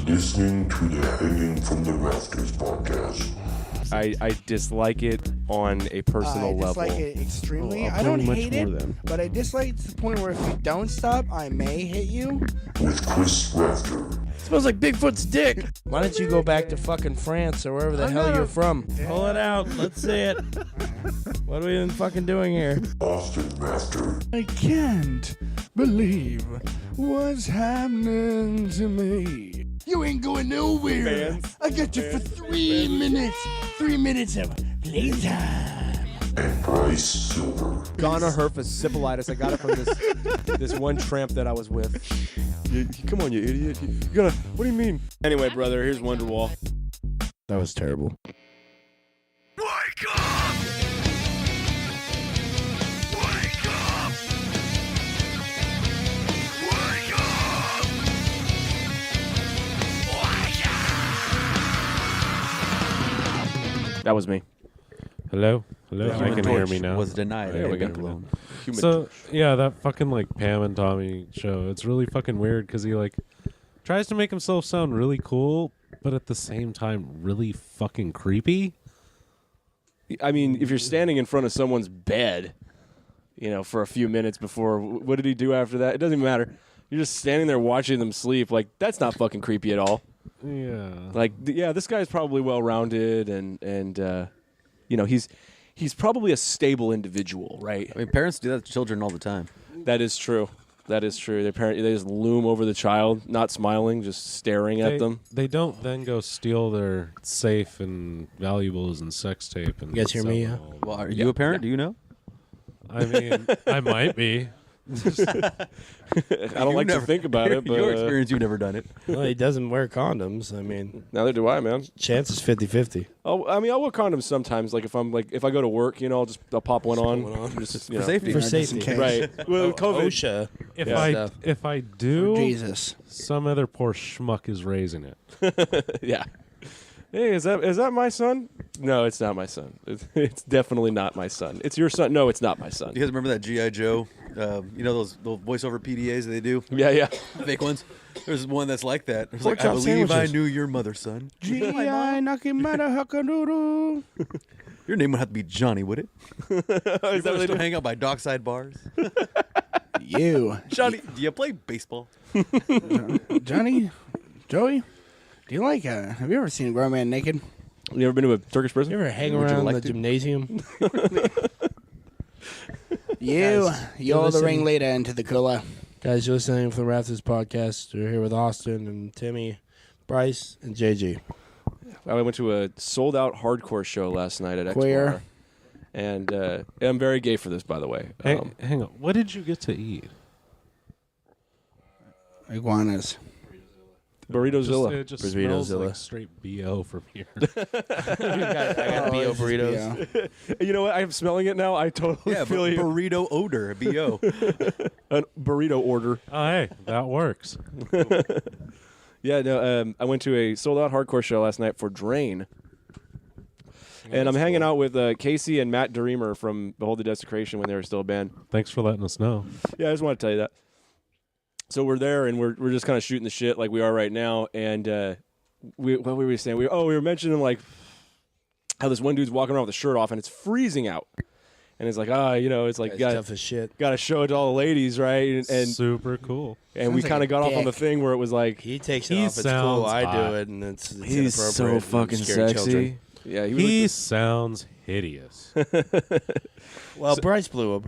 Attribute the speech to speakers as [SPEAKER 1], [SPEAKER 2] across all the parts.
[SPEAKER 1] listening to the Hanging from the Rafters podcast.
[SPEAKER 2] I dislike it on a personal level.
[SPEAKER 3] I dislike it extremely.
[SPEAKER 4] Oh,
[SPEAKER 3] I don't
[SPEAKER 4] much
[SPEAKER 3] hate
[SPEAKER 4] more
[SPEAKER 3] it,
[SPEAKER 4] then.
[SPEAKER 3] but I dislike it to the point where if you don't stop, I may hit you.
[SPEAKER 1] With Chris Rafter.
[SPEAKER 4] Smells like Bigfoot's dick. Why don't you go back to fucking France or wherever the hell you're from? Pull it out. Let's see it. What are we even fucking doing here?
[SPEAKER 1] Austin Rafter.
[SPEAKER 3] I can't believe what's happening to me. You ain't going nowhere. I got you for 3 minutes. 3 minutes of playtime.
[SPEAKER 1] And Bryce Silver.
[SPEAKER 2] Ghana herpes syphilitis. I got it from this one tramp that I was with. Come on, you idiot. You gotta. What do you mean? Anyway, brother, here's Wonderwall.
[SPEAKER 4] That was terrible.
[SPEAKER 1] Wake up! Wake up! Wake up! Wake up!
[SPEAKER 2] That was me.
[SPEAKER 5] Hello? Hello?
[SPEAKER 3] Yeah,
[SPEAKER 5] I can hear me now.
[SPEAKER 6] Was denied.
[SPEAKER 2] There we go.
[SPEAKER 5] So, yeah, that fucking, like, Pam and Tommy show, it's really fucking weird because he, like, tries to make himself sound really cool, but at the same time, really fucking creepy.
[SPEAKER 2] I mean, if you're standing in front of someone's bed, for a few minutes before, what did he do after that? It doesn't even matter. You're just standing there watching them sleep. Like, that's not fucking creepy at all.
[SPEAKER 5] Yeah.
[SPEAKER 2] Like, yeah, this guy's probably well-rounded and he's probably a stable individual, right?
[SPEAKER 6] I mean, parents do that to children all the time.
[SPEAKER 2] That is true. That is true. They just loom over the child, not smiling, just staring at them.
[SPEAKER 5] They don't then go steal their safe and valuables and sex tape. And
[SPEAKER 4] You guys hear me?
[SPEAKER 5] sell
[SPEAKER 4] Yeah?
[SPEAKER 5] it all.
[SPEAKER 6] Well, are you a parent? Do you know?
[SPEAKER 5] I mean, I might be.
[SPEAKER 2] I don't like to think about it, but
[SPEAKER 6] Your experience, you've never done it.
[SPEAKER 4] Well, he doesn't wear condoms. I mean,
[SPEAKER 2] neither do I, man.
[SPEAKER 4] chance is 50-50.
[SPEAKER 2] I'll wear condoms sometimes. Like if I go to work, I'll pop one on. Just,
[SPEAKER 6] For safety.
[SPEAKER 4] For
[SPEAKER 3] Just in
[SPEAKER 4] safety.
[SPEAKER 3] case.
[SPEAKER 2] Right. Well, COVID.
[SPEAKER 4] OSHA.
[SPEAKER 5] If
[SPEAKER 2] Yeah.
[SPEAKER 5] if I do,
[SPEAKER 3] Jesus.
[SPEAKER 5] some other poor schmuck is raising it.
[SPEAKER 2] Yeah. Hey, is that my son? No, it's not my son. It's definitely not my son. It's your son. No, it's not my son.
[SPEAKER 6] You guys remember that G.I. Joe? Those voiceover PDAs that they do?
[SPEAKER 2] Yeah.
[SPEAKER 6] Fake ones? There's one that's like that. It's
[SPEAKER 4] Pork
[SPEAKER 6] like, I
[SPEAKER 4] chop
[SPEAKER 6] believe I
[SPEAKER 4] sandwiches.
[SPEAKER 6] knew your mother, son.
[SPEAKER 3] G.I. Nakimatta
[SPEAKER 6] Your name would have to be Johnny, would it?
[SPEAKER 2] Is that what they do?
[SPEAKER 6] Hang out by dockside bars.
[SPEAKER 3] You.
[SPEAKER 6] Johnny, do you play baseball?
[SPEAKER 3] Johnny? Joey? Do you like, have you ever seen a grown man naked?
[SPEAKER 2] You ever been to a Turkish
[SPEAKER 4] You
[SPEAKER 2] prison?
[SPEAKER 4] ever hang
[SPEAKER 6] Would you
[SPEAKER 4] around
[SPEAKER 6] like
[SPEAKER 4] the
[SPEAKER 6] to?
[SPEAKER 4] gymnasium?
[SPEAKER 3] You're the
[SPEAKER 4] listen.
[SPEAKER 3] ringleader into the cooler.
[SPEAKER 4] Guys, you're listening to the Rafters podcast. We're here with Austin and Timmy, Bryce, and JG.
[SPEAKER 2] I went to a sold-out hardcore show last night at
[SPEAKER 3] Queer.
[SPEAKER 2] X-Bar. And I'm very gay for this, by the way.
[SPEAKER 5] Hang on. What did you get to eat?
[SPEAKER 3] Iguanas.
[SPEAKER 2] Burritozilla.
[SPEAKER 5] It just smells
[SPEAKER 4] Burritozilla.
[SPEAKER 5] like straight BO from here.
[SPEAKER 4] I got B.O. burritos.
[SPEAKER 2] You know what? I'm smelling it now. I totally
[SPEAKER 6] Yeah,
[SPEAKER 2] feel you.
[SPEAKER 6] burrito odor, B.O.
[SPEAKER 2] A burrito order.
[SPEAKER 5] Oh, hey, that works.
[SPEAKER 2] Yeah, no. I went to a sold-out hardcore show last night for Drain. And I'm hanging out with Casey and Matt Dreamer from Behold the Desecration when they were still a band.
[SPEAKER 5] Thanks for letting us know.
[SPEAKER 2] Yeah, I just want to tell you that. So we're there, and we're just kind of shooting the shit like we are right now. And what were we saying? We were mentioning like how this one dude's walking around with the shirt off, and it's freezing out. And it's like, it's like
[SPEAKER 4] It's tough as shit.
[SPEAKER 2] got to show it to all the ladies, right? And
[SPEAKER 5] Super cool.
[SPEAKER 2] we
[SPEAKER 3] Sounds like
[SPEAKER 2] kind
[SPEAKER 3] a
[SPEAKER 2] of got off on the
[SPEAKER 3] dick.
[SPEAKER 2] thing where it was like,
[SPEAKER 4] He takes it
[SPEAKER 5] He
[SPEAKER 4] off. It's cool.
[SPEAKER 5] sounds
[SPEAKER 4] I
[SPEAKER 5] hot.
[SPEAKER 4] do it, and it's
[SPEAKER 2] he's so
[SPEAKER 4] inappropriate and
[SPEAKER 2] fucking
[SPEAKER 4] scary
[SPEAKER 2] sexy.
[SPEAKER 4] children.
[SPEAKER 2] Yeah,
[SPEAKER 5] He sounds hideous.
[SPEAKER 4] Well, Bryce blew him.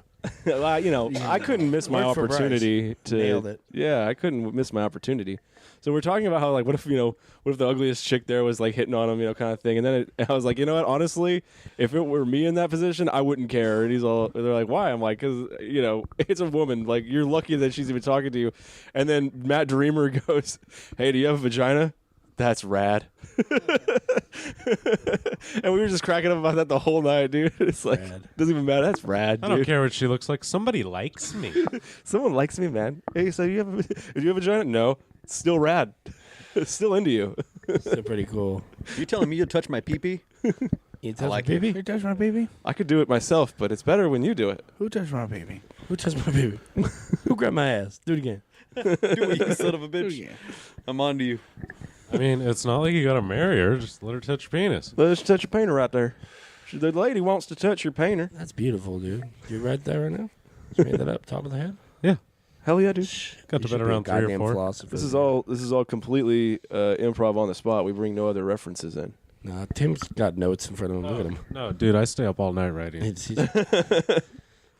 [SPEAKER 2] I couldn't miss my
[SPEAKER 4] Worked for
[SPEAKER 2] opportunity to
[SPEAKER 4] Nailed it.
[SPEAKER 2] Yeah, I couldn't miss my opportunity. So we're talking about how like what if the ugliest chick there was like hitting on him, kind of thing. And then I was like, you know what? Honestly, if it were me in that position, I wouldn't care. And they're like, why? I'm like, because it's a woman. Like you're lucky that she's even talking to you. And then Matt Dreamer goes, hey, do you have a vagina? That's rad. And we were just cracking up about that the whole night, dude. It's like,
[SPEAKER 4] Rad.
[SPEAKER 2] doesn't even matter. That's rad,
[SPEAKER 5] I
[SPEAKER 2] dude.
[SPEAKER 5] don't care what she looks like. Somebody likes me.
[SPEAKER 2] Someone likes me, man. Hey, so do you have a vagina? No. It's still rad. It's still into you.
[SPEAKER 4] Still pretty cool.
[SPEAKER 6] You telling me you'd touch my pee-pee?
[SPEAKER 4] You touch
[SPEAKER 6] like
[SPEAKER 4] my
[SPEAKER 6] it.
[SPEAKER 4] baby?
[SPEAKER 3] Who touched my baby?
[SPEAKER 2] I could do it myself, but it's better when you do it.
[SPEAKER 3] Who touched my baby?
[SPEAKER 4] Who touched my baby? Who grabbed my ass? Do it again.
[SPEAKER 6] Do it, you son of a
[SPEAKER 3] Oh,
[SPEAKER 6] bitch.
[SPEAKER 3] yeah.
[SPEAKER 6] I'm on to you.
[SPEAKER 5] I mean, it's not like you gotta marry her. Just let her touch your penis.
[SPEAKER 2] Let us touch your painter right there. The lady wants to touch your painter.
[SPEAKER 4] That's beautiful, dude. You right there right now? You made that up top of the head?
[SPEAKER 5] Yeah,
[SPEAKER 2] Hell yeah, dude.
[SPEAKER 5] got to bed around 3 or 4.
[SPEAKER 4] Philosopher.
[SPEAKER 2] This is all completely improv on the spot. We bring no other references in.
[SPEAKER 4] Nah, Tim's got notes in front of him. Look at him.
[SPEAKER 5] No, dude, I stay up all night writing.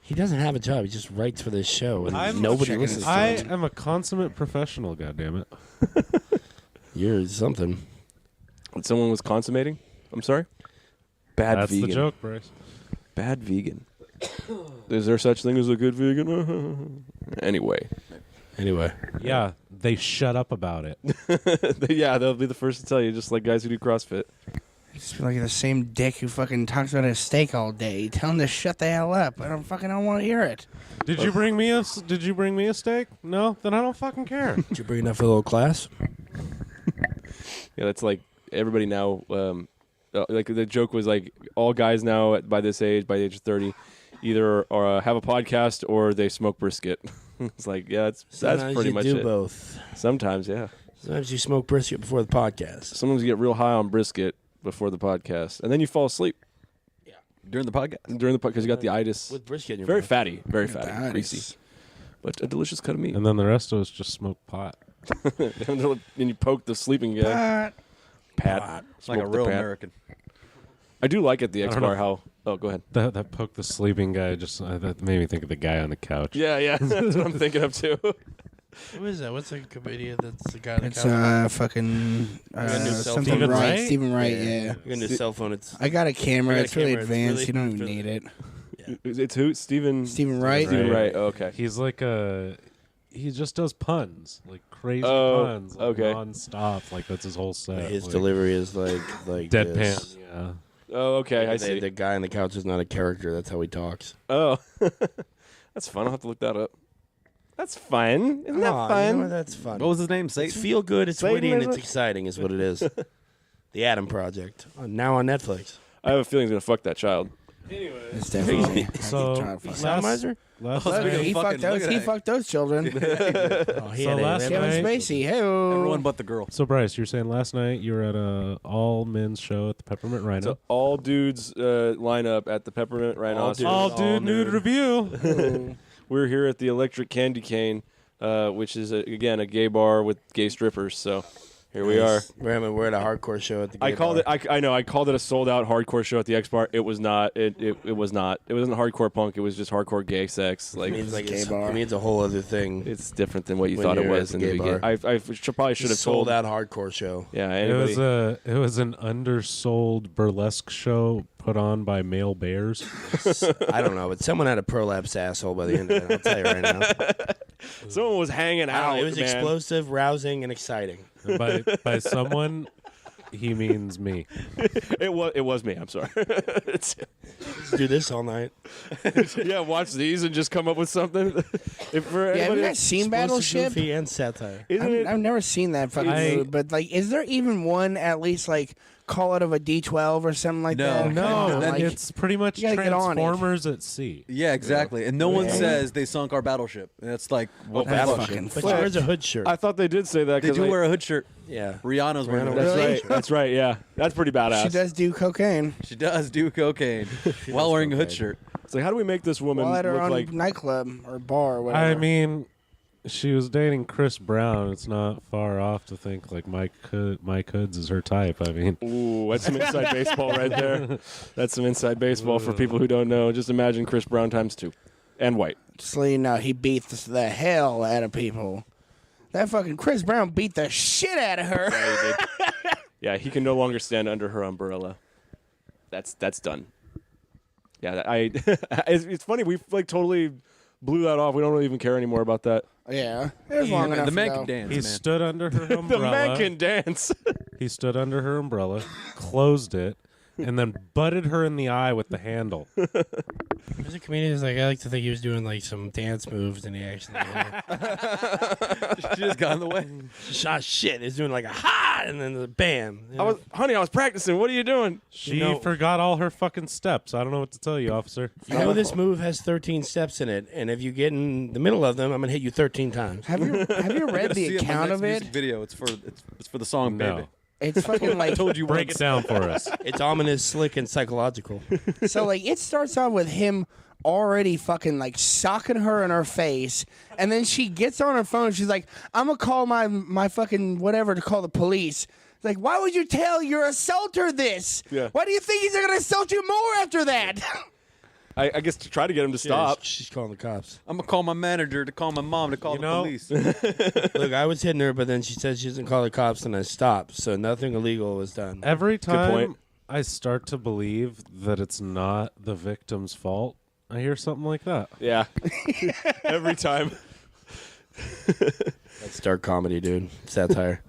[SPEAKER 4] He doesn't have a job. He just writes for this show, and
[SPEAKER 5] I'm
[SPEAKER 4] nobody listens to
[SPEAKER 5] I
[SPEAKER 4] him.
[SPEAKER 5] am a consummate professional. Goddammit.
[SPEAKER 4] You're something.
[SPEAKER 2] Someone was consummating? I'm sorry? Bad
[SPEAKER 5] That's
[SPEAKER 2] vegan.
[SPEAKER 5] the joke, Bryce.
[SPEAKER 2] Bad vegan. Is there such thing as a good vegan? Anyway.
[SPEAKER 5] Yeah, they shut up about it.
[SPEAKER 2] Yeah, they'll be the first to tell you, just like guys who do CrossFit.
[SPEAKER 3] Just feel like the same dick who fucking talks about his steak all day. Tell him to shut the hell up. I don't want to hear it.
[SPEAKER 5] Did you bring me a steak? No, then I don't fucking care.
[SPEAKER 4] Did you bring enough for a little class?
[SPEAKER 2] Yeah, that's like everybody now. Like the joke was like all guys now by this age, by the age of 30, either have a podcast or they smoke brisket. It's like, yeah, that's pretty much
[SPEAKER 4] do
[SPEAKER 2] it.
[SPEAKER 4] both.
[SPEAKER 2] Sometimes, yeah.
[SPEAKER 4] Sometimes you smoke brisket before the podcast.
[SPEAKER 2] Sometimes you get real high on brisket before the podcast, and then you fall asleep
[SPEAKER 6] During the podcast.
[SPEAKER 2] during the podcast because you got the itis.
[SPEAKER 4] With brisket in your
[SPEAKER 2] Very
[SPEAKER 4] mouth.
[SPEAKER 2] fatty, very
[SPEAKER 3] The
[SPEAKER 2] fatty,
[SPEAKER 3] itis.
[SPEAKER 2] greasy, but a delicious cut of meat.
[SPEAKER 5] And then the rest of us just smoke pot.
[SPEAKER 2] And you poke the sleeping guy. Pat.
[SPEAKER 6] It's like a
[SPEAKER 2] Smoke the
[SPEAKER 6] real
[SPEAKER 2] Pat.
[SPEAKER 6] American.
[SPEAKER 2] I do like at the X
[SPEAKER 5] don't
[SPEAKER 2] Bar
[SPEAKER 5] know.
[SPEAKER 2] how. Oh, go ahead.
[SPEAKER 5] That poke the sleeping guy just that made me think of the guy on the couch.
[SPEAKER 2] Yeah, that's what I'm thinking of too.
[SPEAKER 4] Who is that? What's the comedian that's the guy that
[SPEAKER 3] It's fucking
[SPEAKER 4] got a new cell
[SPEAKER 3] something
[SPEAKER 5] Stephen
[SPEAKER 3] Wright.
[SPEAKER 5] Wright?
[SPEAKER 3] Stephen Wright, yeah.
[SPEAKER 4] You're going to do cell phone. It's
[SPEAKER 3] I got a camera.
[SPEAKER 4] I got a
[SPEAKER 3] It's really
[SPEAKER 4] camera. It's
[SPEAKER 3] advanced.
[SPEAKER 4] really-
[SPEAKER 3] you don't even
[SPEAKER 4] really-
[SPEAKER 3] need it.
[SPEAKER 2] It's who? Stephen
[SPEAKER 3] Wright.
[SPEAKER 2] Stephen Wright. Oh, okay.
[SPEAKER 5] He's like he just does puns, like crazy
[SPEAKER 2] Oh,
[SPEAKER 5] puns, like
[SPEAKER 2] okay.
[SPEAKER 5] non-stop. Like that's his whole set.
[SPEAKER 4] his
[SPEAKER 5] like,
[SPEAKER 4] delivery is like
[SPEAKER 5] deadpan.
[SPEAKER 4] this.
[SPEAKER 5] Yeah.
[SPEAKER 2] Oh, okay. I
[SPEAKER 4] The-
[SPEAKER 2] see.
[SPEAKER 4] The guy on the couch is not a character. That's how he talks.
[SPEAKER 2] Oh, that's fun. I'll have to look that up. That's fun. Isn't that
[SPEAKER 4] Aw,
[SPEAKER 2] fun?
[SPEAKER 4] you know, that's fun.
[SPEAKER 6] What was his name?
[SPEAKER 4] It's
[SPEAKER 6] Satan?
[SPEAKER 4] feel good. It's
[SPEAKER 2] Satan,
[SPEAKER 4] witty and
[SPEAKER 2] is
[SPEAKER 4] it's
[SPEAKER 2] it?
[SPEAKER 4] exciting. Is what it is. The Adam Project. Now on Netflix.
[SPEAKER 2] I have a feeling he's gonna fuck that child.
[SPEAKER 3] It's definitely.
[SPEAKER 5] So
[SPEAKER 4] Soundmiser?
[SPEAKER 5] last
[SPEAKER 6] Speaking
[SPEAKER 5] night,
[SPEAKER 6] of
[SPEAKER 3] He
[SPEAKER 6] fucking,
[SPEAKER 3] fucked those.
[SPEAKER 6] look at
[SPEAKER 3] He
[SPEAKER 6] that.
[SPEAKER 3] fucked those children.
[SPEAKER 4] Oh, he
[SPEAKER 5] So
[SPEAKER 4] had
[SPEAKER 5] last
[SPEAKER 4] it.
[SPEAKER 3] Kevin
[SPEAKER 5] night-
[SPEAKER 3] Spacey. Hey,
[SPEAKER 6] Everyone but the girl.
[SPEAKER 5] so Bryce, you're saying last night you were at a all men's show at the Peppermint Rhino.
[SPEAKER 2] So all dudes line up at the Peppermint Rhinoceros.
[SPEAKER 5] all dude nude review.
[SPEAKER 2] We're here at the Electric Candy Cane, which is again a gay bar with gay strippers. So here we are.
[SPEAKER 4] We're at a hardcore show at the.
[SPEAKER 2] I
[SPEAKER 4] gay
[SPEAKER 2] called
[SPEAKER 4] bar.
[SPEAKER 2] it. I know. I called it a sold out hardcore show at the X Bar. It was not. It was not. It wasn't hardcore punk. It was just hardcore gay sex. Like
[SPEAKER 4] It means like
[SPEAKER 3] Gay
[SPEAKER 4] it's,
[SPEAKER 3] bar.
[SPEAKER 4] it means a whole other thing.
[SPEAKER 2] it's different than what you
[SPEAKER 4] When
[SPEAKER 2] thought it
[SPEAKER 4] you're
[SPEAKER 2] was
[SPEAKER 4] at
[SPEAKER 2] in
[SPEAKER 4] the
[SPEAKER 2] the
[SPEAKER 4] gay
[SPEAKER 2] beginning.
[SPEAKER 4] bar.
[SPEAKER 2] I probably should have
[SPEAKER 4] sold
[SPEAKER 2] told.
[SPEAKER 4] out hardcore show.
[SPEAKER 2] Yeah.
[SPEAKER 5] It
[SPEAKER 2] Anybody.
[SPEAKER 5] was an undersold burlesque show put on by male bears.
[SPEAKER 4] I don't know, but someone had a prolapse asshole by the end of it. I'll tell you right now.
[SPEAKER 2] Someone was hanging out.
[SPEAKER 4] It was
[SPEAKER 2] man.
[SPEAKER 4] explosive, rousing, and exciting.
[SPEAKER 5] by someone, he means me.
[SPEAKER 2] It was me. I'm sorry.
[SPEAKER 4] Let's do this all night.
[SPEAKER 2] Yeah, watch these and just come up with something. If for
[SPEAKER 3] Yeah, have
[SPEAKER 2] anybody,
[SPEAKER 3] you guys seen
[SPEAKER 4] Explosive,
[SPEAKER 3] Battleship?
[SPEAKER 4] goofy, and satire.
[SPEAKER 2] isn't it?
[SPEAKER 3] I've never seen that fucking
[SPEAKER 5] I-
[SPEAKER 3] movie, but like, is there even one at least like call out of a D12 or something like
[SPEAKER 6] No.
[SPEAKER 3] that?
[SPEAKER 5] No,
[SPEAKER 3] like,
[SPEAKER 5] it's pretty much
[SPEAKER 3] you gotta get on it.
[SPEAKER 5] Transformers at sea.
[SPEAKER 6] Yeah, exactly. And no one
[SPEAKER 3] Yeah.
[SPEAKER 6] says they sunk our battleship. And that's like, what
[SPEAKER 3] that's
[SPEAKER 6] battleship?
[SPEAKER 3] fucking
[SPEAKER 4] But she
[SPEAKER 3] flat.
[SPEAKER 4] wears a hood shirt.
[SPEAKER 2] I thought they did say that.
[SPEAKER 6] They
[SPEAKER 2] 'cause
[SPEAKER 6] do
[SPEAKER 2] I-
[SPEAKER 6] wear a hood shirt.
[SPEAKER 4] Yeah.
[SPEAKER 6] Rihanna's wearing a
[SPEAKER 4] Rihanna
[SPEAKER 6] hood
[SPEAKER 2] That's
[SPEAKER 3] Really?
[SPEAKER 2] right. That's right. Yeah, that's pretty badass.
[SPEAKER 3] She does do cocaine
[SPEAKER 6] She does do cocaine while wearing a hood
[SPEAKER 4] cocaine.
[SPEAKER 6] shirt.
[SPEAKER 2] It's like, how do we make this woman
[SPEAKER 3] while at her
[SPEAKER 2] look
[SPEAKER 3] own
[SPEAKER 2] like?
[SPEAKER 3] nightclub or bar or whatever.
[SPEAKER 5] I mean, she was dating Chris Brown. It's not far off to think like Mike Hoods is her type. I mean,
[SPEAKER 2] Ooh, that's some inside baseball right there. That's some inside baseball for people who don't know. Just imagine Chris Brown times 2, and white.
[SPEAKER 3] just so you know, he beat the hell out of people. That fucking Chris Brown beat the shit out of her.
[SPEAKER 2] Yeah, he can no longer stand under her umbrella. That's done. Yeah, it's funny. We like totally blew that off. We don't really even care anymore about that.
[SPEAKER 3] Yeah, it was long enough
[SPEAKER 6] The man
[SPEAKER 3] ago.
[SPEAKER 6] can dance,
[SPEAKER 5] he
[SPEAKER 6] man.
[SPEAKER 5] stood under her
[SPEAKER 2] The
[SPEAKER 5] umbrella.
[SPEAKER 2] man can dance.
[SPEAKER 5] He stood under her umbrella, closed it, and then butted her in the eye with the handle.
[SPEAKER 4] There's a comedian who's like, I like to think he was doing like some dance moves, and he actually
[SPEAKER 6] She just got in the way.
[SPEAKER 4] shot shit. He's doing like a ha, and then the bam.
[SPEAKER 2] Honey, I was practicing. What are you doing?
[SPEAKER 5] She forgot all her fucking steps. I don't know what to tell you, officer.
[SPEAKER 4] You know this move has 13 steps in it, and if you get in the middle of them, I'm gonna hit you 13 times.
[SPEAKER 3] Have you read the
[SPEAKER 6] See it in my
[SPEAKER 3] account
[SPEAKER 6] next
[SPEAKER 3] of
[SPEAKER 6] music
[SPEAKER 3] it?
[SPEAKER 6] Video. It's for the song
[SPEAKER 5] No.
[SPEAKER 6] Baby.
[SPEAKER 3] It's fucking like
[SPEAKER 6] Told you
[SPEAKER 5] Break
[SPEAKER 6] once.
[SPEAKER 5] it down for us.
[SPEAKER 4] It's ominous, slick, and psychological.
[SPEAKER 3] so like it starts off with him already fucking like socking her in her face, and then she gets on her phone. She's like, "I'm gonna call my fucking whatever to call the police." It's like, why would you tell your assaulter this?
[SPEAKER 2] Yeah.
[SPEAKER 3] Why do you think he's gonna assault you more after that?
[SPEAKER 2] I guess to try to get him to stop.
[SPEAKER 4] She's calling the cops.
[SPEAKER 6] I'm gonna call my manager to call my mom to call
[SPEAKER 5] You
[SPEAKER 6] the
[SPEAKER 5] know-
[SPEAKER 6] police.
[SPEAKER 4] Look, I was hitting her, but then she said she doesn't call the cops, and I stopped. So nothing illegal was done.
[SPEAKER 5] Every time
[SPEAKER 2] point.
[SPEAKER 5] I start to believe that it's not the victim's fault, I hear something like that.
[SPEAKER 2] Yeah. Every time.
[SPEAKER 4] That's dark comedy, dude. Satire.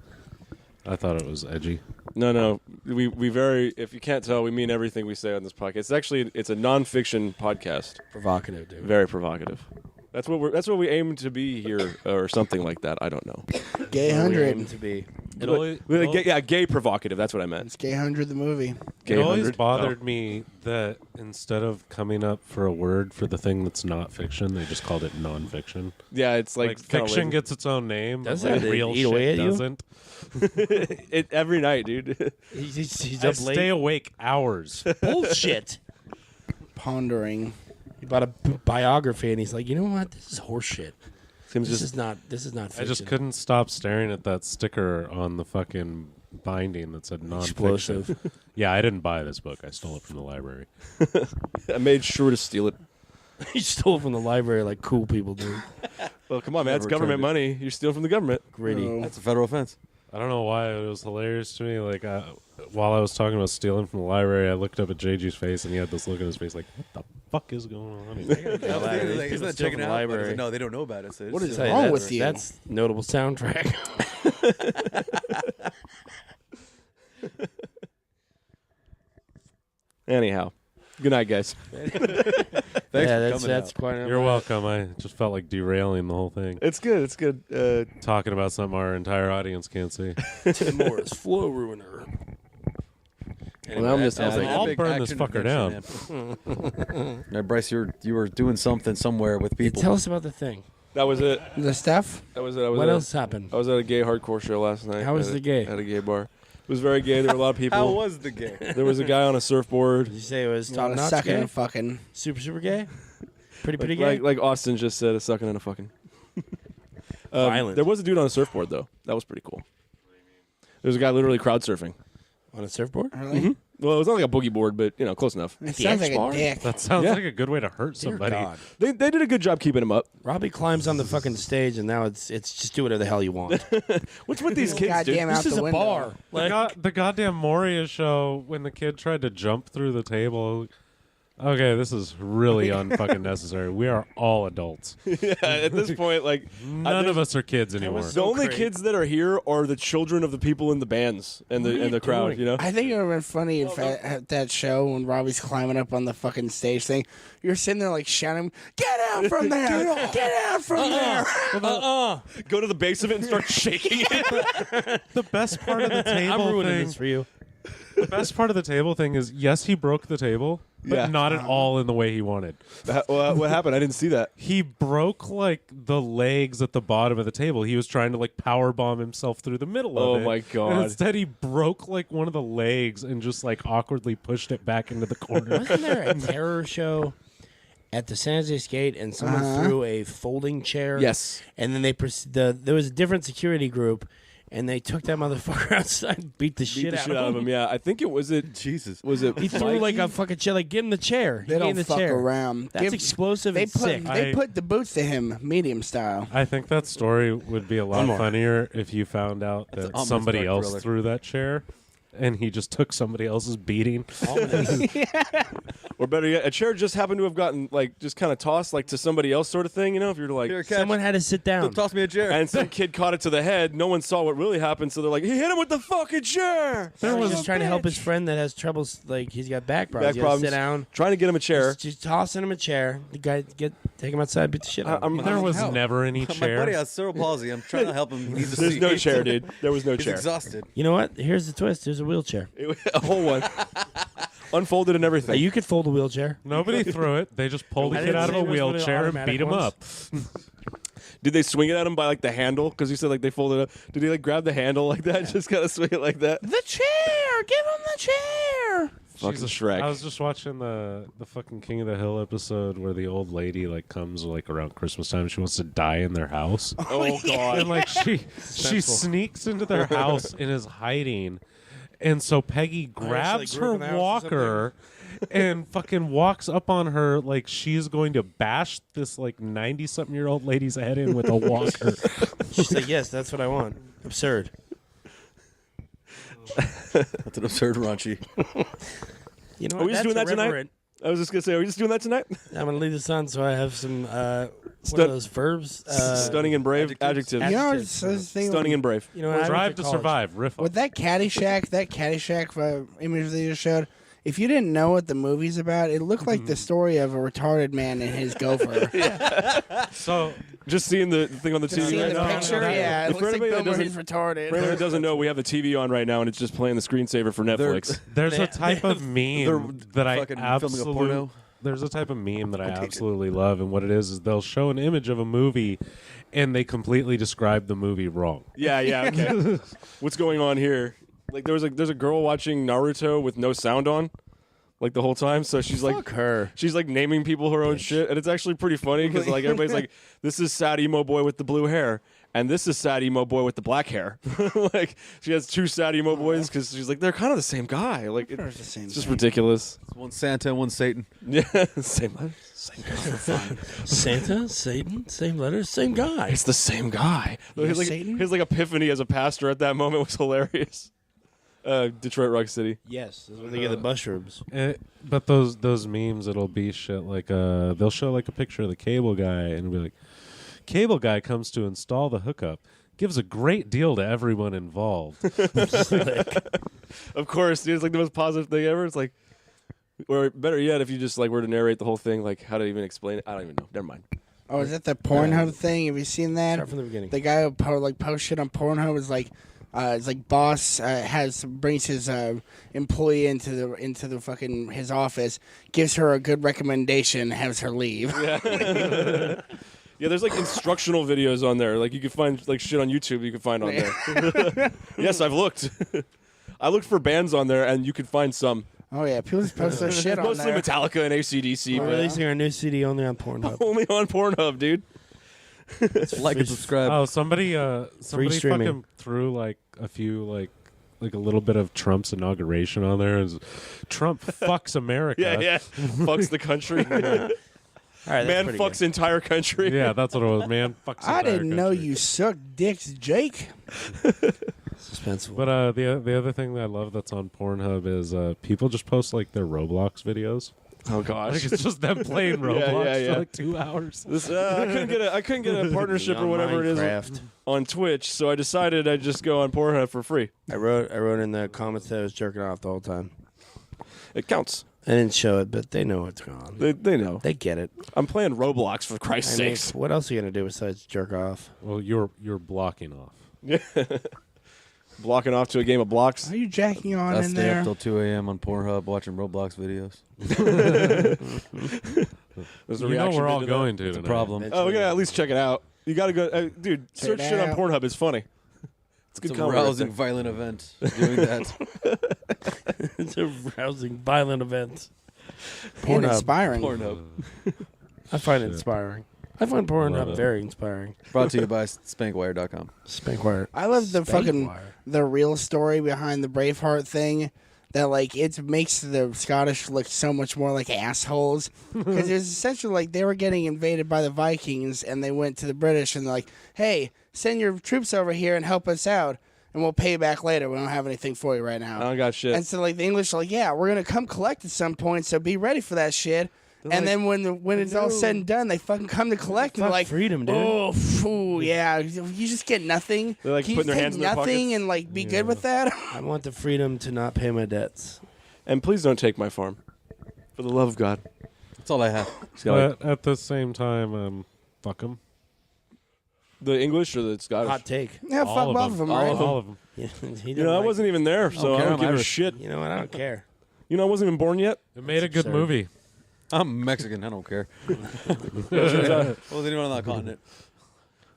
[SPEAKER 5] I thought it was edgy.
[SPEAKER 2] No. We very, if you can't tell, we mean everything we say on this podcast. It's a nonfiction podcast.
[SPEAKER 4] Provocative, dude.
[SPEAKER 2] Very provocative. That's what we aim to be here, or something like that. I don't know.
[SPEAKER 3] Gay
[SPEAKER 4] Where we aim
[SPEAKER 3] 100.
[SPEAKER 4] to be.
[SPEAKER 5] It always,
[SPEAKER 2] Gay provocative. That's what I meant.
[SPEAKER 3] It's Gay 100 the movie.
[SPEAKER 2] Gay
[SPEAKER 5] it always
[SPEAKER 2] 100.
[SPEAKER 5] bothered me that instead of coming up for a word for the thing that's not fiction, they just called it nonfiction.
[SPEAKER 2] Yeah, it's
[SPEAKER 5] Like
[SPEAKER 2] kinda
[SPEAKER 5] fiction
[SPEAKER 2] lazy.
[SPEAKER 5] gets its own name,
[SPEAKER 4] Does
[SPEAKER 5] but
[SPEAKER 4] it? They
[SPEAKER 5] real
[SPEAKER 4] eat
[SPEAKER 5] shit
[SPEAKER 4] away at you?
[SPEAKER 5] doesn't.
[SPEAKER 2] it every night, dude.
[SPEAKER 4] He's
[SPEAKER 5] I
[SPEAKER 4] up late.
[SPEAKER 5] stay awake hours.
[SPEAKER 4] Bullshit.
[SPEAKER 3] Pondering.
[SPEAKER 4] He bought a biography, and he's like, you know what? This is horseshit.
[SPEAKER 2] Seems
[SPEAKER 4] This
[SPEAKER 2] just
[SPEAKER 4] is not. This is not. Fiction.
[SPEAKER 5] I just couldn't stop staring at that sticker on the fucking binding that said nonfiction.
[SPEAKER 4] Explosive.
[SPEAKER 5] Yeah, I didn't buy this book. I stole it from the library.
[SPEAKER 2] I made sure to steal it.
[SPEAKER 4] He stole from the library like cool people do.
[SPEAKER 2] Well, come on, man. It's
[SPEAKER 6] Never
[SPEAKER 2] government
[SPEAKER 6] returned
[SPEAKER 2] money. You're stealing from the government.
[SPEAKER 4] Gritty.
[SPEAKER 3] Oh.
[SPEAKER 6] That's a federal offense.
[SPEAKER 5] I don't know why it was hilarious to me. Like, while I was talking about stealing from the library, I looked up at JG's face, and he had this look on his face like, what the fuck is going on here?
[SPEAKER 6] Isn't that
[SPEAKER 4] steal
[SPEAKER 6] checking
[SPEAKER 4] from the
[SPEAKER 6] out?
[SPEAKER 4] library.
[SPEAKER 6] No, they don't know about it. So
[SPEAKER 3] What is
[SPEAKER 4] Tell you,
[SPEAKER 3] wrong
[SPEAKER 4] that's-
[SPEAKER 3] with you?
[SPEAKER 4] That's notable soundtrack.
[SPEAKER 2] Anyhow, good night, guys.
[SPEAKER 6] Thanks
[SPEAKER 4] yeah,
[SPEAKER 6] for coming
[SPEAKER 4] that's
[SPEAKER 6] out.
[SPEAKER 4] quite.
[SPEAKER 5] You're welcome. I just felt like derailing the whole thing.
[SPEAKER 2] It's good. It's good.
[SPEAKER 5] Talking about something our entire audience can't see.
[SPEAKER 4] Tim Morris, flow ruiner.
[SPEAKER 2] Well, I'm just
[SPEAKER 6] Sounds like
[SPEAKER 5] I'll
[SPEAKER 6] an epic
[SPEAKER 5] burn this
[SPEAKER 6] action
[SPEAKER 5] fucker
[SPEAKER 6] adventure, man. Now, Bryce, you were doing something somewhere with people.
[SPEAKER 4] Tell us about the thing.
[SPEAKER 2] That was it.
[SPEAKER 3] The stuff?
[SPEAKER 2] That was it. I was
[SPEAKER 4] What
[SPEAKER 2] at,
[SPEAKER 4] else happened?
[SPEAKER 2] I was at a gay hardcore show last night.
[SPEAKER 4] How was
[SPEAKER 2] At
[SPEAKER 4] the gay?
[SPEAKER 2] At a gay bar. It was very gay. There were a lot of people.
[SPEAKER 6] How was the game?
[SPEAKER 2] There was a guy on a surfboard.
[SPEAKER 4] Did you say it was
[SPEAKER 3] A lot
[SPEAKER 4] top
[SPEAKER 3] of
[SPEAKER 4] notch
[SPEAKER 3] sucking
[SPEAKER 4] gay?
[SPEAKER 3] and fucking.
[SPEAKER 4] Super gay? Pretty gay?
[SPEAKER 2] Like Austin just said, a sucking and a fucking.
[SPEAKER 4] Violent.
[SPEAKER 2] There was a dude on a surfboard though. That was pretty cool. There was a guy literally crowd surfing.
[SPEAKER 4] On a surfboard?
[SPEAKER 3] Really?
[SPEAKER 2] Well, it was not like a boogie board, but close enough.
[SPEAKER 3] It sounds like
[SPEAKER 4] bar?
[SPEAKER 3] a dick.
[SPEAKER 5] That sounds
[SPEAKER 2] Yeah.
[SPEAKER 5] like a good way to hurt
[SPEAKER 4] Dear
[SPEAKER 5] somebody.
[SPEAKER 4] God.
[SPEAKER 2] They did a good job keeping him up.
[SPEAKER 4] Robbie climbs on the fucking stage, and now it's just do whatever the hell you want.
[SPEAKER 2] What's with these kids, dude?
[SPEAKER 3] Goddamn out
[SPEAKER 4] This is
[SPEAKER 3] the
[SPEAKER 4] a
[SPEAKER 3] window.
[SPEAKER 4] bar.
[SPEAKER 5] The goddamn Moria show when the kid tried to jump through the table. Okay, this is really unfucking necessary. We are all adults.
[SPEAKER 2] Yeah, at this point, like
[SPEAKER 5] None of us are kids anymore.
[SPEAKER 2] the only kids that are here are the children of the people in the bands and the crowd.
[SPEAKER 4] doing?
[SPEAKER 2] You know,
[SPEAKER 3] I think it would have been funny if at that show when Robbie's climbing up on the fucking stage thing, you're sitting there like shouting, "Get out from there! Get out from there!"
[SPEAKER 2] go to the base of it and start shaking it.
[SPEAKER 5] The best part of the table
[SPEAKER 4] I'm ruining
[SPEAKER 5] thing.
[SPEAKER 4] this for you.
[SPEAKER 5] The best part of the table thing is yes, he broke the table, but
[SPEAKER 2] Yeah.
[SPEAKER 5] not at all in the way he wanted.
[SPEAKER 2] What happened? I didn't see that.
[SPEAKER 5] He broke like the legs at the bottom of the table. He was trying to like power bomb himself through the middle
[SPEAKER 2] Oh
[SPEAKER 5] of it.
[SPEAKER 2] my God.
[SPEAKER 5] And instead he broke like one of the legs and just like awkwardly pushed it back into the corner.
[SPEAKER 4] Wasn't there a terror show at the San Jose Skate, and someone threw a folding chair?
[SPEAKER 2] Yes.
[SPEAKER 4] And then there was a different security group, and they took that motherfucker outside and beat the shit out of him.
[SPEAKER 2] Yeah, I think it was it.
[SPEAKER 6] Jesus.
[SPEAKER 2] Was it?
[SPEAKER 4] He threw like a fucking chair. Like, give him the chair.
[SPEAKER 3] They
[SPEAKER 4] He
[SPEAKER 3] don't
[SPEAKER 4] gave the
[SPEAKER 3] fuck
[SPEAKER 4] chair.
[SPEAKER 3] around.
[SPEAKER 4] That's explosive
[SPEAKER 3] They
[SPEAKER 4] and
[SPEAKER 3] put
[SPEAKER 4] sick.
[SPEAKER 3] they put the boots to him, medium style.
[SPEAKER 5] I think that story would be a lot
[SPEAKER 4] One more.
[SPEAKER 5] funnier if you found out that
[SPEAKER 6] ominous
[SPEAKER 5] somebody
[SPEAKER 6] dark
[SPEAKER 5] else
[SPEAKER 6] thriller.
[SPEAKER 5] threw that chair and he just took somebody else's beating.
[SPEAKER 2] Or better yet, a chair just happened to have gotten like just kind of tossed like to somebody else, sort of thing. You know, if you're like,
[SPEAKER 6] Here, catch.
[SPEAKER 4] Someone had to sit down.
[SPEAKER 6] Toss me a chair.
[SPEAKER 2] and some kid caught it to the head. No one saw what really happened, so they're like, he hit him with the fucking chair.
[SPEAKER 4] He was just trying to help his friend that has troubles. Like he's got back problems.
[SPEAKER 2] Back problems.
[SPEAKER 4] Sit down.
[SPEAKER 2] Trying to get him a chair.
[SPEAKER 4] Just tossing him a chair. The guy take him outside, beat the shit out of him.
[SPEAKER 5] There was never any
[SPEAKER 6] My buddy
[SPEAKER 5] chair.
[SPEAKER 6] has cerebral palsy. I'm trying to help him leave the
[SPEAKER 2] There's
[SPEAKER 6] seat.
[SPEAKER 2] no chair, dude. There was no
[SPEAKER 6] He's
[SPEAKER 2] chair.
[SPEAKER 6] exhausted.
[SPEAKER 4] You know what? Here's the twist. There's a wheelchair.
[SPEAKER 2] A whole one. Unfolded and everything.
[SPEAKER 4] You could fold a wheelchair.
[SPEAKER 5] Nobody threw it. They just pulled
[SPEAKER 4] I
[SPEAKER 5] the kid
[SPEAKER 4] didn't
[SPEAKER 5] out of
[SPEAKER 4] say
[SPEAKER 5] a
[SPEAKER 4] it was one of the
[SPEAKER 5] wheelchair and
[SPEAKER 4] automatic
[SPEAKER 5] beat him
[SPEAKER 4] ones.
[SPEAKER 5] up.
[SPEAKER 2] Did they swing it at him by like the handle? Because you said like they folded it up. Did he like grab the handle like that? Just kind of swing it like that?
[SPEAKER 3] The chair! Give him the chair!
[SPEAKER 2] Fucking
[SPEAKER 5] Jesus.
[SPEAKER 2] Shrek.
[SPEAKER 5] I was just watching the fucking King of the Hill episode where the old lady like comes like around Christmas time. She wants to die in their house.
[SPEAKER 2] Oh god.
[SPEAKER 5] And like she sneaks into their house and is hiding, and so Peggy grabs
[SPEAKER 4] grew
[SPEAKER 5] her
[SPEAKER 4] up in the house or
[SPEAKER 5] walker and fucking walks up on her like she's going to bash this like 90-something-year-old lady's head in with a walker.
[SPEAKER 4] She's like, yes, that's what I want. Absurd.
[SPEAKER 6] That's an absurd raunchy.
[SPEAKER 4] You know
[SPEAKER 2] Are
[SPEAKER 4] what?
[SPEAKER 2] we just
[SPEAKER 4] That's
[SPEAKER 2] doing that tonight?
[SPEAKER 4] irreverent.
[SPEAKER 2] I was just gonna say, are we just doing that tonight?
[SPEAKER 4] I'm gonna leave this on so I have some one of
[SPEAKER 2] Stun-
[SPEAKER 4] those verbs.
[SPEAKER 2] Stunning and brave adjectives.
[SPEAKER 3] You know,
[SPEAKER 4] Adjectives.
[SPEAKER 3] it's the thing
[SPEAKER 2] Stunning and brave.
[SPEAKER 4] You know, what? I
[SPEAKER 5] Drive
[SPEAKER 4] went
[SPEAKER 5] to
[SPEAKER 4] college.
[SPEAKER 5] Survive. Riff
[SPEAKER 3] with that Caddyshack image that you showed. If you didn't know what the movie's about, it looked like the story of a retarded man and his gopher.
[SPEAKER 5] So
[SPEAKER 2] Just seeing the thing on the TV
[SPEAKER 3] Seeing
[SPEAKER 2] right
[SPEAKER 3] the
[SPEAKER 2] now.
[SPEAKER 3] picture, yeah, it
[SPEAKER 2] For
[SPEAKER 3] looks like
[SPEAKER 2] anybody that
[SPEAKER 3] Bill
[SPEAKER 2] doesn't-
[SPEAKER 3] Murray's retarded.
[SPEAKER 2] For anyone that doesn't know, we have the TV on right now, and it's just playing the screensaver for Netflix.
[SPEAKER 5] there's a type of meme that I
[SPEAKER 6] fucking filming a
[SPEAKER 5] absolutely
[SPEAKER 6] porno.
[SPEAKER 5] there's a type of meme that I absolutely love, and what it is they'll show an image of a movie and they completely describe the movie wrong.
[SPEAKER 2] Yeah, okay. What's going on here? Like there's a girl watching Naruto with no sound on, like the whole time. So she's like,
[SPEAKER 4] Fuck her.
[SPEAKER 2] she's like naming people her own shit, and it's actually pretty funny because like everybody's like, this is sad emo boy with the blue hair, and this is sad emo boy with the black hair. Like she has two sad emo boys because she's like they're kind of the same guy. Like
[SPEAKER 3] They're the same
[SPEAKER 2] it's just
[SPEAKER 3] thing.
[SPEAKER 2] ridiculous.
[SPEAKER 6] One Santa, one Satan.
[SPEAKER 2] Yeah, same letters, same guy.
[SPEAKER 4] Santa, Satan, same letters, same guy.
[SPEAKER 2] It's the same guy.
[SPEAKER 3] Yes,
[SPEAKER 2] His
[SPEAKER 3] Satan?
[SPEAKER 2] his like epiphany as a pastor at that moment was hilarious. Detroit Rock City.
[SPEAKER 4] Yes, that's when they get the mushrooms.
[SPEAKER 5] But those memes, it'll be shit like they'll show like a picture of the cable guy and it'll be like, cable guy comes to install the hookup, gives a great deal to everyone involved.
[SPEAKER 2] Of course, dude, it's like the most positive thing ever. It's like, or better yet, if you just like were to narrate the whole thing, like how to even explain it. I don't even know. Never mind.
[SPEAKER 3] Oh, is that the Pornhub thing? Have you seen that?
[SPEAKER 4] Start from the beginning.
[SPEAKER 3] The guy who post shit on Pornhub is like, it's like boss brings his employee into the fucking his office, gives her a good recommendation, has her leave.
[SPEAKER 2] Yeah, there's like instructional videos on there. Like you can find like shit on YouTube you can find on there. Yes, I've looked. I looked for bands on there, and you could find some.
[SPEAKER 3] Oh yeah, people just post their shit on
[SPEAKER 2] Mostly
[SPEAKER 3] there.
[SPEAKER 2] Metallica and AC/DC,
[SPEAKER 4] We're
[SPEAKER 2] but
[SPEAKER 4] releasing our new CD only on Pornhub.
[SPEAKER 2] only on Pornhub, dude.
[SPEAKER 6] Like and subscribe.
[SPEAKER 5] Oh, somebody
[SPEAKER 4] streaming.
[SPEAKER 5] fucking threw like a few like a little bit of Trump's inauguration on there. And Trump fucks America.
[SPEAKER 2] Yeah. Fucks the country.
[SPEAKER 4] All right, that's
[SPEAKER 2] Man
[SPEAKER 4] pretty
[SPEAKER 2] fucks entire country.
[SPEAKER 5] Yeah, that's what it was. Man fucks.
[SPEAKER 3] I
[SPEAKER 5] entire
[SPEAKER 3] didn't know
[SPEAKER 5] country.
[SPEAKER 3] you sucked dicks, Jake.
[SPEAKER 4] good. Suspenseful.
[SPEAKER 5] But the other thing that I love that's on Pornhub is people just post like their Roblox videos.
[SPEAKER 2] Oh
[SPEAKER 5] Like
[SPEAKER 2] gosh.
[SPEAKER 5] it's just them playing Roblox
[SPEAKER 2] yeah.
[SPEAKER 5] for like 2 hours.
[SPEAKER 2] This, I couldn't get a partnership or whatever it is
[SPEAKER 4] Minecraft.
[SPEAKER 2] on Twitch, so I decided I'd just go on Pornhub for free.
[SPEAKER 4] I wrote in the comments that I was jerking off the whole time.
[SPEAKER 2] It counts.
[SPEAKER 4] I didn't show it, but they know what's going on.
[SPEAKER 2] They know.
[SPEAKER 4] They get it.
[SPEAKER 2] I'm playing Roblox for Christ's
[SPEAKER 4] I mean,
[SPEAKER 2] sakes.
[SPEAKER 4] what else are you gonna do besides jerk off?
[SPEAKER 5] Well, you're blocking off.
[SPEAKER 2] Blocking off to a game of blocks.
[SPEAKER 3] Are you jacking on
[SPEAKER 6] I
[SPEAKER 3] in
[SPEAKER 6] stay
[SPEAKER 3] there?
[SPEAKER 6] up till 2 a.m. on Pornhub watching Roblox videos.
[SPEAKER 2] There's a
[SPEAKER 5] You know
[SPEAKER 2] reaction
[SPEAKER 5] we're all
[SPEAKER 2] video to that.
[SPEAKER 5] going to
[SPEAKER 6] It's a
[SPEAKER 5] tonight.
[SPEAKER 6] problem.
[SPEAKER 2] Oh, we gotta at least check it out. You gotta go, dude. Search
[SPEAKER 3] it
[SPEAKER 2] shit on
[SPEAKER 3] out.
[SPEAKER 2] Pornhub. It's funny. It's a good
[SPEAKER 6] It's a
[SPEAKER 2] comedy. right
[SPEAKER 6] rousing,
[SPEAKER 2] there.
[SPEAKER 6] violent event. Doing that.
[SPEAKER 4] It's a rousing, violent event.
[SPEAKER 3] And
[SPEAKER 4] Pornhub.
[SPEAKER 3] inspiring.
[SPEAKER 6] Pornhub.
[SPEAKER 4] I find it inspiring. I find Pornhub
[SPEAKER 5] Love it.
[SPEAKER 4] very inspiring.
[SPEAKER 6] Brought to you by Spankwire.com.
[SPEAKER 4] Spankwire.
[SPEAKER 3] I love the fucking
[SPEAKER 4] Spankwire.
[SPEAKER 3] the real story behind the Braveheart thing. That like it makes the Scottish look so much more like assholes because it's essentially like they were getting invaded by the Vikings and they went to the British and they're like, hey, send your troops over here and help us out. and we'll pay you back later. We don't have anything for you right now.
[SPEAKER 2] I don't got shit.
[SPEAKER 3] And so like the English are like, yeah, we're gonna come collect at some point, so be ready for that shit. And then when it's all said and done, they fucking come to collect, and they're like,
[SPEAKER 4] freedom, dude.
[SPEAKER 3] oh, phew, yeah, you just get nothing.
[SPEAKER 2] They're like
[SPEAKER 3] Can
[SPEAKER 2] putting
[SPEAKER 3] you
[SPEAKER 2] their
[SPEAKER 3] take
[SPEAKER 2] hands in their
[SPEAKER 3] nothing
[SPEAKER 2] pockets?
[SPEAKER 3] and like be good with that?
[SPEAKER 4] I want the freedom to not pay my debts.
[SPEAKER 2] And please don't take my farm. For the love of God.
[SPEAKER 6] That's all I have.
[SPEAKER 5] But at the same time, fuck them.
[SPEAKER 2] The English or the Scottish?
[SPEAKER 4] Hot take.
[SPEAKER 3] Yeah, fuck both of them, right?
[SPEAKER 5] All of them.
[SPEAKER 4] Yeah, he
[SPEAKER 2] You know, I wasn't even there, so I
[SPEAKER 6] care,
[SPEAKER 2] don't
[SPEAKER 6] I'm
[SPEAKER 2] give a
[SPEAKER 6] Irish.
[SPEAKER 2] shit.
[SPEAKER 4] You know what? I don't care.
[SPEAKER 2] You know, I wasn't even born yet.
[SPEAKER 5] It made a good
[SPEAKER 4] absurd.
[SPEAKER 5] movie.
[SPEAKER 6] I'm Mexican. I don't care. Well, anyone on that continent?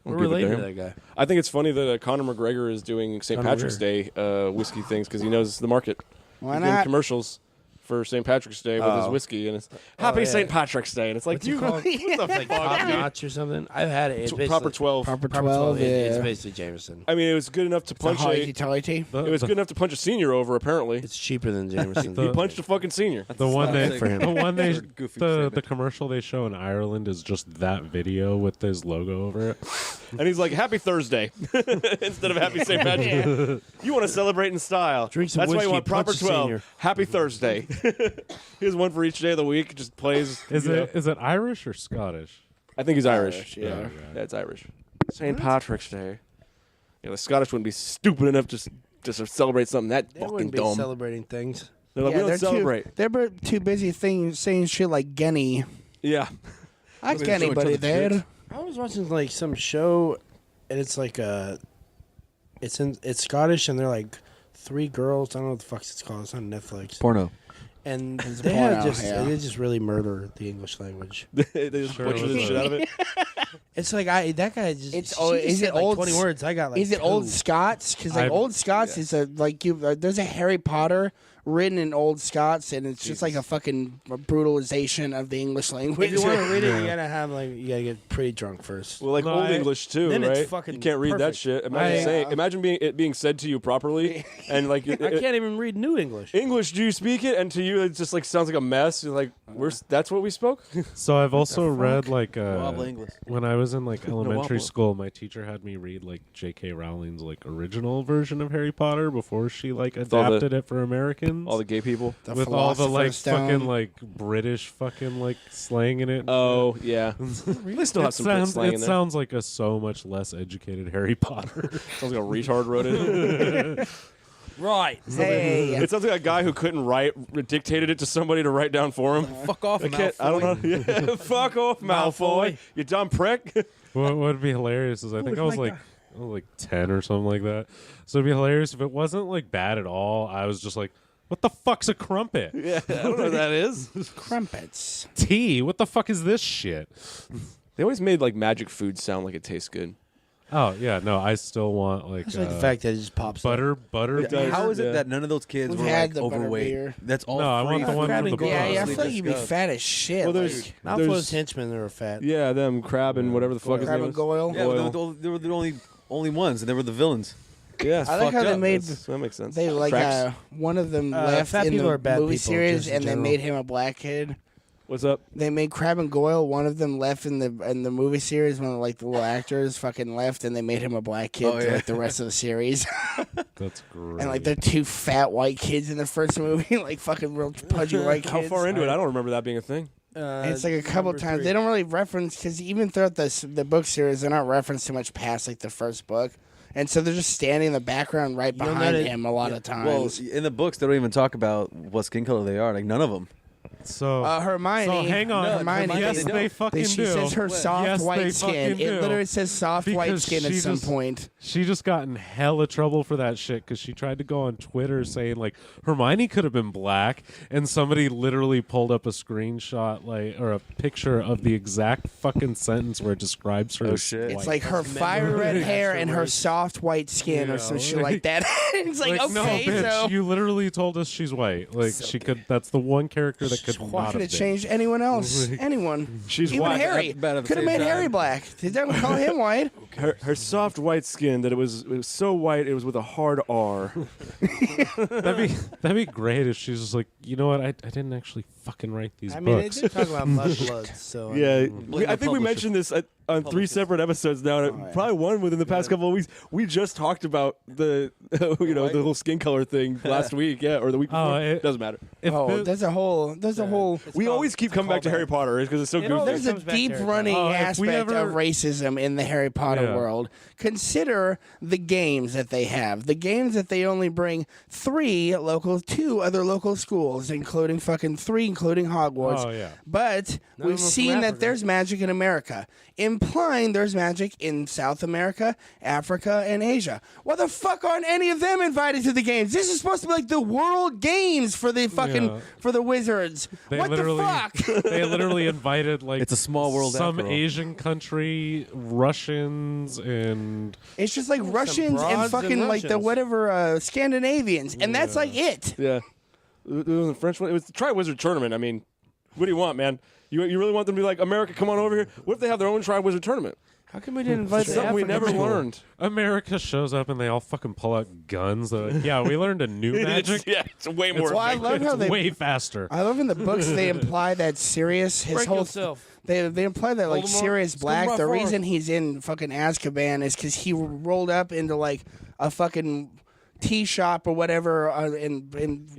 [SPEAKER 4] We're
[SPEAKER 2] give a
[SPEAKER 4] related to
[SPEAKER 2] damn.
[SPEAKER 4] that guy.
[SPEAKER 2] I think it's funny that Conor McGregor is doing St.
[SPEAKER 4] Conor
[SPEAKER 2] Patrick's Day whiskey things because he knows the market.
[SPEAKER 3] Why
[SPEAKER 2] He's doing
[SPEAKER 3] not?
[SPEAKER 2] commercials for St. Patrick's Day with his whiskey, and it's Happy
[SPEAKER 4] yeah.
[SPEAKER 2] St. Patrick's Day, and it's like,
[SPEAKER 4] What's it
[SPEAKER 2] you
[SPEAKER 4] called?
[SPEAKER 2] what the
[SPEAKER 4] Like
[SPEAKER 2] fuck,
[SPEAKER 4] top
[SPEAKER 2] dude?
[SPEAKER 4] notch or something. I've had it. It's
[SPEAKER 2] Proper 12.
[SPEAKER 3] Proper
[SPEAKER 4] Proper
[SPEAKER 3] 12,
[SPEAKER 4] It's
[SPEAKER 3] yeah.
[SPEAKER 4] basically Jameson.
[SPEAKER 2] I mean, it was good enough to punch
[SPEAKER 3] Hoity
[SPEAKER 2] a.
[SPEAKER 3] toity.
[SPEAKER 2] It was good enough to punch a senior over. Apparently,
[SPEAKER 4] It's cheaper than Jameson.
[SPEAKER 2] he punched a fucking senior.
[SPEAKER 5] The one
[SPEAKER 6] That's
[SPEAKER 5] they,
[SPEAKER 6] for him.
[SPEAKER 5] the one they,
[SPEAKER 6] That's a goofy
[SPEAKER 5] the
[SPEAKER 6] statement.
[SPEAKER 5] commercial they show in Ireland is just that video with his logo over it.
[SPEAKER 2] And he's like, "Happy Thursday," instead of Happy St. Patrick's. You want to celebrate in style.
[SPEAKER 4] Drink some
[SPEAKER 2] That's why
[SPEAKER 4] whiskey,
[SPEAKER 2] you want proper
[SPEAKER 4] punch a
[SPEAKER 2] 12.
[SPEAKER 4] senior.
[SPEAKER 2] Happy Thursday. Here's one for each day of the week. Just plays.
[SPEAKER 5] Is
[SPEAKER 2] you know.
[SPEAKER 5] it Irish or Scottish?
[SPEAKER 2] I think he's Irish.
[SPEAKER 3] yeah.
[SPEAKER 2] Yeah, it's Irish. St. Patrick's Day. Yeah, the Scottish wouldn't be stupid enough just to celebrate something that
[SPEAKER 4] They
[SPEAKER 2] fucking
[SPEAKER 4] wouldn't be
[SPEAKER 2] dumb.
[SPEAKER 4] celebrating things.
[SPEAKER 2] They're like, we don't celebrate.
[SPEAKER 3] They're too busy saying shit like Genny.
[SPEAKER 2] Yeah.
[SPEAKER 3] I
[SPEAKER 6] They
[SPEAKER 3] get
[SPEAKER 6] show each
[SPEAKER 3] anybody
[SPEAKER 6] other
[SPEAKER 3] there.
[SPEAKER 6] tits.
[SPEAKER 4] I was watching like some show, and it's like it's Scottish, and they're like three girls. I don't know what the fuck it's called. It's on Netflix.
[SPEAKER 6] Porno.
[SPEAKER 4] And
[SPEAKER 3] It's a
[SPEAKER 4] they
[SPEAKER 3] porno, yeah.
[SPEAKER 4] they just really murder the English language.
[SPEAKER 2] They just
[SPEAKER 5] Sure
[SPEAKER 2] butcher the
[SPEAKER 5] was
[SPEAKER 2] shit out of it.
[SPEAKER 4] It's like that guy just.
[SPEAKER 3] It's-
[SPEAKER 4] she
[SPEAKER 3] oh,
[SPEAKER 4] just
[SPEAKER 3] is
[SPEAKER 4] said,
[SPEAKER 3] it
[SPEAKER 4] like
[SPEAKER 3] old
[SPEAKER 4] 20
[SPEAKER 3] s-
[SPEAKER 4] words? I got like.
[SPEAKER 3] Is it old
[SPEAKER 4] two.
[SPEAKER 3] Scots? Because like
[SPEAKER 5] I've-
[SPEAKER 3] old Scots is a like you. There's a Harry Potter written in old Scots, and it's just like a fucking brutalization of the English language.
[SPEAKER 4] If you want to read it, you gotta have like you gotta get pretty drunk first.
[SPEAKER 2] Well, like
[SPEAKER 5] No,
[SPEAKER 2] old
[SPEAKER 5] I-
[SPEAKER 2] English too,
[SPEAKER 4] then it's
[SPEAKER 2] right?
[SPEAKER 4] fucking
[SPEAKER 2] You can't read that
[SPEAKER 4] perfect.
[SPEAKER 2] shit. Imagine imagine it being said to you properly, and like
[SPEAKER 4] I can't even read New English.
[SPEAKER 2] English. Do you speak it? And to you, it just like sounds like a mess. You're like, that's what we spoke.
[SPEAKER 5] So I've also read like
[SPEAKER 6] Wobbly English.
[SPEAKER 5] when I was in like elementary
[SPEAKER 2] wobble.
[SPEAKER 5] school, my teacher had me read like J.K. Rowling's like original version of Harry Potter before she like
[SPEAKER 2] all the-
[SPEAKER 5] adapted it for Americans.
[SPEAKER 2] All the gay people.
[SPEAKER 3] The
[SPEAKER 5] with all the like
[SPEAKER 3] Philosopher's Stone.
[SPEAKER 5] fucking like British fucking like slang in it.
[SPEAKER 2] Oh yeah, they still have some good slang in
[SPEAKER 5] it
[SPEAKER 2] there.
[SPEAKER 5] sounds like a so much less educated Harry Potter.
[SPEAKER 2] Sounds like a retard wrote it.
[SPEAKER 4] Right.
[SPEAKER 3] Hey,
[SPEAKER 2] It sounds like a guy who couldn't write dictated it to somebody to write down for him.
[SPEAKER 6] Fuck off,
[SPEAKER 2] I can't. I don't know. Yeah. Fuck off, Malfoy. You dumb prick.
[SPEAKER 5] What would be hilarious is I think I was like 10 or something like that. So it'd be hilarious if it wasn't like bad at all. I was just like, what the fuck's a crumpet?
[SPEAKER 2] Yeah, I don't know what that is.
[SPEAKER 3] crumpets.
[SPEAKER 5] Tea? What the fuck is this shit?
[SPEAKER 2] They always made like magic food sound like it tastes good.
[SPEAKER 5] Oh yeah, no, I still want like,
[SPEAKER 4] It's like the fact that it just pops up.
[SPEAKER 5] butter.
[SPEAKER 2] It does.
[SPEAKER 6] How is it
[SPEAKER 2] Yeah.
[SPEAKER 6] that none of those kids
[SPEAKER 3] We've
[SPEAKER 6] were
[SPEAKER 3] had
[SPEAKER 6] like
[SPEAKER 3] the
[SPEAKER 6] overweight?
[SPEAKER 3] butterbeer.
[SPEAKER 6] That's all.
[SPEAKER 5] No, I want
[SPEAKER 6] free
[SPEAKER 5] the one
[SPEAKER 6] food.
[SPEAKER 5] with the
[SPEAKER 3] Yeah, I
[SPEAKER 5] Honestly
[SPEAKER 3] feel like you'd be
[SPEAKER 6] disgust.
[SPEAKER 3] fat as shit.
[SPEAKER 2] Well, there's
[SPEAKER 3] like,
[SPEAKER 4] Malfoy's henchmen that were fat.
[SPEAKER 2] yeah, them crab and whatever the fuck his
[SPEAKER 3] Crab
[SPEAKER 2] name
[SPEAKER 3] and
[SPEAKER 2] is.
[SPEAKER 3] Goyle.
[SPEAKER 6] Yeah,
[SPEAKER 2] Goyle.
[SPEAKER 6] but they were the only ones, and they were the villains.
[SPEAKER 2] Yeah,
[SPEAKER 3] I like
[SPEAKER 2] fucked
[SPEAKER 3] how they
[SPEAKER 2] up.
[SPEAKER 3] made-
[SPEAKER 2] That makes sense.
[SPEAKER 3] They like
[SPEAKER 2] Cracks.
[SPEAKER 3] one of them
[SPEAKER 4] Uh,
[SPEAKER 3] left
[SPEAKER 4] fat
[SPEAKER 3] in
[SPEAKER 4] people
[SPEAKER 3] the
[SPEAKER 4] are bad
[SPEAKER 3] movie
[SPEAKER 4] people,
[SPEAKER 3] series,
[SPEAKER 4] just in
[SPEAKER 3] and they
[SPEAKER 4] general.
[SPEAKER 3] made him a black kid.
[SPEAKER 2] What's up?
[SPEAKER 3] They made Crab and Goyle. One of them left in the movie series. One of like the little actors fucking left, and they made him a black kid
[SPEAKER 6] Oh,
[SPEAKER 3] for
[SPEAKER 6] yeah.
[SPEAKER 3] like the rest of the series.
[SPEAKER 5] That's great.
[SPEAKER 3] And like they're two fat white kids in the first movie, like fucking real pudgy white kids.
[SPEAKER 2] How far into it? I don't remember that being a thing.
[SPEAKER 3] And it's like a couple times. They don't really reference because even throughout the book series, they're not referenced too much past like the first book, and so they're just standing in the background right
[SPEAKER 4] You'll
[SPEAKER 3] behind
[SPEAKER 4] notice-
[SPEAKER 3] him a lot of
[SPEAKER 6] Well,
[SPEAKER 3] times.
[SPEAKER 6] in the books, they don't even talk about what skin color they are. Like none of them.
[SPEAKER 5] So
[SPEAKER 3] Hermione.
[SPEAKER 5] So hang on.
[SPEAKER 3] Hermione.
[SPEAKER 5] Yes, they fucking
[SPEAKER 3] she
[SPEAKER 5] do.
[SPEAKER 3] says her soft
[SPEAKER 5] Yes, they
[SPEAKER 3] white skin.
[SPEAKER 5] fucking
[SPEAKER 3] It
[SPEAKER 5] do.
[SPEAKER 3] literally says soft white
[SPEAKER 5] Because
[SPEAKER 3] skin at
[SPEAKER 5] she
[SPEAKER 3] some
[SPEAKER 5] just-
[SPEAKER 3] point.
[SPEAKER 5] She just got in hella trouble for that shit because she tried to go on Twitter saying like Hermione could have been black, and somebody literally pulled up a screenshot like or a picture of the exact fucking sentence where it describes her.
[SPEAKER 6] Oh,
[SPEAKER 5] as
[SPEAKER 6] shit.
[SPEAKER 3] It's
[SPEAKER 5] white.
[SPEAKER 3] like her fire red hair and her soft white skin or
[SPEAKER 5] Yeah,
[SPEAKER 3] some shit
[SPEAKER 5] like-
[SPEAKER 3] like that. It's like,
[SPEAKER 5] no,
[SPEAKER 3] okay,
[SPEAKER 5] bitch,
[SPEAKER 3] so
[SPEAKER 5] you literally told us she's white. Like she could. That's the one character that could not
[SPEAKER 3] Could
[SPEAKER 5] have
[SPEAKER 3] have changed anyone else. Anyone.
[SPEAKER 2] She's
[SPEAKER 3] Even
[SPEAKER 2] white.
[SPEAKER 3] Harry.
[SPEAKER 6] Bad at the
[SPEAKER 3] Could have
[SPEAKER 6] same
[SPEAKER 3] made Harry
[SPEAKER 6] time.
[SPEAKER 3] black. They don't call him white.
[SPEAKER 2] Her soft white skin that it was so white it was with a hard R.
[SPEAKER 5] That'd be great if she's just like, you know what? I didn't actually fucking write these
[SPEAKER 4] I mean, they
[SPEAKER 5] books.
[SPEAKER 4] did talk about mudbloods, so
[SPEAKER 2] Yeah,
[SPEAKER 6] Blame
[SPEAKER 2] I
[SPEAKER 6] the
[SPEAKER 2] think we
[SPEAKER 6] publisher.
[SPEAKER 2] mentioned this on 3 separate episodes now. And probably one within the past couple of weeks. We just talked about the the whole skin color thing last week, or the week before.
[SPEAKER 5] it-
[SPEAKER 2] Doesn't matter.
[SPEAKER 5] If
[SPEAKER 3] Oh,
[SPEAKER 5] the-
[SPEAKER 3] there's a whole.
[SPEAKER 2] We always keep coming back to Harry Potter because it's so goofy.
[SPEAKER 3] There's a
[SPEAKER 4] comes back to
[SPEAKER 3] deep
[SPEAKER 4] Harry
[SPEAKER 3] running
[SPEAKER 5] Potter. If we
[SPEAKER 3] aspect
[SPEAKER 5] ever-
[SPEAKER 3] of racism in the Harry Potter
[SPEAKER 5] Yeah.
[SPEAKER 3] world. Consider the games that they have. The games that they only bring two other local schools, including Hogwarts.
[SPEAKER 5] Oh, yeah.
[SPEAKER 3] But
[SPEAKER 4] None of
[SPEAKER 3] we've
[SPEAKER 4] them from
[SPEAKER 3] seen that
[SPEAKER 4] Africa.
[SPEAKER 3] there's magic in America, implying there's magic in South America, Africa, and Asia. Why the fuck aren't any of them invited to the games? This is supposed to be like the World Games for the fucking
[SPEAKER 5] Yeah.
[SPEAKER 3] for the Wizards.
[SPEAKER 5] They
[SPEAKER 3] What the
[SPEAKER 5] literally,
[SPEAKER 3] fuck?
[SPEAKER 5] they literally invited like
[SPEAKER 6] It's a small world
[SPEAKER 5] some
[SPEAKER 6] after all.
[SPEAKER 5] Asian country, Russians, and
[SPEAKER 3] It's just like Russians and
[SPEAKER 4] broads
[SPEAKER 3] fucking
[SPEAKER 4] and
[SPEAKER 3] like the
[SPEAKER 4] Russians.
[SPEAKER 3] whatever Scandinavians, and that's like it.
[SPEAKER 2] Yeah, it was the French one. It was the Tri-Wizard tournament. I mean, what do you want, man? You really want them to be like, America, come on over here? What if they have their own Tri-Wizard tournament?
[SPEAKER 4] How come we didn't invite the
[SPEAKER 2] Something we
[SPEAKER 4] African
[SPEAKER 2] never
[SPEAKER 4] people?
[SPEAKER 2] learned.
[SPEAKER 5] America shows up and they all fucking pull out guns. They're like, yeah, we learned a new magic.
[SPEAKER 2] It's way more.
[SPEAKER 3] Well, I love how
[SPEAKER 5] It's
[SPEAKER 3] they.
[SPEAKER 5] way faster.
[SPEAKER 3] I love in the books they imply that Sirius, his
[SPEAKER 4] Break
[SPEAKER 3] whole
[SPEAKER 4] yourself.
[SPEAKER 3] they imply that like
[SPEAKER 4] Hold 'em up.
[SPEAKER 3] Sirius
[SPEAKER 4] It's
[SPEAKER 3] Black,
[SPEAKER 4] gonna
[SPEAKER 3] the
[SPEAKER 4] rough arm.
[SPEAKER 3] reason he's in fucking Azkaban is because he rolled up into like a fucking tea shop or whatever, in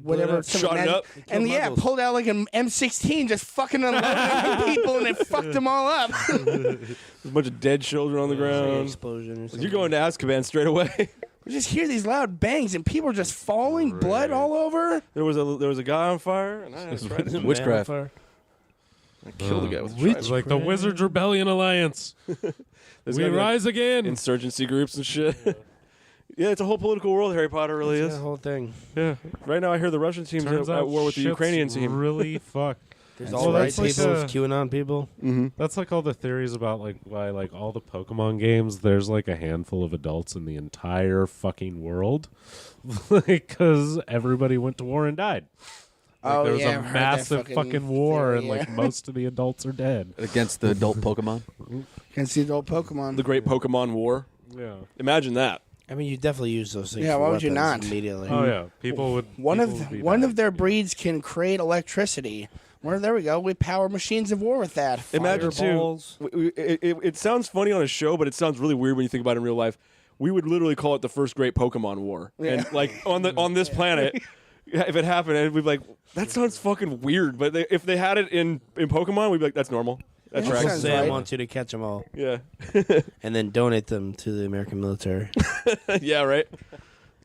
[SPEAKER 3] whatever,
[SPEAKER 4] up,
[SPEAKER 3] some
[SPEAKER 2] shot it up,
[SPEAKER 3] and
[SPEAKER 4] killed
[SPEAKER 3] yeah,
[SPEAKER 4] muggles.
[SPEAKER 3] pulled out like an M16, just fucking unloading on people, and it fucked them all up.
[SPEAKER 2] There's a bunch of dead children on the
[SPEAKER 4] Like an
[SPEAKER 2] ground.
[SPEAKER 4] explosion or something.
[SPEAKER 2] You're going to Azkaban straight away.
[SPEAKER 3] We just hear these loud bangs, and people are just falling, blood all over.
[SPEAKER 2] There was a guy on fire, and I tried to
[SPEAKER 6] Witchcraft.
[SPEAKER 2] kill the guy with a
[SPEAKER 5] It's like the Wizards Rebellion Alliance.
[SPEAKER 2] There's
[SPEAKER 5] We
[SPEAKER 2] gotta be, like,
[SPEAKER 5] rise again.
[SPEAKER 2] insurgency groups and shit. Yeah, it's a whole political world. Harry Potter really
[SPEAKER 4] That
[SPEAKER 2] is.
[SPEAKER 4] whole thing.
[SPEAKER 2] Yeah. Right now, I hear the Russian team's
[SPEAKER 5] Turns
[SPEAKER 2] at
[SPEAKER 5] out
[SPEAKER 2] war with the
[SPEAKER 5] shit's
[SPEAKER 2] Ukrainian team.
[SPEAKER 5] Really fucked.
[SPEAKER 4] There's
[SPEAKER 5] Well,
[SPEAKER 4] all right
[SPEAKER 5] that's like
[SPEAKER 4] people,
[SPEAKER 5] a-
[SPEAKER 4] QAnon people.
[SPEAKER 5] That's like all the theories about like why like all the Pokemon games. There's like a handful of adults in the entire fucking world, because everybody went to war and died. Like,
[SPEAKER 3] Oh,
[SPEAKER 5] there was
[SPEAKER 3] yeah,
[SPEAKER 5] a
[SPEAKER 3] I've heard that
[SPEAKER 5] massive fucking war,
[SPEAKER 3] theory,
[SPEAKER 5] and
[SPEAKER 3] yeah.
[SPEAKER 5] like most of the adults are dead.
[SPEAKER 6] Against the adult Pokemon.
[SPEAKER 3] Can see the old Pokemon.
[SPEAKER 2] The Great Pokemon War.
[SPEAKER 5] Yeah.
[SPEAKER 2] Imagine that.
[SPEAKER 4] I mean, you definitely use those things.
[SPEAKER 3] Yeah,
[SPEAKER 4] for
[SPEAKER 3] why would you
[SPEAKER 4] weapons
[SPEAKER 3] not?
[SPEAKER 4] Immediately.
[SPEAKER 5] Oh yeah. People would.
[SPEAKER 3] One
[SPEAKER 5] people would
[SPEAKER 3] of
[SPEAKER 5] be
[SPEAKER 3] one
[SPEAKER 5] dying.
[SPEAKER 3] of their breeds can create electricity. Well, there we go. We power machines of war with that.
[SPEAKER 2] Imagine too.
[SPEAKER 4] Fireballs.
[SPEAKER 2] It sounds funny on a show, but it sounds really weird when you think about it in real life. We would literally call it the first Great Pokemon War, and like on this planet, if it happened, and we'd be like, that sounds fucking weird. But if they had it in Pokemon, we'd be like, that's normal. That
[SPEAKER 3] Yeah,
[SPEAKER 2] tracks.
[SPEAKER 3] sounds
[SPEAKER 4] Sam
[SPEAKER 3] right.
[SPEAKER 4] wants you to catch them all
[SPEAKER 2] Yeah.
[SPEAKER 4] and then donate them to the American military.
[SPEAKER 2] Yeah. Right.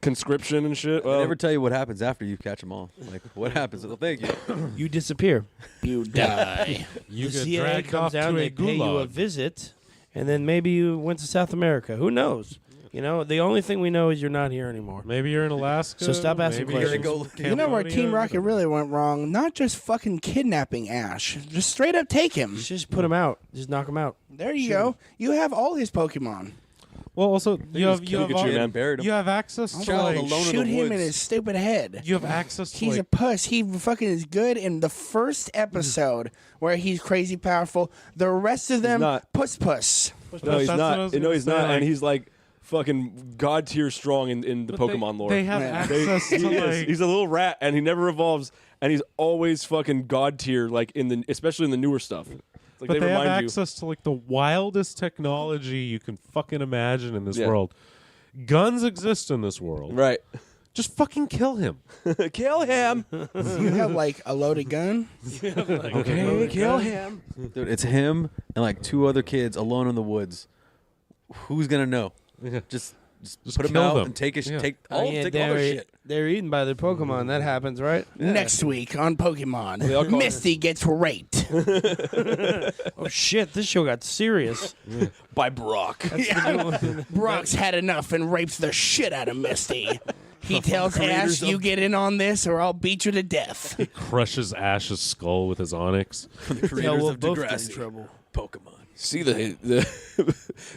[SPEAKER 2] Conscription and shit.
[SPEAKER 6] They
[SPEAKER 2] Well,
[SPEAKER 6] never tell you what happens after you catch them all. Like, what happens? Well, thank you.
[SPEAKER 4] You disappear.
[SPEAKER 3] You die.
[SPEAKER 5] You
[SPEAKER 4] the
[SPEAKER 5] get
[SPEAKER 4] CIA
[SPEAKER 5] dragged
[SPEAKER 4] comes
[SPEAKER 5] off
[SPEAKER 4] down,
[SPEAKER 5] to
[SPEAKER 4] they
[SPEAKER 5] a
[SPEAKER 4] pay you a
[SPEAKER 5] gulag.
[SPEAKER 4] visit, and then maybe you went to South America. Who knows? You know, the only thing we know is you're not here anymore.
[SPEAKER 5] Maybe you're in Alaska.
[SPEAKER 4] So stop asking
[SPEAKER 5] maybe you're in
[SPEAKER 6] questions.
[SPEAKER 3] You know where
[SPEAKER 5] Cambodia.
[SPEAKER 3] Team Rocket really went wrong? Not just fucking kidnapping Ash. Just straight up take him.
[SPEAKER 4] Just put him out. Just knock him out.
[SPEAKER 3] There you go. You have all his Pokemon.
[SPEAKER 5] Well, also you have
[SPEAKER 2] Pikachu, man.
[SPEAKER 6] Buried him.
[SPEAKER 5] you have access to
[SPEAKER 6] Child
[SPEAKER 5] like
[SPEAKER 6] alone in
[SPEAKER 3] Shoot
[SPEAKER 6] the
[SPEAKER 3] him in
[SPEAKER 6] woods.
[SPEAKER 3] his stupid head.
[SPEAKER 5] you have access to
[SPEAKER 3] He's a
[SPEAKER 5] like
[SPEAKER 3] puss. He fucking is good in the first episode where he's crazy powerful. The rest of them,
[SPEAKER 2] not.
[SPEAKER 3] puss.
[SPEAKER 2] no, he's
[SPEAKER 5] That's what I was
[SPEAKER 2] not.
[SPEAKER 5] gonna
[SPEAKER 2] No, he's
[SPEAKER 5] say,
[SPEAKER 2] not.
[SPEAKER 5] like-
[SPEAKER 2] And he's like fucking god tier strong in the
[SPEAKER 5] but
[SPEAKER 2] Pokemon lore.
[SPEAKER 5] They have
[SPEAKER 3] Yeah.
[SPEAKER 5] access
[SPEAKER 2] He
[SPEAKER 5] to
[SPEAKER 2] is.
[SPEAKER 5] like
[SPEAKER 2] He's a little rat, and he never evolves, and he's always fucking god tier, like especially in the newer stuff. It's like
[SPEAKER 5] but they have
[SPEAKER 2] remind you.
[SPEAKER 5] access to like the wildest technology you can fucking imagine in this
[SPEAKER 2] Yeah.
[SPEAKER 5] world. Guns exist in this world.
[SPEAKER 2] Right.
[SPEAKER 5] Just fucking kill him.
[SPEAKER 2] Kill him.
[SPEAKER 3] You have like a loaded gun.
[SPEAKER 2] Okay, kill him.
[SPEAKER 6] Dude, it's him and like two other kids alone in the woods. Who's gonna know? Just put him
[SPEAKER 5] kill
[SPEAKER 6] out
[SPEAKER 5] them.
[SPEAKER 6] and take his
[SPEAKER 5] Yeah.
[SPEAKER 6] take all
[SPEAKER 4] yeah,
[SPEAKER 6] take all their shit.
[SPEAKER 4] they're eaten by their Pokemon. That happens, right?
[SPEAKER 3] Next week on
[SPEAKER 2] all
[SPEAKER 3] Pokemon,
[SPEAKER 2] call
[SPEAKER 3] Misty gets raped.
[SPEAKER 4] Oh shit! This show got serious.
[SPEAKER 2] By Brock.
[SPEAKER 3] Brock's had enough and rapes the shit out of Misty. He tells
[SPEAKER 6] creators
[SPEAKER 3] Ash, "You
[SPEAKER 6] of-
[SPEAKER 3] get in on this, or I'll beat you to death."
[SPEAKER 5] Crushes Ash's skull with his onyx.
[SPEAKER 6] The
[SPEAKER 4] Yeah,
[SPEAKER 6] creators
[SPEAKER 4] we'll
[SPEAKER 6] of
[SPEAKER 4] both get in
[SPEAKER 6] Degrassi.
[SPEAKER 4] trouble.
[SPEAKER 6] Pokemon.
[SPEAKER 2] See the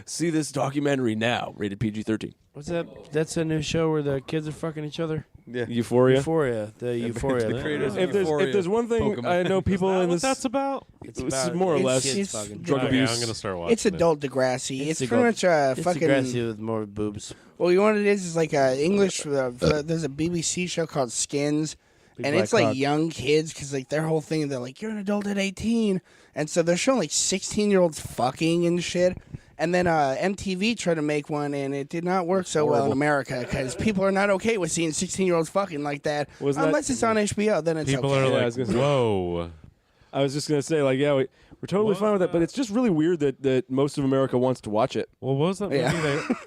[SPEAKER 2] see this documentary now, rated PG-13.
[SPEAKER 4] What's that? That's a new show where the kids are fucking each other.
[SPEAKER 6] Yeah.
[SPEAKER 2] Euphoria.
[SPEAKER 4] Euphoria. The Euphoria.
[SPEAKER 6] The creators of
[SPEAKER 2] If there's one thing
[SPEAKER 6] Pokemon.
[SPEAKER 2] I know people in
[SPEAKER 5] What
[SPEAKER 2] this,
[SPEAKER 5] that's about?
[SPEAKER 4] It's
[SPEAKER 2] it's
[SPEAKER 4] about-
[SPEAKER 2] more or less
[SPEAKER 4] it's fucking
[SPEAKER 2] drug
[SPEAKER 5] Okay,
[SPEAKER 2] abuse.
[SPEAKER 5] I'm gonna start watching.
[SPEAKER 3] It's adult Degrassi. It's
[SPEAKER 4] adult-
[SPEAKER 3] pretty much
[SPEAKER 4] It's
[SPEAKER 3] fucking.
[SPEAKER 4] aggressive with more boobs.
[SPEAKER 3] Well, you know what it is? It's like English. There's a BBC show called Skins,
[SPEAKER 4] Big
[SPEAKER 3] and
[SPEAKER 4] black
[SPEAKER 3] it's like
[SPEAKER 4] cock.
[SPEAKER 3] young kids because like their whole thing, they're like, you're an adult at 18, and so they're showing like 16-year-olds fucking and shit. And then MTV tried to make one, and it did not work so well in America because people are not okay with seeing 16-year-olds fucking like that.
[SPEAKER 2] Wasn't that-
[SPEAKER 3] Unless it's on HBO, then it's
[SPEAKER 5] People
[SPEAKER 3] okay.
[SPEAKER 5] are
[SPEAKER 2] Yeah, I
[SPEAKER 5] like,
[SPEAKER 2] was gonna say-
[SPEAKER 5] whoa.
[SPEAKER 2] I was just gonna say, like, yeah, we're totally
[SPEAKER 5] What
[SPEAKER 2] fine with that, but it's just really weird that most of America wants to watch it.
[SPEAKER 5] Well, what was that movie?
[SPEAKER 3] Yeah.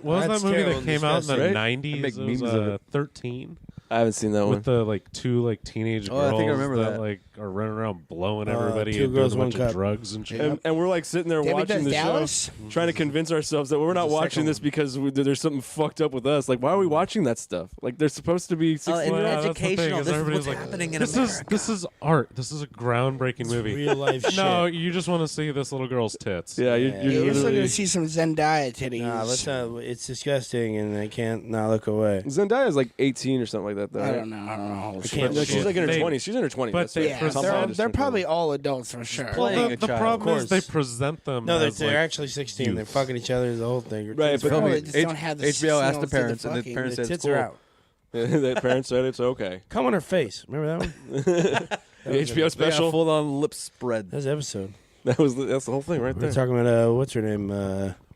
[SPEAKER 5] What was
[SPEAKER 4] That's
[SPEAKER 5] that movie
[SPEAKER 4] terrible
[SPEAKER 5] that
[SPEAKER 4] and
[SPEAKER 5] came out in the
[SPEAKER 2] disgusting.
[SPEAKER 6] Right?
[SPEAKER 5] '90s?
[SPEAKER 6] They make
[SPEAKER 5] It was,
[SPEAKER 6] memes of it.
[SPEAKER 5] 13
[SPEAKER 2] I haven't seen that one.
[SPEAKER 5] with the like two like teenage
[SPEAKER 6] Oh, I
[SPEAKER 5] girls
[SPEAKER 6] think I remember that.
[SPEAKER 5] like are running around blowing everybody
[SPEAKER 4] Two
[SPEAKER 5] and
[SPEAKER 4] Girls,
[SPEAKER 5] doing a
[SPEAKER 4] One
[SPEAKER 5] bunch of
[SPEAKER 4] Cup.
[SPEAKER 5] drugs and shit.
[SPEAKER 2] And we're like sitting there
[SPEAKER 3] Debbie
[SPEAKER 2] watching
[SPEAKER 3] Does
[SPEAKER 2] the
[SPEAKER 3] Dallas?
[SPEAKER 2] show, trying to convince ourselves that we're not
[SPEAKER 4] The
[SPEAKER 2] watching
[SPEAKER 4] second
[SPEAKER 2] this because there's something fucked up with us. Like, why are we watching that stuff? Like, they're supposed to be 16
[SPEAKER 6] and
[SPEAKER 2] year
[SPEAKER 5] Well,
[SPEAKER 2] olds.
[SPEAKER 5] that's the thing,
[SPEAKER 6] educational.
[SPEAKER 5] is
[SPEAKER 6] This is
[SPEAKER 5] everybody's
[SPEAKER 6] what's
[SPEAKER 5] like,
[SPEAKER 6] happening in
[SPEAKER 5] this
[SPEAKER 6] America.
[SPEAKER 5] This is art. This is a groundbreaking movie.
[SPEAKER 4] Real life shit.
[SPEAKER 5] No, you just want to see this little girl's tits.
[SPEAKER 2] Yeah,
[SPEAKER 4] Yeah.
[SPEAKER 3] Yeah,
[SPEAKER 2] you're
[SPEAKER 3] you're still
[SPEAKER 2] literally.
[SPEAKER 3] gonna see some Zendaya titties.
[SPEAKER 4] Nah, let's not. It's disgusting, and I can't not look away.
[SPEAKER 2] Zayendaya's like 18 or something like that, though.
[SPEAKER 3] I
[SPEAKER 2] right?
[SPEAKER 3] don't know.
[SPEAKER 4] can't
[SPEAKER 2] No, she's like in her
[SPEAKER 5] They-
[SPEAKER 2] 20s. She's in her 20s.
[SPEAKER 5] but
[SPEAKER 2] That's
[SPEAKER 5] they
[SPEAKER 2] it.
[SPEAKER 3] Yeah,
[SPEAKER 5] present-
[SPEAKER 2] Tom
[SPEAKER 3] they're,
[SPEAKER 2] Holland is
[SPEAKER 3] they're
[SPEAKER 2] in her
[SPEAKER 3] probably
[SPEAKER 2] 20s.
[SPEAKER 3] all adults for sure.
[SPEAKER 5] Well,
[SPEAKER 6] Playing
[SPEAKER 5] the
[SPEAKER 6] a child.
[SPEAKER 5] problem
[SPEAKER 4] Of
[SPEAKER 5] is they
[SPEAKER 4] course.
[SPEAKER 5] present them.
[SPEAKER 4] No,
[SPEAKER 5] as
[SPEAKER 4] they're
[SPEAKER 5] like,
[SPEAKER 4] actually 16. They're fucking each other. The whole thing.
[SPEAKER 2] Right, but
[SPEAKER 3] Oh,
[SPEAKER 6] Filming.
[SPEAKER 3] they just don't have the
[SPEAKER 6] HBO asked the
[SPEAKER 3] 16-year-olds that they're
[SPEAKER 6] parents, and the
[SPEAKER 3] fucking.
[SPEAKER 6] parents
[SPEAKER 4] the
[SPEAKER 6] said it's
[SPEAKER 4] tits are
[SPEAKER 6] cool.
[SPEAKER 4] out.
[SPEAKER 2] The parents said it's okay.
[SPEAKER 4] Come on her face. Remember that one?
[SPEAKER 2] The HBO
[SPEAKER 6] They got
[SPEAKER 2] special.
[SPEAKER 6] full on lip spread.
[SPEAKER 4] That was the episode.
[SPEAKER 2] That's the whole thing right
[SPEAKER 4] We were
[SPEAKER 2] there.
[SPEAKER 4] talking about what's her name?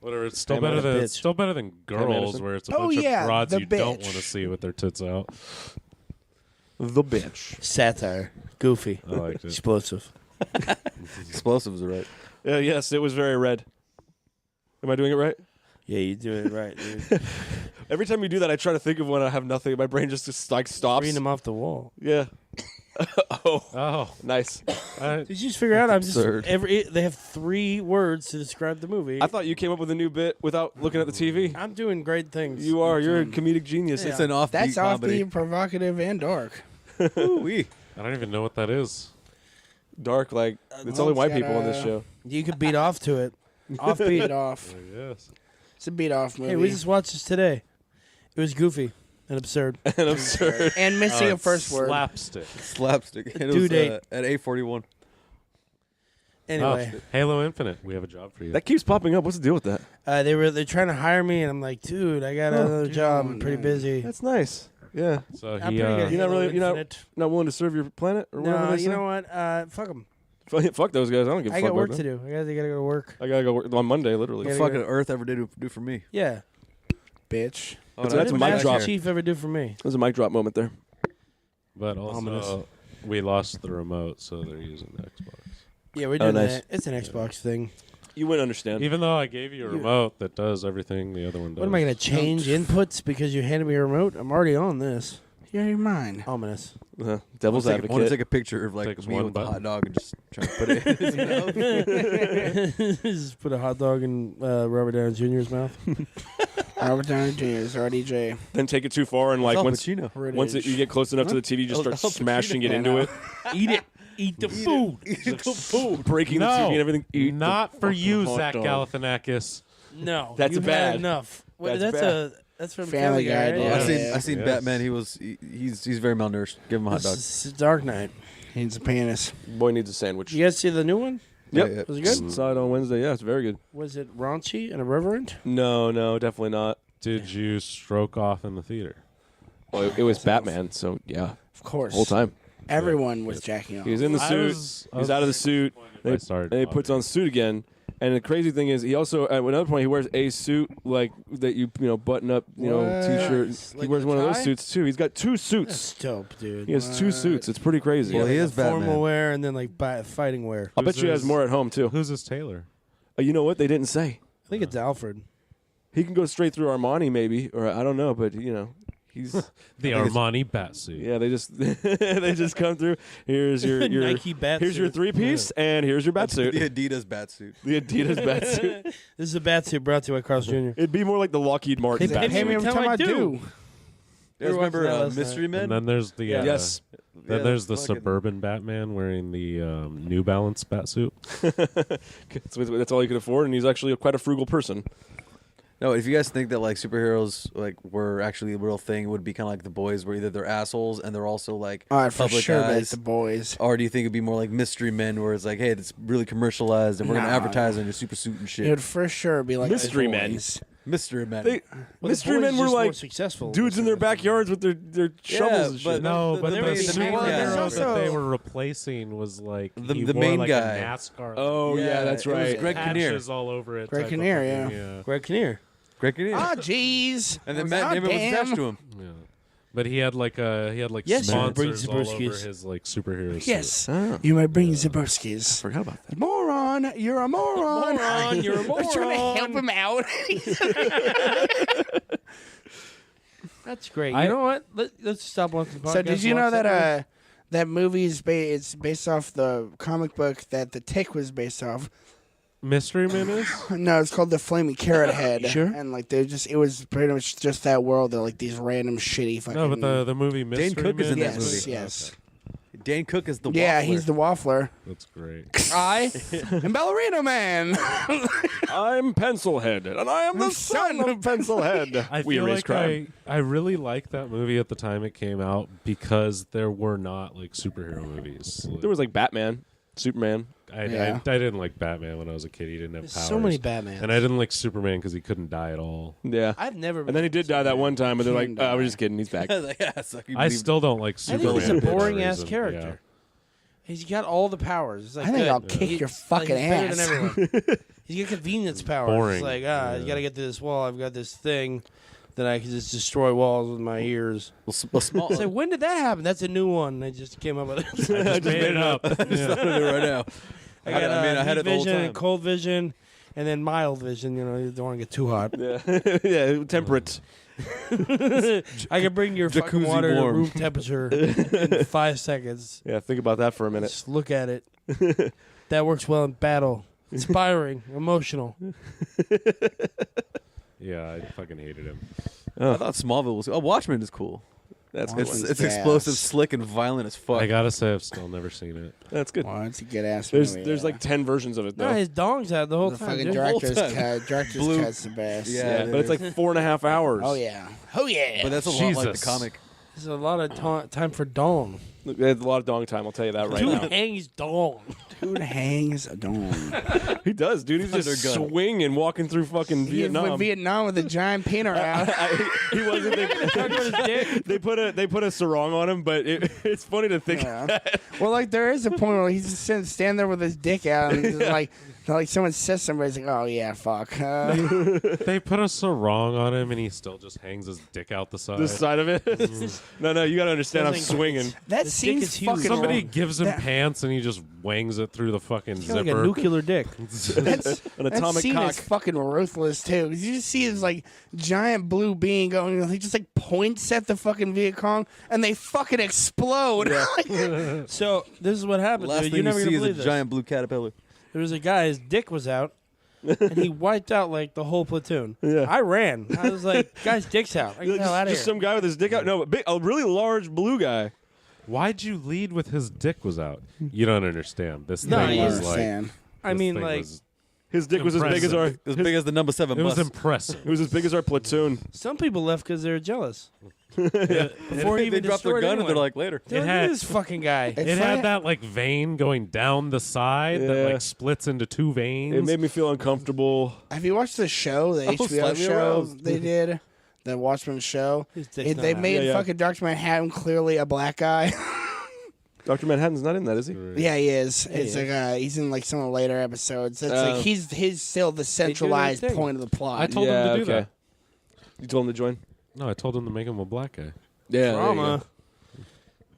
[SPEAKER 5] Whatever. It's still
[SPEAKER 2] Pam
[SPEAKER 5] better than
[SPEAKER 4] Anderson.
[SPEAKER 5] it's still better than girls,
[SPEAKER 2] Anderson.
[SPEAKER 5] where it's a
[SPEAKER 3] Oh,
[SPEAKER 5] bunch
[SPEAKER 3] yeah,
[SPEAKER 5] of broads
[SPEAKER 3] the
[SPEAKER 5] you don't
[SPEAKER 3] bitch.
[SPEAKER 5] want to see with their tits out.
[SPEAKER 2] The bitch.
[SPEAKER 4] Satire. Goofy.
[SPEAKER 5] I liked it.
[SPEAKER 4] Explosive.
[SPEAKER 6] Explosives are right.
[SPEAKER 2] Yes, it was very red. Am I doing it right?
[SPEAKER 4] Yeah, you do it right, dude.
[SPEAKER 2] Every time you do that, I try to think of one. I have nothing. My brain just like stops.
[SPEAKER 4] Reading them off the wall.
[SPEAKER 2] Yeah. Oh,
[SPEAKER 5] Oh,
[SPEAKER 2] nice.
[SPEAKER 4] Did you just figure out? I'm just
[SPEAKER 6] absurd.
[SPEAKER 4] they have 3 words to describe the movie.
[SPEAKER 2] I thought you came up with a new bit without looking at the TV.
[SPEAKER 4] I'm doing great things.
[SPEAKER 2] You are. You're a comedic genius.
[SPEAKER 6] It's an offbeat
[SPEAKER 3] That's
[SPEAKER 6] comedy.
[SPEAKER 3] offbeat, provocative, and dark.
[SPEAKER 6] Ooh-wee.
[SPEAKER 5] I don't even know what that is.
[SPEAKER 2] Dark. Like it's only white people on this show.
[SPEAKER 4] You could beat off to it.
[SPEAKER 3] Beat
[SPEAKER 4] Offbeat.
[SPEAKER 3] off.
[SPEAKER 5] Yes.
[SPEAKER 3] It's a beat off movie.
[SPEAKER 4] Hey, we just watched this today. It was goofy and absurd.
[SPEAKER 2] And absurd.
[SPEAKER 3] and missing a first word.
[SPEAKER 5] Slapstick.
[SPEAKER 6] Slapstick. And it
[SPEAKER 4] Due
[SPEAKER 6] was
[SPEAKER 4] date.
[SPEAKER 6] at 8:41.
[SPEAKER 4] Anyway,
[SPEAKER 5] Oh, Halo Infinite. We have a job for you.
[SPEAKER 2] That keeps popping up. What's the deal with that?
[SPEAKER 4] they're trying to hire me, and I'm like, dude, I got another job. I'm pretty busy.
[SPEAKER 2] That's nice. Yeah.
[SPEAKER 5] So
[SPEAKER 4] I'm
[SPEAKER 5] he,
[SPEAKER 4] pretty good.
[SPEAKER 2] You're not
[SPEAKER 4] Halo
[SPEAKER 2] really- you're not-
[SPEAKER 4] Infinite.
[SPEAKER 2] Not willing to serve your planet or whatever
[SPEAKER 4] No,
[SPEAKER 2] they say?
[SPEAKER 4] you know what? Fuck them.
[SPEAKER 2] Fuck those guys. I don't give a
[SPEAKER 4] I
[SPEAKER 2] fuck
[SPEAKER 4] got work
[SPEAKER 2] about
[SPEAKER 4] to
[SPEAKER 2] them.
[SPEAKER 4] do. I gotta go to work.
[SPEAKER 2] I gotta go work on Monday, literally.
[SPEAKER 6] What
[SPEAKER 4] Yeah,
[SPEAKER 6] fucking
[SPEAKER 4] yeah.
[SPEAKER 6] Earth ever did do for me?
[SPEAKER 4] Yeah.
[SPEAKER 3] Bitch.
[SPEAKER 6] Oh,
[SPEAKER 2] That's-
[SPEAKER 6] no,
[SPEAKER 2] that's a
[SPEAKER 6] I
[SPEAKER 2] mic
[SPEAKER 6] didn't
[SPEAKER 2] drop.
[SPEAKER 6] care.
[SPEAKER 4] Chief ever do for me?
[SPEAKER 2] There's a mic drop moment there.
[SPEAKER 5] but also
[SPEAKER 4] Ominous.
[SPEAKER 5] we lost the remote, so they're using the Xbox.
[SPEAKER 4] Yeah, we're
[SPEAKER 2] Oh,
[SPEAKER 4] doing
[SPEAKER 2] nice.
[SPEAKER 4] that. It's an Xbox thing.
[SPEAKER 2] You wouldn't understand.
[SPEAKER 5] Even though I gave you a remote that does everything the other one does.
[SPEAKER 4] What am I gonna change inputs because you handed me a remote? I'm already on this.
[SPEAKER 3] You're mine.
[SPEAKER 4] Ominous.
[SPEAKER 2] Devil's
[SPEAKER 6] I want to
[SPEAKER 2] advocate.
[SPEAKER 6] take a picture of like
[SPEAKER 5] Takes
[SPEAKER 6] me
[SPEAKER 5] one
[SPEAKER 6] with a
[SPEAKER 5] button.
[SPEAKER 6] hot dog and just try to put it in his mouth.
[SPEAKER 4] Just put a hot dog in Robert Downey Jr.'s mouth.
[SPEAKER 3] Robert Downey Jr. RDJ.
[SPEAKER 2] Then take it too far and like
[SPEAKER 6] Al
[SPEAKER 2] once
[SPEAKER 6] Pacino.
[SPEAKER 2] once you get close enough to the TV, you just
[SPEAKER 6] Al
[SPEAKER 2] start
[SPEAKER 6] Pacino.
[SPEAKER 2] smashing it
[SPEAKER 3] Yeah,
[SPEAKER 2] into
[SPEAKER 3] no.
[SPEAKER 2] it,
[SPEAKER 4] Eat it. Eat the food.
[SPEAKER 2] breaking the
[SPEAKER 5] No,
[SPEAKER 2] TV and everything. Eat the
[SPEAKER 5] not for
[SPEAKER 2] fucking
[SPEAKER 5] you,
[SPEAKER 2] hot
[SPEAKER 5] Zach
[SPEAKER 2] dog.
[SPEAKER 5] Galifianakis.
[SPEAKER 4] No,
[SPEAKER 2] That's
[SPEAKER 4] you've
[SPEAKER 2] bad.
[SPEAKER 4] had enough. Wait,
[SPEAKER 2] That's
[SPEAKER 4] that's from
[SPEAKER 3] Family Guy,
[SPEAKER 4] right?
[SPEAKER 3] yeah.
[SPEAKER 6] I've seen
[SPEAKER 2] Yeah.
[SPEAKER 6] Batman. He's very malnourished. Give him a hot dog.
[SPEAKER 4] This is Dark Knight.
[SPEAKER 3] Needs a penis.
[SPEAKER 2] Boy needs a sandwich.
[SPEAKER 4] You guys see the new one?
[SPEAKER 2] Yep.
[SPEAKER 6] Yeah, yeah.
[SPEAKER 4] Was it good?
[SPEAKER 2] Saw it on Wednesday. Yeah, it's very good.
[SPEAKER 4] Was it raunchy and irreverent?
[SPEAKER 2] No, definitely not.
[SPEAKER 5] Did you stroke off in the theater?
[SPEAKER 2] Well, it was Batman, so yeah,
[SPEAKER 3] Of course.
[SPEAKER 2] whole time.
[SPEAKER 3] Everyone was jacking off.
[SPEAKER 2] He was in the
[SPEAKER 5] I
[SPEAKER 2] suit.
[SPEAKER 5] was-
[SPEAKER 2] He's out of the suit.
[SPEAKER 5] I started
[SPEAKER 2] And he puts on the suit again. And the crazy thing is, he also at another point he wears a suit like that you button up
[SPEAKER 3] What?
[SPEAKER 2] t-shirt. He
[SPEAKER 4] Like
[SPEAKER 2] wears
[SPEAKER 4] a
[SPEAKER 2] one of those
[SPEAKER 4] tie?
[SPEAKER 2] suits too. He's got two suits.
[SPEAKER 4] That's dope, dude.
[SPEAKER 2] He has two suits. It's pretty crazy.
[SPEAKER 6] Well, he is
[SPEAKER 4] Formal
[SPEAKER 6] Batman.
[SPEAKER 4] wear and then like fighting wear.
[SPEAKER 2] I'll bet
[SPEAKER 5] Who's
[SPEAKER 2] you he has
[SPEAKER 5] his-
[SPEAKER 2] more at home too.
[SPEAKER 5] Who's his tailor?
[SPEAKER 2] You know what? They didn't say.
[SPEAKER 4] I think it's Alfred.
[SPEAKER 2] He can go straight through Armani maybe, or I don't know, but he's
[SPEAKER 5] The Armani batsuit.
[SPEAKER 2] yeah. They just they just come through. Here's your
[SPEAKER 4] Nike bat
[SPEAKER 2] here's your
[SPEAKER 4] suit.
[SPEAKER 2] 3-piece, and here's your bat
[SPEAKER 6] The
[SPEAKER 2] suit.
[SPEAKER 6] Adidas bat suit.
[SPEAKER 2] The Adidas bat suit.
[SPEAKER 4] This is a bat suit brought to you by Carl's Jr.
[SPEAKER 2] It'd be more like the Lockheed Martin
[SPEAKER 4] They
[SPEAKER 2] bat
[SPEAKER 4] paid me
[SPEAKER 2] suit.
[SPEAKER 4] every time I do.
[SPEAKER 6] You guys
[SPEAKER 4] Were
[SPEAKER 6] remember
[SPEAKER 4] watching that last
[SPEAKER 6] Mystery
[SPEAKER 5] And
[SPEAKER 6] Men?
[SPEAKER 5] then there's the
[SPEAKER 2] Yes.
[SPEAKER 5] then
[SPEAKER 6] Yeah,
[SPEAKER 5] there's the
[SPEAKER 6] fucking-
[SPEAKER 5] suburban Batman wearing the New Balance batsuit.
[SPEAKER 2] That's all he could afford, and he's actually quite a frugal person.
[SPEAKER 6] No, if you guys think that like superheroes like were actually a real thing, it would be kind of like The Boys, where either they're assholes and they're also like
[SPEAKER 3] All right, for
[SPEAKER 6] public
[SPEAKER 3] sure,
[SPEAKER 6] guys,
[SPEAKER 3] like The Boys.
[SPEAKER 6] or do you think it'd be more like Mystery Men, where it's like, hey, it's really commercialized and we're gonna
[SPEAKER 3] Nah.
[SPEAKER 6] advertise on your super suit and shit?
[SPEAKER 3] It would for sure be like
[SPEAKER 2] Mystery
[SPEAKER 3] The
[SPEAKER 2] Men.
[SPEAKER 3] Boys.
[SPEAKER 6] Mystery Men.
[SPEAKER 2] They,
[SPEAKER 4] Well,
[SPEAKER 2] mystery
[SPEAKER 4] the
[SPEAKER 2] men
[SPEAKER 4] boys
[SPEAKER 2] were
[SPEAKER 4] just more
[SPEAKER 2] like
[SPEAKER 4] successful.
[SPEAKER 2] dudes in their backyards with their shovels and shit.
[SPEAKER 5] No, but the
[SPEAKER 6] main
[SPEAKER 5] superhero
[SPEAKER 3] guy.
[SPEAKER 5] that they were replacing was like
[SPEAKER 6] The
[SPEAKER 5] he
[SPEAKER 6] main
[SPEAKER 5] wore like
[SPEAKER 6] guy.
[SPEAKER 5] a NASCAR.
[SPEAKER 2] Oh yeah, that's
[SPEAKER 6] it was
[SPEAKER 2] right.
[SPEAKER 6] Greg Kinnear.
[SPEAKER 5] patches all over it.
[SPEAKER 3] Greg
[SPEAKER 5] type of
[SPEAKER 3] Kinnear,
[SPEAKER 5] fucking-
[SPEAKER 4] Greg Kinnear.
[SPEAKER 6] Greg Kinnear.
[SPEAKER 3] Ah, jeez.
[SPEAKER 6] And then Matt Damon was attached to him.
[SPEAKER 5] yeah. But he had like
[SPEAKER 4] Yes, sir. Bring
[SPEAKER 5] sponsors all over
[SPEAKER 4] Zabrowski's.
[SPEAKER 5] his like superhero suit.
[SPEAKER 3] Yes,
[SPEAKER 2] Oh.
[SPEAKER 3] you might bring Zabrowski's.
[SPEAKER 2] Forgot about that.
[SPEAKER 3] Moron, you're a moron.
[SPEAKER 4] You're a
[SPEAKER 3] I'm trying to help him out.
[SPEAKER 4] That's great.
[SPEAKER 5] I-
[SPEAKER 4] You know what? Let's stop watching the podcast.
[SPEAKER 3] So did you
[SPEAKER 4] and
[SPEAKER 3] know
[SPEAKER 4] watch
[SPEAKER 3] that that movie is it's based off the comic book that The Tick was based off?
[SPEAKER 5] Mystery Men is?
[SPEAKER 3] No, it's called The Flaming Carrot Head.
[SPEAKER 4] Sure.
[SPEAKER 3] And like it was pretty much just that world. They're like these random shitty fucking.
[SPEAKER 5] No, but the movie Mystery
[SPEAKER 6] Cook is in
[SPEAKER 5] Men
[SPEAKER 6] that
[SPEAKER 3] yes,
[SPEAKER 6] movie.
[SPEAKER 3] yes.
[SPEAKER 6] Dane Cook is the
[SPEAKER 3] Yeah,
[SPEAKER 6] waffler.
[SPEAKER 3] he's the waffler.
[SPEAKER 5] That's great.
[SPEAKER 3] And Ballerina Man.
[SPEAKER 2] I'm Pencilhead, and I am the son of Pencilhead.
[SPEAKER 5] I
[SPEAKER 2] We
[SPEAKER 5] feel
[SPEAKER 2] erase
[SPEAKER 5] like
[SPEAKER 2] crime.
[SPEAKER 5] I really liked that movie at the time it came out because there were not like superhero movies.
[SPEAKER 2] There was like Batman, Superman.
[SPEAKER 3] Yeah.
[SPEAKER 5] I didn't like Batman when I was a kid. He didn't have
[SPEAKER 4] There's
[SPEAKER 5] powers.
[SPEAKER 4] so many Batman.
[SPEAKER 5] And I didn't like Superman because he couldn't die at all.
[SPEAKER 2] Yeah.
[SPEAKER 4] I've never.
[SPEAKER 2] And then he did die that one time, but they're like,
[SPEAKER 3] King
[SPEAKER 2] I was just kidding. He's back.
[SPEAKER 6] yeah, so you
[SPEAKER 5] I
[SPEAKER 6] believe-
[SPEAKER 5] still don't like
[SPEAKER 4] I
[SPEAKER 5] Superman.
[SPEAKER 4] think he's a
[SPEAKER 5] for that
[SPEAKER 4] boring ass
[SPEAKER 5] reason.
[SPEAKER 4] character. He's got all the powers. It's like
[SPEAKER 3] I think
[SPEAKER 4] good.
[SPEAKER 3] I'll kick
[SPEAKER 4] He-
[SPEAKER 3] your
[SPEAKER 4] like,
[SPEAKER 3] fucking
[SPEAKER 4] he's better
[SPEAKER 3] ass.
[SPEAKER 4] than everyone. He's got convenience powers.
[SPEAKER 5] Boring.
[SPEAKER 4] It's like you got to get to this wall. I've got this thing that I can just destroy walls with my ears.
[SPEAKER 6] a small.
[SPEAKER 4] It's like, when did that happen? That's a new one. I just came up with it.
[SPEAKER 5] Yeah. I just made it up.
[SPEAKER 6] Just thought of it right now.
[SPEAKER 4] I got
[SPEAKER 6] I had
[SPEAKER 4] heat
[SPEAKER 6] it the whole
[SPEAKER 4] vision,
[SPEAKER 6] time.
[SPEAKER 4] and cold vision, and then mild vision. You know, you don't want to get too hot.
[SPEAKER 2] Yeah. Yeah. Temperate.
[SPEAKER 4] I can bring your fucking
[SPEAKER 6] Jacuzzi
[SPEAKER 4] water
[SPEAKER 6] warm.
[SPEAKER 4] to room temperature in 5 seconds.
[SPEAKER 2] Yeah. Think about that for a minute.
[SPEAKER 4] Just look at it. That works well in battle. Inspiring, emotional.
[SPEAKER 5] Yeah, I fucking hated him.
[SPEAKER 6] I thought Smallville was. Oh, Watchmen is cool.
[SPEAKER 2] That's
[SPEAKER 3] Wow.
[SPEAKER 2] good.
[SPEAKER 6] It's
[SPEAKER 3] One's
[SPEAKER 6] it's
[SPEAKER 3] gas.
[SPEAKER 6] explosive, slick, and violent as fuck.
[SPEAKER 5] I gotta say, I've still never seen it.
[SPEAKER 2] That's good.
[SPEAKER 3] Well, it's a good ass
[SPEAKER 2] There's
[SPEAKER 3] movie.
[SPEAKER 2] there's like 10 versions of it though.
[SPEAKER 4] No, his dong's out the whole
[SPEAKER 3] the
[SPEAKER 4] time.
[SPEAKER 3] fucking
[SPEAKER 4] dude.
[SPEAKER 3] director's
[SPEAKER 6] time.
[SPEAKER 3] cut. Director's
[SPEAKER 6] Blue-
[SPEAKER 3] cut's the best.
[SPEAKER 6] Yeah.
[SPEAKER 2] Yeah, but it's like 4.5 hours.
[SPEAKER 3] Oh yeah. Oh yeah.
[SPEAKER 6] but that's a lot like
[SPEAKER 5] Jesus.
[SPEAKER 6] the comic.
[SPEAKER 4] There's a lot of time for dong.
[SPEAKER 2] There's a lot of dong time. I'll tell you that right
[SPEAKER 4] Dude
[SPEAKER 2] now.
[SPEAKER 4] hangs dong.
[SPEAKER 3] Dude hangs a dome.
[SPEAKER 2] He does, dude. He's just
[SPEAKER 6] Under gun.
[SPEAKER 2] swinging, walking through fucking Vietnam.
[SPEAKER 3] Vietnam with a giant peanut out.
[SPEAKER 2] He wasn't. They put a sarong on him, but it's funny to think.
[SPEAKER 3] Yeah. Well, like there is a point where he's just standing there with his dick out, and he's like someone says somebody's like, "Oh yeah, fuck."
[SPEAKER 5] They put a sarong on him, and he still just hangs his dick out the side.
[SPEAKER 2] The side of it. No, you gotta understand. I'm
[SPEAKER 4] Doesn't-
[SPEAKER 2] swinging.
[SPEAKER 3] That
[SPEAKER 4] dick
[SPEAKER 3] seems
[SPEAKER 4] is huge.
[SPEAKER 3] fucking.
[SPEAKER 5] Somebody
[SPEAKER 3] wrong.
[SPEAKER 5] gives him
[SPEAKER 3] That-
[SPEAKER 5] pants, and he just wangs it through the fucking
[SPEAKER 4] He's like a
[SPEAKER 5] zipper.
[SPEAKER 4] nuclear dick.
[SPEAKER 3] That's,
[SPEAKER 2] An
[SPEAKER 3] that
[SPEAKER 2] atomic
[SPEAKER 3] scene
[SPEAKER 2] cock.
[SPEAKER 3] is fucking ruthless too. You just see his like giant blue being going. He just like points at the fucking Viet Cong, and they fucking explode.
[SPEAKER 4] So this is what
[SPEAKER 6] The
[SPEAKER 4] happened.
[SPEAKER 6] last
[SPEAKER 4] Dude.
[SPEAKER 6] thing
[SPEAKER 4] You're never
[SPEAKER 6] you
[SPEAKER 4] gonna
[SPEAKER 6] see is a
[SPEAKER 4] believe this.
[SPEAKER 6] giant blue caterpillar.
[SPEAKER 4] There was a guy. His dick was out, and he wiped out like the whole platoon.
[SPEAKER 2] Yeah.
[SPEAKER 4] I ran. I was like, "Guy's dick's out. I get the hell out of here."
[SPEAKER 2] Just some guy with his dick out. No, but a really large blue guy.
[SPEAKER 5] Why'd you lead with his dick was out? You don't understand. This
[SPEAKER 4] No,
[SPEAKER 5] thing
[SPEAKER 4] you
[SPEAKER 5] was
[SPEAKER 3] understand.
[SPEAKER 4] I
[SPEAKER 5] this
[SPEAKER 4] mean,
[SPEAKER 5] thing
[SPEAKER 4] like,
[SPEAKER 5] was-
[SPEAKER 2] His dick was as big as our.
[SPEAKER 6] As big as the number 7
[SPEAKER 5] it was
[SPEAKER 6] bus.
[SPEAKER 5] impressive.
[SPEAKER 2] It was as big as our platoon.
[SPEAKER 4] some people left because they were jealous. Before he
[SPEAKER 6] they
[SPEAKER 4] even
[SPEAKER 6] dropped their
[SPEAKER 4] destroyed
[SPEAKER 6] gun
[SPEAKER 4] anyone.
[SPEAKER 6] and they're like later.
[SPEAKER 4] They're
[SPEAKER 5] It
[SPEAKER 4] like,
[SPEAKER 5] had-
[SPEAKER 4] "Look at this fucking guy."
[SPEAKER 5] It
[SPEAKER 3] It's
[SPEAKER 5] had
[SPEAKER 3] like-
[SPEAKER 5] that like vein going down the side that
[SPEAKER 2] Yeah.
[SPEAKER 5] like splits into two veins.
[SPEAKER 2] It made me feel uncomfortable.
[SPEAKER 3] Have you watched the show, the HBO
[SPEAKER 6] slightly
[SPEAKER 3] show
[SPEAKER 6] aroused.
[SPEAKER 3] they did? The Watchmen show.
[SPEAKER 4] His dick's not
[SPEAKER 3] They
[SPEAKER 4] out.
[SPEAKER 3] made
[SPEAKER 2] Yeah, yeah.
[SPEAKER 3] fucking Dr. Manhattan clearly a black guy.
[SPEAKER 2] Dr. Manhattan's not in that, is he?
[SPEAKER 3] Yeah, he is. It's
[SPEAKER 4] he
[SPEAKER 3] like he's in like some of the later episodes. It's
[SPEAKER 2] Oh.
[SPEAKER 3] like he's still the centralized
[SPEAKER 4] thing.
[SPEAKER 3] point of the plot.
[SPEAKER 5] I told
[SPEAKER 2] yeah,
[SPEAKER 5] him to do
[SPEAKER 2] okay. You told him to join?
[SPEAKER 5] that. No, I told him to make him a black guy.
[SPEAKER 2] Yeah.
[SPEAKER 4] Drama.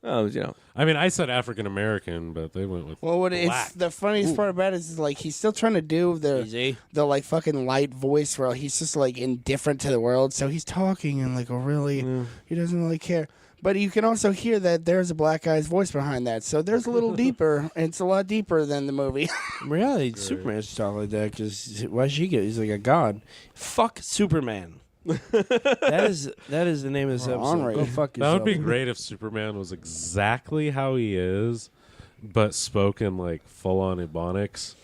[SPEAKER 2] Oh, you know.
[SPEAKER 5] I mean, I said African American, but they went with
[SPEAKER 3] well, what
[SPEAKER 5] black.
[SPEAKER 3] it's the funniest part about it is like he's still trying to do
[SPEAKER 4] Easy.
[SPEAKER 3] the like fucking light voice where he's just like indifferent to the world. So he's talking in like a really he doesn't really care. But you can also hear that there's a black guy's voice behind that. So there's a little deeper. It's a lot deeper than the movie.
[SPEAKER 4] In reality, Superman should talk like that because why should he get? He's like a god. Fuck Superman. that is the name of this
[SPEAKER 3] Or
[SPEAKER 4] episode.
[SPEAKER 3] Henry.
[SPEAKER 4] Go fuck
[SPEAKER 5] That
[SPEAKER 4] yourself.
[SPEAKER 5] would be great if Superman was exactly how he is, but spoke in like full on Ebonics.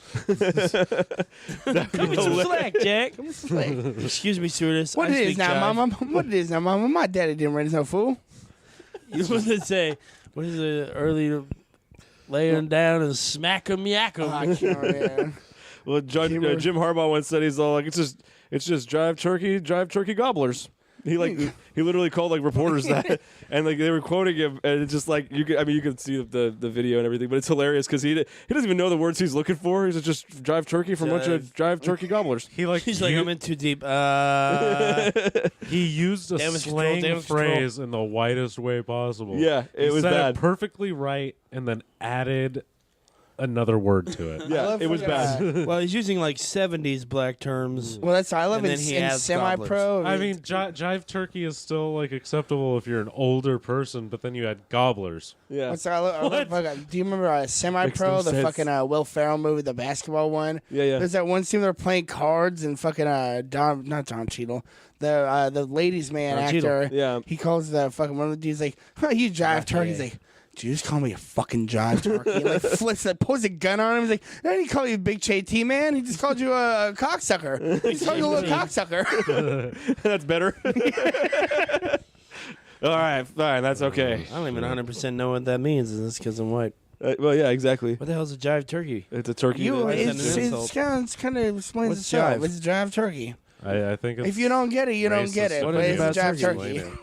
[SPEAKER 4] Come with some slack, Jack. Come with some slack. Excuse me, stewardess.
[SPEAKER 3] What
[SPEAKER 4] I
[SPEAKER 3] it is
[SPEAKER 4] speak
[SPEAKER 3] now,
[SPEAKER 4] jive.
[SPEAKER 3] Mama? What it is now, Mama? My daddy didn't raise no fool.
[SPEAKER 4] You supposed to say, what is it, early laying down and smack 'em, yak 'em.
[SPEAKER 3] I can't remember.
[SPEAKER 2] Well, Jim Harbaugh once said he's all like, it's just drive turkey gobblers. He literally called like reporters that, and like they were quoting him, and it's just like you could see the video and everything, but it's hilarious because he doesn't even know the words he's looking for. He's just drive turkey from a bunch of drive turkey gobblers.
[SPEAKER 5] He's like,
[SPEAKER 4] I'm in too deep.
[SPEAKER 5] he used a
[SPEAKER 4] Damage control,
[SPEAKER 5] slang
[SPEAKER 4] damage
[SPEAKER 5] phrase in the whitest way possible.
[SPEAKER 2] Yeah, it
[SPEAKER 5] He
[SPEAKER 2] was
[SPEAKER 5] said
[SPEAKER 2] bad.
[SPEAKER 5] it perfectly right, and then added another word to it.
[SPEAKER 2] Yeah, it was bad.
[SPEAKER 4] Well, he's using like 70s black terms.
[SPEAKER 3] Well, that's I live
[SPEAKER 4] And
[SPEAKER 3] in,
[SPEAKER 4] then he
[SPEAKER 3] in
[SPEAKER 4] adds
[SPEAKER 3] semi-pro.
[SPEAKER 5] I mean, jive turkey is still like acceptable if you're an older person, but then you had gobblers.
[SPEAKER 2] Yeah,
[SPEAKER 3] what's I love do you remember semi-pro,
[SPEAKER 2] Makes no
[SPEAKER 3] the
[SPEAKER 2] sense.
[SPEAKER 3] fucking Will Ferrell movie, the basketball one?
[SPEAKER 2] yeah.
[SPEAKER 3] There's that one scene they're playing cards and fucking not Don Cheadle, the ladies' man
[SPEAKER 4] Don
[SPEAKER 3] actor.
[SPEAKER 4] Cheadle.
[SPEAKER 2] Yeah.
[SPEAKER 3] He calls the fucking one of the dudes like, "Huh, you jive turkey." He's like, "Did you just call me a fucking jive turkey?" And like flips that, pulls a gun on him. He's like, "I didn't call you Big JT, man. He just called you a cocksucker. He just called you a little cocksucker."
[SPEAKER 2] That's better. All right, fine. That's okay.
[SPEAKER 4] I don't even 100% know what that means. Is this because I'm white?
[SPEAKER 2] Well, yeah, exactly.
[SPEAKER 4] What the hell is a jive turkey?
[SPEAKER 2] It's a turkey.
[SPEAKER 3] You,
[SPEAKER 2] that-
[SPEAKER 3] it's kind of explains
[SPEAKER 4] What's
[SPEAKER 3] itself.
[SPEAKER 4] jive?
[SPEAKER 3] It's jive turkey.
[SPEAKER 5] I think it's
[SPEAKER 3] If you don't get it, you don't
[SPEAKER 5] racist.
[SPEAKER 3] get it.
[SPEAKER 4] What
[SPEAKER 3] But
[SPEAKER 4] is
[SPEAKER 3] it's
[SPEAKER 4] about
[SPEAKER 3] jive
[SPEAKER 4] turkey?
[SPEAKER 3] turkey.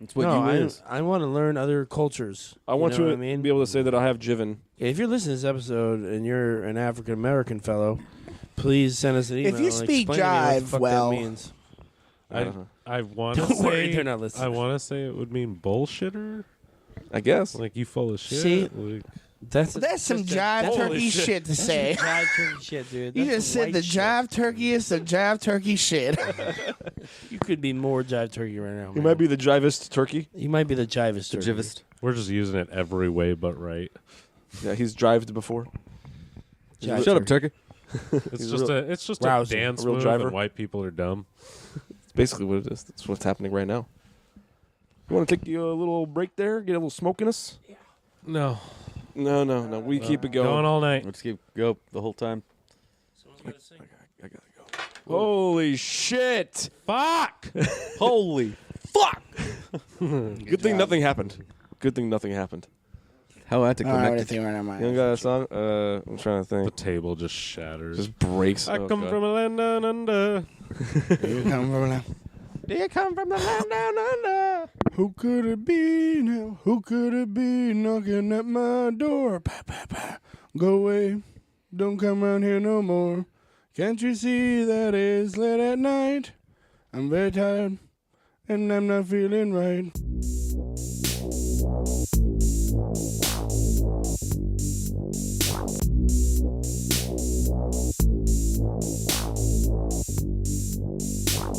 [SPEAKER 6] It's what
[SPEAKER 4] no,
[SPEAKER 6] you is.
[SPEAKER 4] I want to learn other cultures.
[SPEAKER 2] I want
[SPEAKER 4] you know
[SPEAKER 2] to
[SPEAKER 4] what I mean?
[SPEAKER 2] be able to say that I have jiven.
[SPEAKER 4] If you're listening to this episode and you're an African American fellow, please send us an email.
[SPEAKER 3] If you
[SPEAKER 4] and
[SPEAKER 3] speak
[SPEAKER 4] explain to me what the
[SPEAKER 3] jive
[SPEAKER 4] fuck
[SPEAKER 3] well-
[SPEAKER 4] that means.
[SPEAKER 5] I want to
[SPEAKER 4] Don't worry,
[SPEAKER 5] say
[SPEAKER 4] they're not listening.
[SPEAKER 5] I want to say it would mean bullshitter,
[SPEAKER 2] I guess.
[SPEAKER 5] like you full of shit.
[SPEAKER 4] See?
[SPEAKER 5] Like,
[SPEAKER 4] That's
[SPEAKER 3] Some jive
[SPEAKER 2] Holy
[SPEAKER 3] turkey
[SPEAKER 2] shit.
[SPEAKER 3] shit to say.
[SPEAKER 4] jive turkey shit, dude.
[SPEAKER 3] You
[SPEAKER 4] That's
[SPEAKER 3] just
[SPEAKER 4] some
[SPEAKER 3] said the
[SPEAKER 4] white shit.
[SPEAKER 3] jive turkey is the jive turkey shit.
[SPEAKER 4] You could be more jive turkey right now.
[SPEAKER 2] He
[SPEAKER 4] man.
[SPEAKER 2] might be the jivest turkey.
[SPEAKER 4] You might be the jivest turkey.
[SPEAKER 6] Jivist.
[SPEAKER 5] we're just using it every way but right.
[SPEAKER 2] Yeah, he's drived before.
[SPEAKER 4] Jive
[SPEAKER 6] Shut up, turkey.
[SPEAKER 5] It's
[SPEAKER 2] He's
[SPEAKER 5] just
[SPEAKER 2] real-
[SPEAKER 5] a it's
[SPEAKER 4] rousing.
[SPEAKER 5] a dance
[SPEAKER 2] A real
[SPEAKER 5] move,
[SPEAKER 2] driver.
[SPEAKER 5] and white people are dumb.
[SPEAKER 2] It's basically what it is. That's what's happening right now. You want to take you a little break there? Get a little smoke in us?
[SPEAKER 5] No,
[SPEAKER 2] No. We keep it
[SPEAKER 5] going
[SPEAKER 2] going.
[SPEAKER 5] all night.
[SPEAKER 6] Let's keep go the whole time.
[SPEAKER 2] I gotta go. Holy shit!
[SPEAKER 5] Fuck!
[SPEAKER 2] Holy fuck! Good thing nothing happened. Good thing nothing happened.
[SPEAKER 6] How
[SPEAKER 3] I don't have
[SPEAKER 6] anticlimactic.
[SPEAKER 3] anything right now,
[SPEAKER 2] You don't
[SPEAKER 3] man.
[SPEAKER 2] got a song? I'm trying to
[SPEAKER 5] The
[SPEAKER 2] think.
[SPEAKER 5] table just shatters.
[SPEAKER 2] Just breaks.
[SPEAKER 5] I
[SPEAKER 2] Oh,
[SPEAKER 5] come
[SPEAKER 2] God.
[SPEAKER 5] from a land down under.
[SPEAKER 3] You come from now.
[SPEAKER 2] Do you come from the land down under?
[SPEAKER 3] Who could it be now? Who could it be knocking at my door? Pa, pa, pa. Go away. Don't come around here no more. Can't you see that it's late at night? I'm very tired and I'm not feeling right.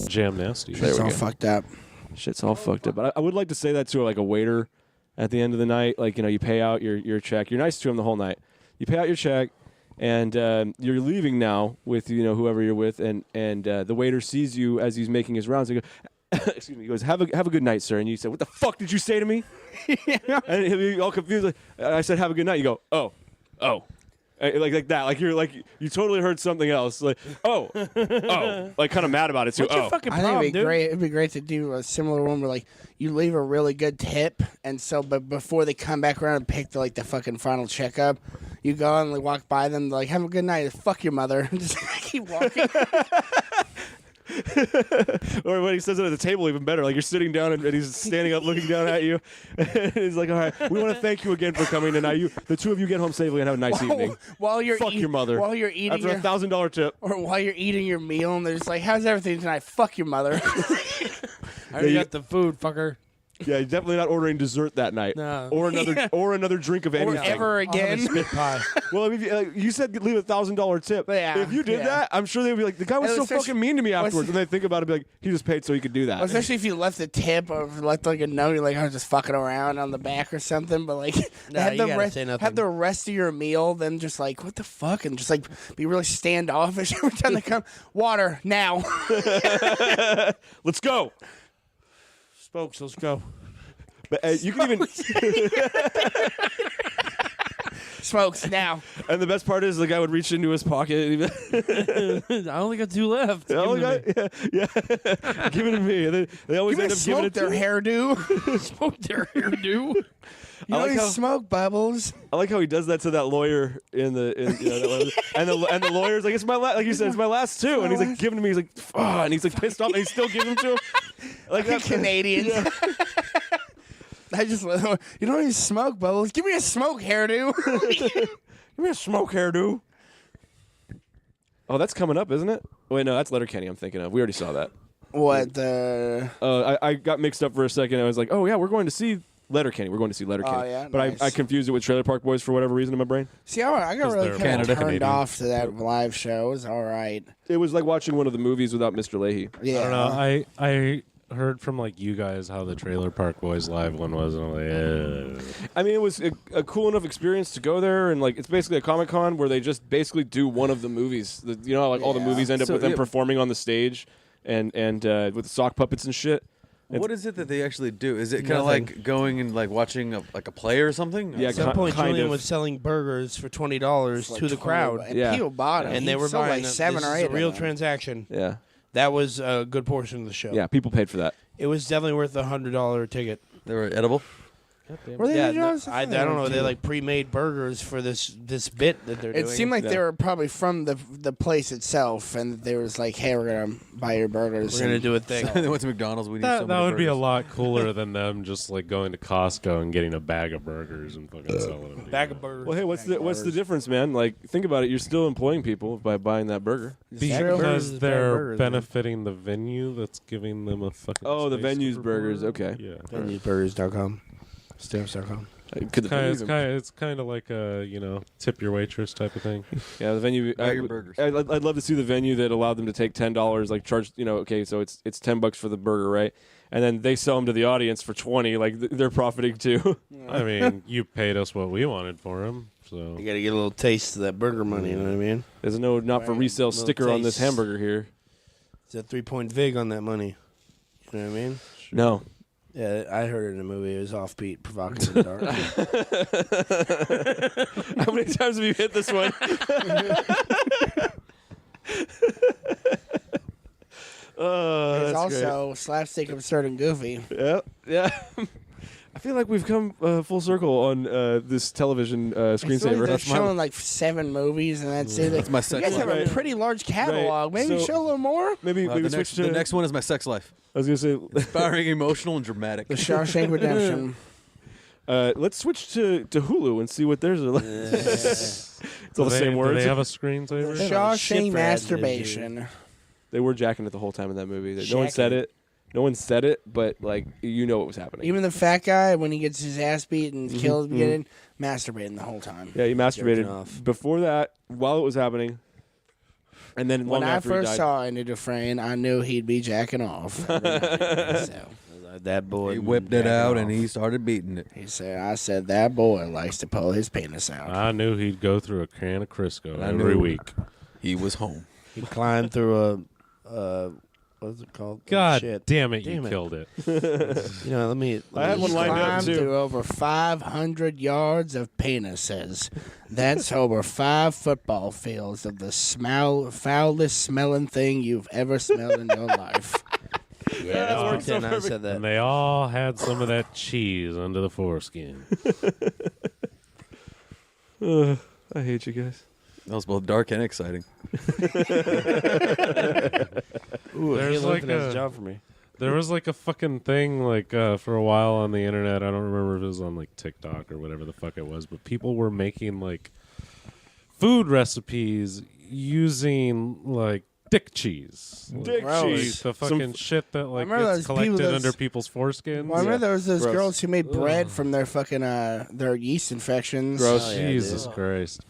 [SPEAKER 5] Jam nasty.
[SPEAKER 2] There
[SPEAKER 3] It's
[SPEAKER 2] we
[SPEAKER 3] all
[SPEAKER 2] go.
[SPEAKER 3] fucked up.
[SPEAKER 2] Shit's all fucked up. But I would like to say that to like a waiter at the end of the night. Like, you pay out your check. You're nice to him the whole night. You pay out your check, and you're leaving now with whoever you're with, and the waiter sees you as he's making his rounds. He goes, excuse me. He goes, have a good night, sir. And you say, what the fuck did you say to me? And he'll be all confused. Like, I said, have a good night. You go, oh. Like that, like you totally heard something else, like like kind of mad about it too.
[SPEAKER 4] What's your fucking
[SPEAKER 3] I think
[SPEAKER 4] problem,
[SPEAKER 3] it'd be
[SPEAKER 4] dude?
[SPEAKER 3] great. It'd be great to do a similar one where like you leave a really good tip, and so but before they come back around and pick the fucking final checkup, you go and like, walk by them like have a good night. Fuck your mother. Just keep walking.
[SPEAKER 2] Or when he says it at the table, even better. Like you're sitting down and he's standing up, looking down at you. And he's like, "All right, we want to thank you again for coming tonight. The two of you get home safely and have a nice evening.
[SPEAKER 3] While you're
[SPEAKER 2] Fuck your mother.
[SPEAKER 3] While you're eating
[SPEAKER 2] After
[SPEAKER 3] your
[SPEAKER 2] $1,000 tip."
[SPEAKER 3] or while you're eating your meal, and they're just like, "How's everything tonight?" Fuck your mother.
[SPEAKER 4] I already
[SPEAKER 2] you-
[SPEAKER 4] got the food, fucker.
[SPEAKER 2] Yeah, you're definitely not ordering dessert that night,
[SPEAKER 4] No.
[SPEAKER 2] or another drink of
[SPEAKER 3] or
[SPEAKER 2] anything.
[SPEAKER 3] ever again.
[SPEAKER 4] Spit pie.
[SPEAKER 2] Well, if you said leave $1,000 tip.
[SPEAKER 3] Yeah,
[SPEAKER 2] If you did
[SPEAKER 3] yeah.
[SPEAKER 2] that, I'm sure they'd be like, the guy was
[SPEAKER 3] And
[SPEAKER 2] so
[SPEAKER 3] especially-
[SPEAKER 2] fucking mean to me afterwards. And they think about it, be like, he just paid so he could do that.
[SPEAKER 3] Especially if you left a tip or left like a note, you're like, I was just fucking around on the back or something. But like,
[SPEAKER 4] Nah,
[SPEAKER 3] have
[SPEAKER 4] you
[SPEAKER 3] the
[SPEAKER 4] gotta
[SPEAKER 3] rest,
[SPEAKER 4] say nothing.
[SPEAKER 3] have the rest of your meal, then just like, what the fuck, and just like be really standoffish every time they come. Water now.
[SPEAKER 2] Let's go.
[SPEAKER 4] Spokes, let's go.
[SPEAKER 2] But you can even
[SPEAKER 3] Smokes now.
[SPEAKER 2] And the best part is the guy would reach into his pocket.
[SPEAKER 4] I only got 2 left.
[SPEAKER 2] Yeah, give it to me. And they always
[SPEAKER 3] You
[SPEAKER 2] end
[SPEAKER 3] may
[SPEAKER 2] up giving
[SPEAKER 3] smoke
[SPEAKER 2] it
[SPEAKER 3] their
[SPEAKER 2] to me.
[SPEAKER 3] hairdo.
[SPEAKER 4] Smoke their hairdo.
[SPEAKER 3] You
[SPEAKER 2] like
[SPEAKER 3] know
[SPEAKER 2] how-
[SPEAKER 3] these smoke bubbles.
[SPEAKER 2] I like how he does that to that lawyer and the lawyer's like, it's my like you said, it's my last 2, and he's like giving to me. He's like, and he's like pissed off, and he's still giving to him. Like that
[SPEAKER 3] Canadians.
[SPEAKER 2] Yeah.
[SPEAKER 3] I just, you know these smoke bubbles. Give me a smoke hairdo.
[SPEAKER 2] Give me a smoke hairdo. Oh, that's coming up, isn't it? Wait, no, that's Letterkenny I'm thinking of. We already saw that.
[SPEAKER 3] What the?
[SPEAKER 2] I got mixed up for a second. I was like, oh yeah, we're going to see Letterkenny. We're going to see Letterkenny.
[SPEAKER 3] Oh, yeah?
[SPEAKER 2] But
[SPEAKER 3] Nice.
[SPEAKER 2] I confused it with Trailer Park Boys for whatever reason in my brain.
[SPEAKER 3] See, I got really
[SPEAKER 5] they're
[SPEAKER 3] kind of turned
[SPEAKER 5] Canadian.
[SPEAKER 3] off to that live show. It was all right.
[SPEAKER 2] It was like watching one of the movies without Mr. Leahy.
[SPEAKER 3] Yeah.
[SPEAKER 5] I don't know. I heard from like you guys how the Trailer Park Boys live one was, and I'm like,
[SPEAKER 2] I mean, it was a cool enough experience to go there, and like it's basically a Comic-Con where they just basically do one of the movies. You know, like all the
[SPEAKER 3] Yeah.
[SPEAKER 2] movies end up
[SPEAKER 6] So,
[SPEAKER 2] with them
[SPEAKER 6] yeah.
[SPEAKER 2] performing on the stage, and with sock puppets and shit.
[SPEAKER 6] What is it that they actually do? Is it kind of
[SPEAKER 4] Nothing.
[SPEAKER 6] like going and like watching a play or something?
[SPEAKER 2] Yeah,
[SPEAKER 4] At some point,
[SPEAKER 2] kind
[SPEAKER 4] Julian
[SPEAKER 2] of.
[SPEAKER 4] was selling burgers for $20
[SPEAKER 3] Like
[SPEAKER 4] to the
[SPEAKER 3] 20,
[SPEAKER 4] crowd,
[SPEAKER 3] and
[SPEAKER 2] Yeah.
[SPEAKER 3] people bought it.
[SPEAKER 4] and they
[SPEAKER 3] He
[SPEAKER 4] were
[SPEAKER 3] sold
[SPEAKER 4] buying
[SPEAKER 3] like
[SPEAKER 4] them.
[SPEAKER 3] 7
[SPEAKER 4] This
[SPEAKER 3] or
[SPEAKER 4] is
[SPEAKER 3] 8.
[SPEAKER 4] a real
[SPEAKER 3] of them.
[SPEAKER 4] transaction.
[SPEAKER 2] Yeah,
[SPEAKER 4] That was a good portion of the show.
[SPEAKER 2] yeah. People paid for that.
[SPEAKER 4] It was definitely worth a $100 ticket.
[SPEAKER 6] They were edible.
[SPEAKER 3] Were they
[SPEAKER 4] Yeah,
[SPEAKER 3] doing
[SPEAKER 4] I don't know. They like pre-made burgers for this bit that they're doing.
[SPEAKER 3] It seemed like they
[SPEAKER 2] Yeah.
[SPEAKER 3] were probably from the place itself, and they was like, "Hey, we're gonna buy your burgers.
[SPEAKER 4] we're gonna
[SPEAKER 3] and
[SPEAKER 4] do a thing.
[SPEAKER 6] They went to McDonald's. We need so
[SPEAKER 5] that
[SPEAKER 6] many
[SPEAKER 5] would be a
[SPEAKER 6] burgers.
[SPEAKER 5] lot cooler than them just like going to Costco and getting a bag of burgers and fucking selling them.
[SPEAKER 4] Bag of burgers.
[SPEAKER 2] Well, hey, what's the difference, man? Like, think about it. You're still employing people by buying that burger.
[SPEAKER 4] Bag of burgers
[SPEAKER 5] Because
[SPEAKER 4] is bag
[SPEAKER 5] they're
[SPEAKER 4] burgers, man.
[SPEAKER 5] benefiting the venue that's giving them a fucking.
[SPEAKER 2] Oh, the
[SPEAKER 5] space
[SPEAKER 2] venue's
[SPEAKER 5] to
[SPEAKER 2] burgers.
[SPEAKER 5] perform.
[SPEAKER 2] Okay.
[SPEAKER 5] Yeah.
[SPEAKER 4] VenueSburgers.com. Stamps.com.
[SPEAKER 2] Could the venue even-
[SPEAKER 5] It's kind of like a tip your waitress type of thing.
[SPEAKER 2] Yeah, the venue.
[SPEAKER 6] Buy your burgers.
[SPEAKER 2] I'd love to see the venue that allowed them to take $10, like charge. Okay, so it's $10 for the burger, right? And then they sell them to the audience for 20. Like they're profiting too.
[SPEAKER 5] I mean, you paid us what we wanted for them, so
[SPEAKER 4] You got to get a little taste of that burger money. You know what I mean?
[SPEAKER 2] There's no not for resale
[SPEAKER 4] Little
[SPEAKER 2] sticker on this
[SPEAKER 4] taste.
[SPEAKER 2] hamburger here.
[SPEAKER 4] It's a 3-point vig on that money. You know what I mean?
[SPEAKER 2] No.
[SPEAKER 4] Yeah, I heard it in a movie. It was offbeat, provocative, and dark.
[SPEAKER 2] How many times have you hit this one? Oh,
[SPEAKER 3] It's
[SPEAKER 2] that's great.
[SPEAKER 3] also slapstick, absurd, and goofy.
[SPEAKER 2] Yeah. I feel like we've come full circle on this television
[SPEAKER 3] It's like
[SPEAKER 2] screensaver.
[SPEAKER 3] they're showing like 7 movies, and that's it.
[SPEAKER 6] That's my
[SPEAKER 3] You
[SPEAKER 6] sex
[SPEAKER 3] guys have
[SPEAKER 6] life.
[SPEAKER 3] a pretty large catalog. Maybe
[SPEAKER 2] So-
[SPEAKER 3] show a little more.
[SPEAKER 2] Maybe
[SPEAKER 6] The
[SPEAKER 2] switch
[SPEAKER 6] next,
[SPEAKER 2] to
[SPEAKER 6] the next one is my sex life.
[SPEAKER 2] I was gonna say
[SPEAKER 6] Inspiring, emotional, and dramatic.
[SPEAKER 3] The Shawshank Redemption.
[SPEAKER 2] let's switch to Hulu and see what theirs are like. It's all the same
[SPEAKER 5] Do
[SPEAKER 2] words.
[SPEAKER 5] they have a screensaver?
[SPEAKER 4] Shit
[SPEAKER 3] Shawshank
[SPEAKER 4] for ad libs,
[SPEAKER 3] masturbation.
[SPEAKER 2] They were jacking it the whole time in that movie. No one said
[SPEAKER 3] Jacking.
[SPEAKER 2] it. No one said it, but like you know what was happening.
[SPEAKER 3] Even the fat guy, when he gets his ass beat and killed
[SPEAKER 2] mhm.
[SPEAKER 3] getting masturbating the whole time.
[SPEAKER 2] Yeah, he masturbated
[SPEAKER 4] off.
[SPEAKER 2] before that, while it was happening, and then
[SPEAKER 3] When
[SPEAKER 2] long
[SPEAKER 3] I
[SPEAKER 2] after he
[SPEAKER 3] first
[SPEAKER 2] died.
[SPEAKER 3] saw Andy Dufresne, I knew he'd be jacking off. every night. So,
[SPEAKER 4] That boy.
[SPEAKER 6] He whipped it
[SPEAKER 4] jacking
[SPEAKER 6] out
[SPEAKER 4] off.
[SPEAKER 6] and he started beating it.
[SPEAKER 3] I said, that boy likes to pull his penis out.
[SPEAKER 5] I knew he'd go through a can of Crisco
[SPEAKER 6] I
[SPEAKER 5] every
[SPEAKER 6] knew.
[SPEAKER 5] week.
[SPEAKER 6] He was home.
[SPEAKER 4] He climbed through a what's it called?
[SPEAKER 5] God
[SPEAKER 4] Shit.
[SPEAKER 5] damn it,
[SPEAKER 4] Damn
[SPEAKER 5] you
[SPEAKER 4] it.
[SPEAKER 5] killed it.
[SPEAKER 4] You know, let me.
[SPEAKER 2] I had
[SPEAKER 3] He
[SPEAKER 2] one lined up,
[SPEAKER 3] climbed
[SPEAKER 2] too.
[SPEAKER 3] through over 500 yards of penises. That's over 5 football fields of the foulest smelling thing you've ever smelled in your life.
[SPEAKER 4] Yeah, that's
[SPEAKER 2] works so
[SPEAKER 4] pretend I
[SPEAKER 2] perfect.
[SPEAKER 4] said that.
[SPEAKER 5] And they all had some of that cheese under the foreskin.
[SPEAKER 2] I hate you guys.
[SPEAKER 6] That was both dark and exciting.
[SPEAKER 4] Ooh,
[SPEAKER 5] There's
[SPEAKER 4] Halo
[SPEAKER 5] like
[SPEAKER 4] Infinite has
[SPEAKER 5] a-
[SPEAKER 4] a job for me.
[SPEAKER 5] There was like a fucking thing like for a while on the internet. I don't remember if it was on like TikTok or whatever the fuck it was, but people were making like food recipes using like dick cheese.
[SPEAKER 2] Dick
[SPEAKER 3] Gross.
[SPEAKER 2] cheese.
[SPEAKER 5] The fucking shit that like
[SPEAKER 3] remember
[SPEAKER 5] gets
[SPEAKER 3] those people
[SPEAKER 5] collected
[SPEAKER 3] that's-
[SPEAKER 5] under people's foreskins.
[SPEAKER 3] Well, I remember there was those
[SPEAKER 2] Gross.
[SPEAKER 3] girls who made bread from their fucking their yeast infections.
[SPEAKER 2] Gross.
[SPEAKER 4] Oh, yeah,
[SPEAKER 5] Jesus
[SPEAKER 4] dude.
[SPEAKER 5] Christ.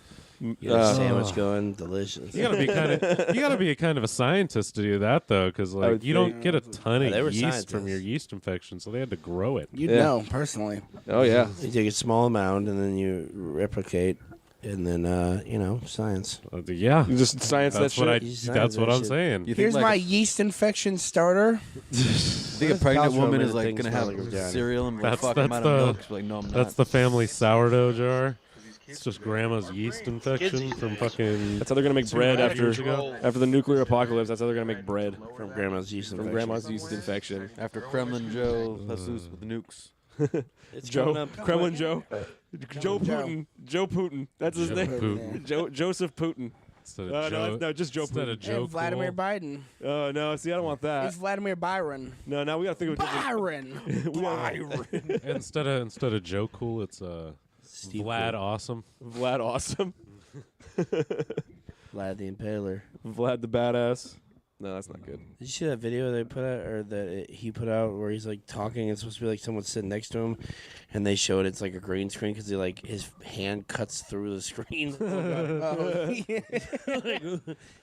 [SPEAKER 4] You get a sandwich going, delicious.
[SPEAKER 5] You gotta be a kind of a scientist to do that though, because like
[SPEAKER 2] would
[SPEAKER 5] you don't
[SPEAKER 2] think.
[SPEAKER 5] get a ton
[SPEAKER 4] Yeah,
[SPEAKER 5] of
[SPEAKER 4] they were
[SPEAKER 5] yeast from
[SPEAKER 4] scientists.
[SPEAKER 5] your yeast infection, so they had to grow it.
[SPEAKER 3] You'd
[SPEAKER 2] Yeah.
[SPEAKER 3] know personally.
[SPEAKER 2] Oh yeah.
[SPEAKER 4] You take a small amount and then you replicate, and then science.
[SPEAKER 5] Yeah,
[SPEAKER 2] You just science
[SPEAKER 5] that's
[SPEAKER 2] that
[SPEAKER 5] what I.
[SPEAKER 2] shit.
[SPEAKER 4] You
[SPEAKER 5] That's
[SPEAKER 4] science
[SPEAKER 5] what
[SPEAKER 4] that
[SPEAKER 5] I'm
[SPEAKER 4] shit.
[SPEAKER 5] saying.
[SPEAKER 6] You
[SPEAKER 3] Here's
[SPEAKER 6] think
[SPEAKER 3] my
[SPEAKER 6] like
[SPEAKER 3] yeast infection starter.
[SPEAKER 6] think a pregnant
[SPEAKER 4] Cultural
[SPEAKER 6] woman is
[SPEAKER 4] weird
[SPEAKER 6] like
[SPEAKER 4] things
[SPEAKER 6] gonna have
[SPEAKER 4] smell like vagina.
[SPEAKER 6] cereal and
[SPEAKER 5] That's-
[SPEAKER 6] fuck
[SPEAKER 5] that's
[SPEAKER 6] amount
[SPEAKER 5] the-
[SPEAKER 6] of milk? She's like, no, I'm not.
[SPEAKER 5] That's the family sourdough jar. It's just grandma's yeast infection from fucking.
[SPEAKER 2] That's how they're gonna make bread
[SPEAKER 5] years ago.
[SPEAKER 2] after the nuclear apocalypse. That's how they're gonna make bread
[SPEAKER 4] From grandma's yeast
[SPEAKER 2] from
[SPEAKER 4] infection.
[SPEAKER 2] grandma's yeast infection.
[SPEAKER 6] After Kremlin Joe, Jesus with the nukes.
[SPEAKER 4] It's
[SPEAKER 2] Joe,
[SPEAKER 4] coming up
[SPEAKER 2] Kremlin
[SPEAKER 4] quick.
[SPEAKER 2] Joe, Joe Putin, Joe Putin. That's his
[SPEAKER 5] Joe
[SPEAKER 2] name.
[SPEAKER 5] Putin.
[SPEAKER 2] Joseph Putin.
[SPEAKER 5] Instead of Joe,
[SPEAKER 2] No, just Joe
[SPEAKER 5] instead
[SPEAKER 2] Putin.
[SPEAKER 5] of Joe
[SPEAKER 3] And Vladimir
[SPEAKER 5] Cool.
[SPEAKER 3] Biden.
[SPEAKER 2] Oh no, see, I don't want that.
[SPEAKER 3] It's Vladimir Byron.
[SPEAKER 2] No, now we gotta think of a different.
[SPEAKER 3] Byron.
[SPEAKER 5] Instead of Joe Cool, it's Vlad Awesome.
[SPEAKER 2] Vlad Awesome,
[SPEAKER 4] Vlad the Impaler.
[SPEAKER 2] Vlad the Badass. No, that's not good.
[SPEAKER 4] Did you see that video they put out, or that he put out, where he's like talking? It's supposed to be like someone sitting next to him, and they showed it's like a green screen because he like his hand cuts through the screen.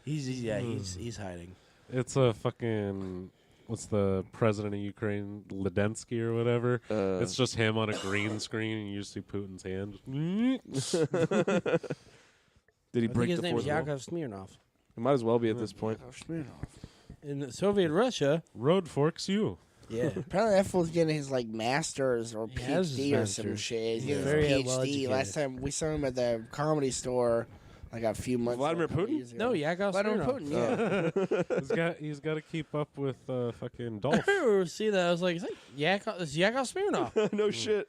[SPEAKER 4] He's hiding.
[SPEAKER 5] It's a fucking. What's the president of Ukraine, Ledensky or whatever? It's just him on a green screen, and you just see Putin's hand.
[SPEAKER 2] Did he
[SPEAKER 4] I
[SPEAKER 2] break
[SPEAKER 4] think his
[SPEAKER 2] the
[SPEAKER 4] name is
[SPEAKER 2] fourth wall?
[SPEAKER 4] Yakov Smirnov.
[SPEAKER 2] It might as well be at this point.
[SPEAKER 4] In Soviet Russia,
[SPEAKER 5] Road forks you.
[SPEAKER 4] yeah.
[SPEAKER 3] Apparently that fool's getting his like master's or
[SPEAKER 4] He has his
[SPEAKER 3] PhD or some
[SPEAKER 4] master's.
[SPEAKER 3] shit. He's
[SPEAKER 4] Yeah.
[SPEAKER 3] getting
[SPEAKER 4] Very
[SPEAKER 3] his
[SPEAKER 4] well
[SPEAKER 3] PhD.
[SPEAKER 4] educated.
[SPEAKER 3] Last time we saw him at the comedy store like a few months
[SPEAKER 2] Vladimir
[SPEAKER 3] a couple
[SPEAKER 2] Putin?
[SPEAKER 3] years ago.
[SPEAKER 4] No, Yakov
[SPEAKER 3] Vladimir
[SPEAKER 4] Smirnov.
[SPEAKER 3] Putin, yeah.
[SPEAKER 5] He's got to keep up with fucking Dolph.
[SPEAKER 4] See that? I was like, is Yakov Smirnov?
[SPEAKER 2] No shit.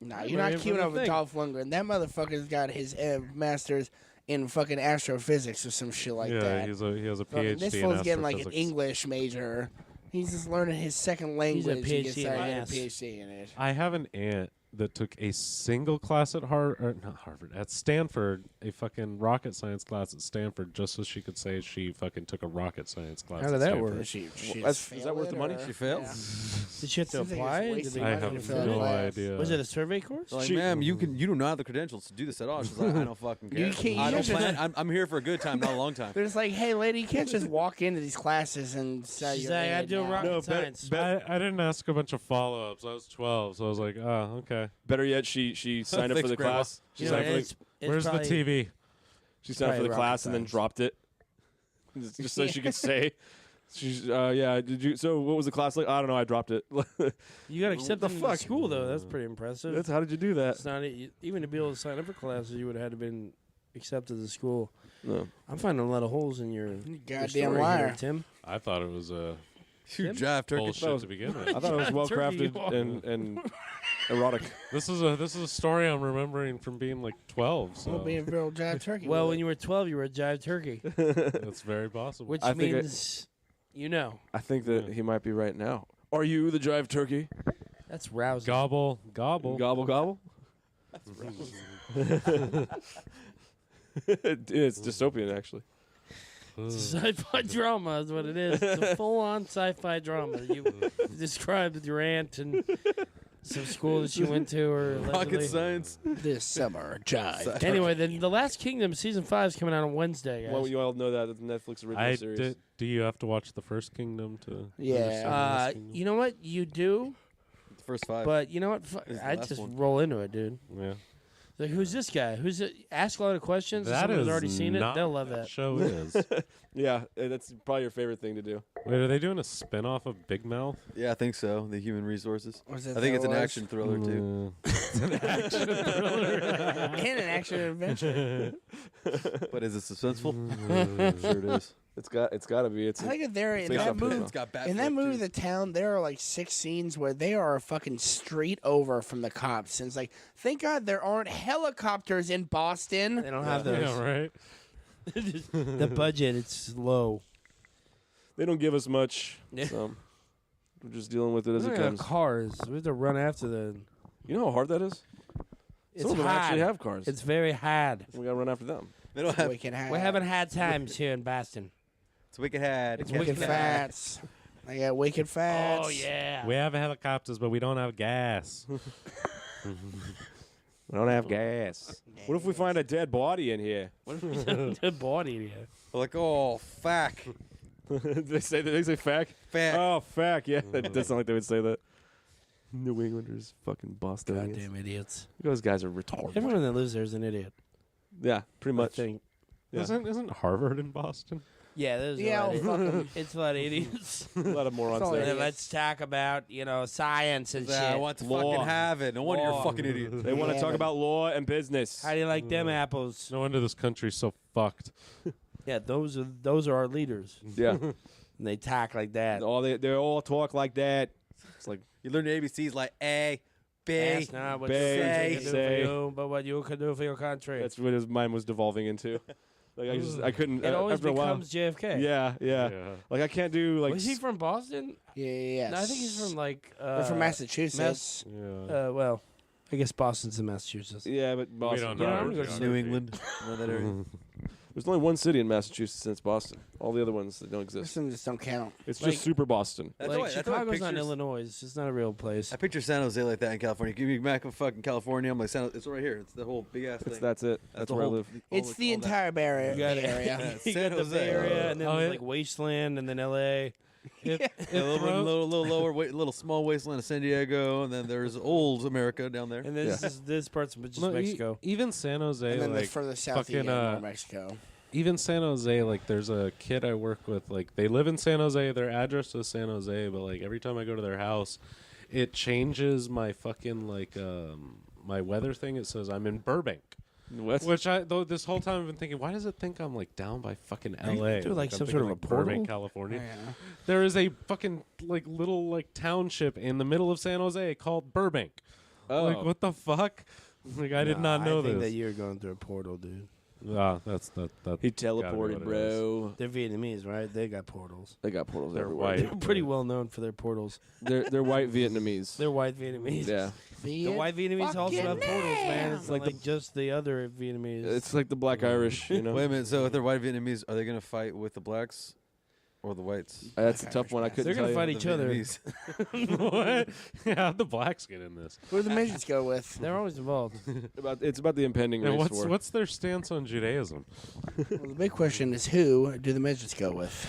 [SPEAKER 3] Nah, you're not keeping up with Dolph Lundgren. That motherfucker's got his master's in fucking astrophysics or some shit like
[SPEAKER 5] yeah,
[SPEAKER 3] that.
[SPEAKER 5] he has a
[SPEAKER 3] Fucking-
[SPEAKER 5] PhD
[SPEAKER 3] this
[SPEAKER 5] in
[SPEAKER 3] fool's getting like an
[SPEAKER 5] astrophysics.
[SPEAKER 3] English major. He's just learning his second
[SPEAKER 4] He's a
[SPEAKER 3] language. He gets
[SPEAKER 4] PhD in
[SPEAKER 3] started getting a
[SPEAKER 4] ass.
[SPEAKER 3] PhD in it.
[SPEAKER 5] I have an aunt that took a single class at at Stanford, a fucking rocket science class at Stanford, just so she could say she fucking took a rocket science class.
[SPEAKER 4] How did
[SPEAKER 5] at
[SPEAKER 4] that
[SPEAKER 5] Stanford.
[SPEAKER 4] work?
[SPEAKER 2] Is that worth the money?
[SPEAKER 6] She failed?
[SPEAKER 4] Did you have to
[SPEAKER 3] Seems like
[SPEAKER 4] apply?
[SPEAKER 3] it's
[SPEAKER 4] Did
[SPEAKER 3] wasting
[SPEAKER 4] they
[SPEAKER 5] I
[SPEAKER 3] money
[SPEAKER 5] have
[SPEAKER 3] to
[SPEAKER 4] give
[SPEAKER 3] fill
[SPEAKER 4] you
[SPEAKER 3] a
[SPEAKER 5] no
[SPEAKER 3] class.
[SPEAKER 5] idea.
[SPEAKER 4] Was it a survey course?
[SPEAKER 6] Like, ma'am, you do not have the credentials to do this at all. She's like, I don't fucking care.
[SPEAKER 3] You can't-
[SPEAKER 6] I
[SPEAKER 3] you
[SPEAKER 6] don't
[SPEAKER 3] just-
[SPEAKER 6] plan. I'm here for a good time, not a long time.
[SPEAKER 3] They're just like, hey, lady, you can't just walk into these classes and say
[SPEAKER 4] She's
[SPEAKER 3] you're
[SPEAKER 4] like, I
[SPEAKER 3] in
[SPEAKER 4] do
[SPEAKER 3] now.
[SPEAKER 4] rocket
[SPEAKER 2] No,
[SPEAKER 4] science.
[SPEAKER 5] I didn't ask a bunch of follow-ups. I was 12, so I was like, oh, okay.
[SPEAKER 2] Better yet, she signed up for
[SPEAKER 6] Thanks,
[SPEAKER 2] the
[SPEAKER 6] Grandma.
[SPEAKER 2] class. She
[SPEAKER 4] You know,
[SPEAKER 2] signed up for
[SPEAKER 4] it's
[SPEAKER 5] Where's
[SPEAKER 4] probably-
[SPEAKER 5] the TV?
[SPEAKER 2] she signed up for the
[SPEAKER 3] probably
[SPEAKER 2] class
[SPEAKER 3] rocket
[SPEAKER 2] and then
[SPEAKER 3] science.
[SPEAKER 2] dropped it, just so she could say. She's yeah. Did you? So what was the class like? I don't know. I dropped it.
[SPEAKER 4] You got accepted
[SPEAKER 2] the
[SPEAKER 4] into
[SPEAKER 2] fuck?
[SPEAKER 4] school though. That's pretty impressive.
[SPEAKER 2] That's how did you do that?
[SPEAKER 4] It's not even to be able to sign up for classes. You would have had to been accepted to school.
[SPEAKER 2] No.
[SPEAKER 4] I'm finding a lot of holes in your
[SPEAKER 3] Goddamn
[SPEAKER 4] story
[SPEAKER 3] liar.
[SPEAKER 4] here, Tim.
[SPEAKER 5] I thought it was
[SPEAKER 6] You jive turkey.
[SPEAKER 5] bullshit to begin with.
[SPEAKER 2] I thought it was well
[SPEAKER 4] Turkey
[SPEAKER 2] crafted and erotic.
[SPEAKER 5] This is a story I'm remembering from being like 12. So
[SPEAKER 3] Well, being real jive turkey.
[SPEAKER 4] Well,
[SPEAKER 3] with
[SPEAKER 4] when
[SPEAKER 3] it.
[SPEAKER 4] you were 12, you were a jive turkey,
[SPEAKER 5] that's very possible.
[SPEAKER 4] which
[SPEAKER 2] I think
[SPEAKER 4] means you know.
[SPEAKER 2] I think that he might be right now. Are you the jive turkey?
[SPEAKER 4] That's rousing.
[SPEAKER 5] Gobble, gobble.
[SPEAKER 2] Gobble gobble. It's dystopian, actually.
[SPEAKER 4] Sci-fi drama is what it is. It's a full-on sci-fi drama. You described with your aunt and some school that she went to, or
[SPEAKER 6] Rocket
[SPEAKER 4] allegedly.
[SPEAKER 6] science.
[SPEAKER 3] this summer, jive.
[SPEAKER 4] Anyway, the Last Kingdom season 5 is coming out on Wednesday, guys.
[SPEAKER 2] Well, you all know that the Netflix original series.
[SPEAKER 5] Do you have to watch the first Kingdom to?
[SPEAKER 3] Yeah.
[SPEAKER 5] understand the Last Kingdom?
[SPEAKER 4] You know what? You do,
[SPEAKER 6] The first 5.
[SPEAKER 4] but you know what?
[SPEAKER 6] Is the
[SPEAKER 4] I
[SPEAKER 6] last
[SPEAKER 4] just
[SPEAKER 6] one.
[SPEAKER 4] roll into it, dude.
[SPEAKER 5] Yeah,
[SPEAKER 4] Like, who's this guy? Who's it? Ask a lot of questions. and
[SPEAKER 5] that
[SPEAKER 4] someone
[SPEAKER 5] is
[SPEAKER 4] who's already seen it.
[SPEAKER 5] not
[SPEAKER 4] They'll love
[SPEAKER 5] what
[SPEAKER 4] that.
[SPEAKER 5] show is.
[SPEAKER 2] Yeah, that's probably your favorite thing to do.
[SPEAKER 5] Wait, are they doing a spin-off of Big Mouth?
[SPEAKER 6] Yeah, I think so. The human resources.
[SPEAKER 3] Was it
[SPEAKER 6] I think it's an
[SPEAKER 3] that
[SPEAKER 6] action thriller too.
[SPEAKER 3] and an action adventure.
[SPEAKER 6] But is it suspenseful? I'm sure it is.
[SPEAKER 2] It's got to be. It's
[SPEAKER 3] I think that there in
[SPEAKER 2] based
[SPEAKER 3] that
[SPEAKER 2] off Big
[SPEAKER 3] movie.
[SPEAKER 2] Mouth.
[SPEAKER 6] It's got bat
[SPEAKER 3] In that
[SPEAKER 6] flip,
[SPEAKER 3] movie,
[SPEAKER 6] too.
[SPEAKER 3] The Town, there are like 6 scenes where they are fucking straight over from the cops. And it's like, thank God there aren't helicopters in Boston.
[SPEAKER 4] They don't have those.
[SPEAKER 5] Yeah, right.
[SPEAKER 4] The budget, it's low.
[SPEAKER 2] They don't give us much.
[SPEAKER 4] Yeah.
[SPEAKER 2] So we're just dealing with it as
[SPEAKER 4] We
[SPEAKER 2] it
[SPEAKER 4] don't have
[SPEAKER 2] comes.
[SPEAKER 4] cars. We have to run after the.
[SPEAKER 2] You know how hard that is?
[SPEAKER 4] It's
[SPEAKER 2] Some of them
[SPEAKER 4] hard.
[SPEAKER 2] actually have cars.
[SPEAKER 4] It's very hard.
[SPEAKER 2] We got to run after them.
[SPEAKER 6] They don't have.
[SPEAKER 3] Wicked hat.
[SPEAKER 4] We're having hard times here in Boston.
[SPEAKER 6] It's wicked hat.
[SPEAKER 4] It's
[SPEAKER 3] Wicked
[SPEAKER 4] wicked
[SPEAKER 3] fats. I got wicked fats.
[SPEAKER 4] Oh yeah.
[SPEAKER 5] We have helicopters, but we don't have gas.
[SPEAKER 2] We don't have gas. What if we find a dead body in here?
[SPEAKER 4] The body here.
[SPEAKER 6] Like, oh, fuck.
[SPEAKER 2] they say fact?
[SPEAKER 6] Fact.
[SPEAKER 2] Oh, fact. Yeah, that does sound like they would say that. New Englanders, fucking Bostonians.
[SPEAKER 4] Goddamn idiots.
[SPEAKER 2] Those guys are retarded.
[SPEAKER 4] Everyone that lives there is an idiot.
[SPEAKER 2] Yeah, pretty
[SPEAKER 4] I
[SPEAKER 2] much.
[SPEAKER 4] think.
[SPEAKER 2] Yeah.
[SPEAKER 5] Isn't Harvard in Boston?
[SPEAKER 4] Yeah, there's
[SPEAKER 3] Yeah,
[SPEAKER 4] a lot
[SPEAKER 3] fuck 'em.
[SPEAKER 4] of, it's a lot of idiots.
[SPEAKER 2] A lot of morons
[SPEAKER 3] all
[SPEAKER 2] there.
[SPEAKER 3] it
[SPEAKER 4] And
[SPEAKER 3] is.
[SPEAKER 4] let's talk about, science and shit.
[SPEAKER 6] I want to
[SPEAKER 2] Law.
[SPEAKER 6] fucking have it. No wonder you're
[SPEAKER 4] Law.
[SPEAKER 6] fucking idiots.
[SPEAKER 2] They want to
[SPEAKER 3] Yeah,
[SPEAKER 2] talk
[SPEAKER 3] but-
[SPEAKER 2] about law and business.
[SPEAKER 4] How do you like them apples?
[SPEAKER 5] No wonder this country's so fucked.
[SPEAKER 4] Yeah, those are our leaders.
[SPEAKER 2] Yeah.
[SPEAKER 4] And they talk like that.
[SPEAKER 2] They all talk like that. It's like
[SPEAKER 6] You learn the ABCs like A, B.
[SPEAKER 4] That's not what
[SPEAKER 2] Bay,
[SPEAKER 4] you can do
[SPEAKER 2] say.
[SPEAKER 4] for you, but what you can do for your country.
[SPEAKER 2] that's what his mind was devolving into. Like I couldn't.
[SPEAKER 4] It always
[SPEAKER 2] after a while.
[SPEAKER 4] becomes JFK.
[SPEAKER 2] Yeah.
[SPEAKER 5] Yeah.
[SPEAKER 2] Like I can't do like.
[SPEAKER 4] Was he from Boston?
[SPEAKER 3] Yes.
[SPEAKER 4] No, I think he's from like.
[SPEAKER 3] They're from Massachusetts.
[SPEAKER 5] Yeah.
[SPEAKER 4] Well, I guess Boston's in Massachusetts.
[SPEAKER 2] Yeah, but Boston.
[SPEAKER 5] don't know.
[SPEAKER 4] I'm gonna go
[SPEAKER 6] New England. Know that area.
[SPEAKER 2] There's only one city in Massachusetts since Boston. All the other ones that don't exist.
[SPEAKER 3] Some just don't count.
[SPEAKER 2] It's
[SPEAKER 4] Like-
[SPEAKER 2] just super Boston.
[SPEAKER 6] That's
[SPEAKER 4] Like
[SPEAKER 6] why- that's why
[SPEAKER 4] Chicago's not
[SPEAKER 6] pictures-
[SPEAKER 4] Illinois. It's just not a real place.
[SPEAKER 6] I picture San Jose like that in California. Give me back in fucking California. I'm like, it's right here. It's the whole big ass thing.
[SPEAKER 2] That's it. That's
[SPEAKER 6] the
[SPEAKER 2] where I
[SPEAKER 6] whole-
[SPEAKER 2] live.
[SPEAKER 3] It's the
[SPEAKER 6] all that.
[SPEAKER 3] entire Bay Area.
[SPEAKER 4] You got it.
[SPEAKER 3] area.
[SPEAKER 4] You
[SPEAKER 6] San
[SPEAKER 4] got the
[SPEAKER 6] Jose.
[SPEAKER 4] Bay Area, and then
[SPEAKER 5] Oh,
[SPEAKER 4] there's
[SPEAKER 5] yeah.
[SPEAKER 4] like Wasteland, and then L.A.
[SPEAKER 5] It
[SPEAKER 6] A little,
[SPEAKER 5] throws-
[SPEAKER 6] little lower, little small wasteland of San Diego, and then there's old America down there.
[SPEAKER 4] And this part's just
[SPEAKER 5] No,
[SPEAKER 4] Mexico.
[SPEAKER 5] even San Jose,
[SPEAKER 3] And then the
[SPEAKER 5] like
[SPEAKER 3] further south you
[SPEAKER 5] fucking,
[SPEAKER 3] get, more Mexico.
[SPEAKER 5] even San Jose, like there's a kid I work with, like they live in San Jose, their address is San Jose, but like every time I go to their house, it changes my fucking like my weather thing. It says I'm in Burbank.
[SPEAKER 2] What?
[SPEAKER 5] Which this whole time I've been thinking, why does it think I'm like down by fucking L.A.?
[SPEAKER 4] do, like,
[SPEAKER 5] I'm
[SPEAKER 4] some
[SPEAKER 5] thinking,
[SPEAKER 4] sort of a portal?
[SPEAKER 5] Burbank, California.
[SPEAKER 3] Yeah.
[SPEAKER 5] There is a fucking like little like township in the middle of San Jose called Burbank.
[SPEAKER 2] Oh.
[SPEAKER 5] Like what the fuck? Like I did not know
[SPEAKER 4] I think
[SPEAKER 5] this.
[SPEAKER 4] that you're going through a portal, dude.
[SPEAKER 5] Ah, that's that.
[SPEAKER 2] He
[SPEAKER 5] gotta be
[SPEAKER 2] teleported,
[SPEAKER 5] what it is.
[SPEAKER 2] bro.
[SPEAKER 4] They're Vietnamese, right? They got portals.
[SPEAKER 2] They got portals
[SPEAKER 5] They're
[SPEAKER 2] everywhere.
[SPEAKER 5] white.
[SPEAKER 4] They're pretty well known for their portals.
[SPEAKER 2] They're white Vietnamese.
[SPEAKER 4] They're white Vietnamese.
[SPEAKER 2] Yeah.
[SPEAKER 4] The white Vietnamese also have portals, man. It's
[SPEAKER 2] Like
[SPEAKER 4] like just the other Vietnamese.
[SPEAKER 2] It's like the black Irish, you know.
[SPEAKER 6] Wait a minute. So if they're white Vietnamese, are they going to fight with the blacks or the whites?
[SPEAKER 2] That's a tough one. I couldn't
[SPEAKER 4] They're gonna
[SPEAKER 2] tell
[SPEAKER 4] fight
[SPEAKER 2] you.
[SPEAKER 4] each other.
[SPEAKER 6] Vietnamese.
[SPEAKER 5] What? Yeah, the blacks get in this.
[SPEAKER 3] Who do the midgets go with?
[SPEAKER 4] They're always involved.
[SPEAKER 2] It's about the impending
[SPEAKER 5] And
[SPEAKER 2] race war.
[SPEAKER 5] what's their stance on Judaism?
[SPEAKER 3] Well, the big question is who do the midgets go with?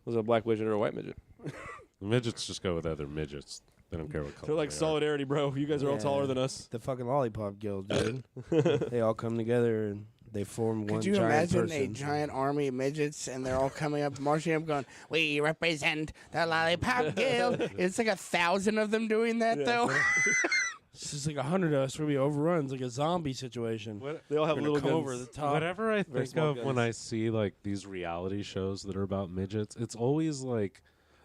[SPEAKER 2] Was it a black midget or a white midget?
[SPEAKER 5] The midgets just go with other midgets. They don't care what color.
[SPEAKER 2] They're like
[SPEAKER 5] they are.
[SPEAKER 2] solidarity, bro. You guys are all
[SPEAKER 4] Yeah.
[SPEAKER 2] taller than us.
[SPEAKER 4] The fucking lollipop guild, dude. They all come together and they form one
[SPEAKER 3] Could you
[SPEAKER 4] giant
[SPEAKER 3] imagine
[SPEAKER 4] person.
[SPEAKER 3] a giant army of midgets and they're all coming up, marching up, going, "We represent the Lollipop Guild." It's like 1,000 of them doing that, though.
[SPEAKER 4] It's just like 100 of us where we overrun. It's like a zombie situation.
[SPEAKER 2] They all have
[SPEAKER 4] We're gonna
[SPEAKER 2] little
[SPEAKER 4] come
[SPEAKER 2] guns.
[SPEAKER 4] over the top.
[SPEAKER 5] Whatever I
[SPEAKER 2] Very
[SPEAKER 5] think
[SPEAKER 2] small
[SPEAKER 5] of
[SPEAKER 2] guns.
[SPEAKER 5] when I see like these reality shows that are about midgets, it's always like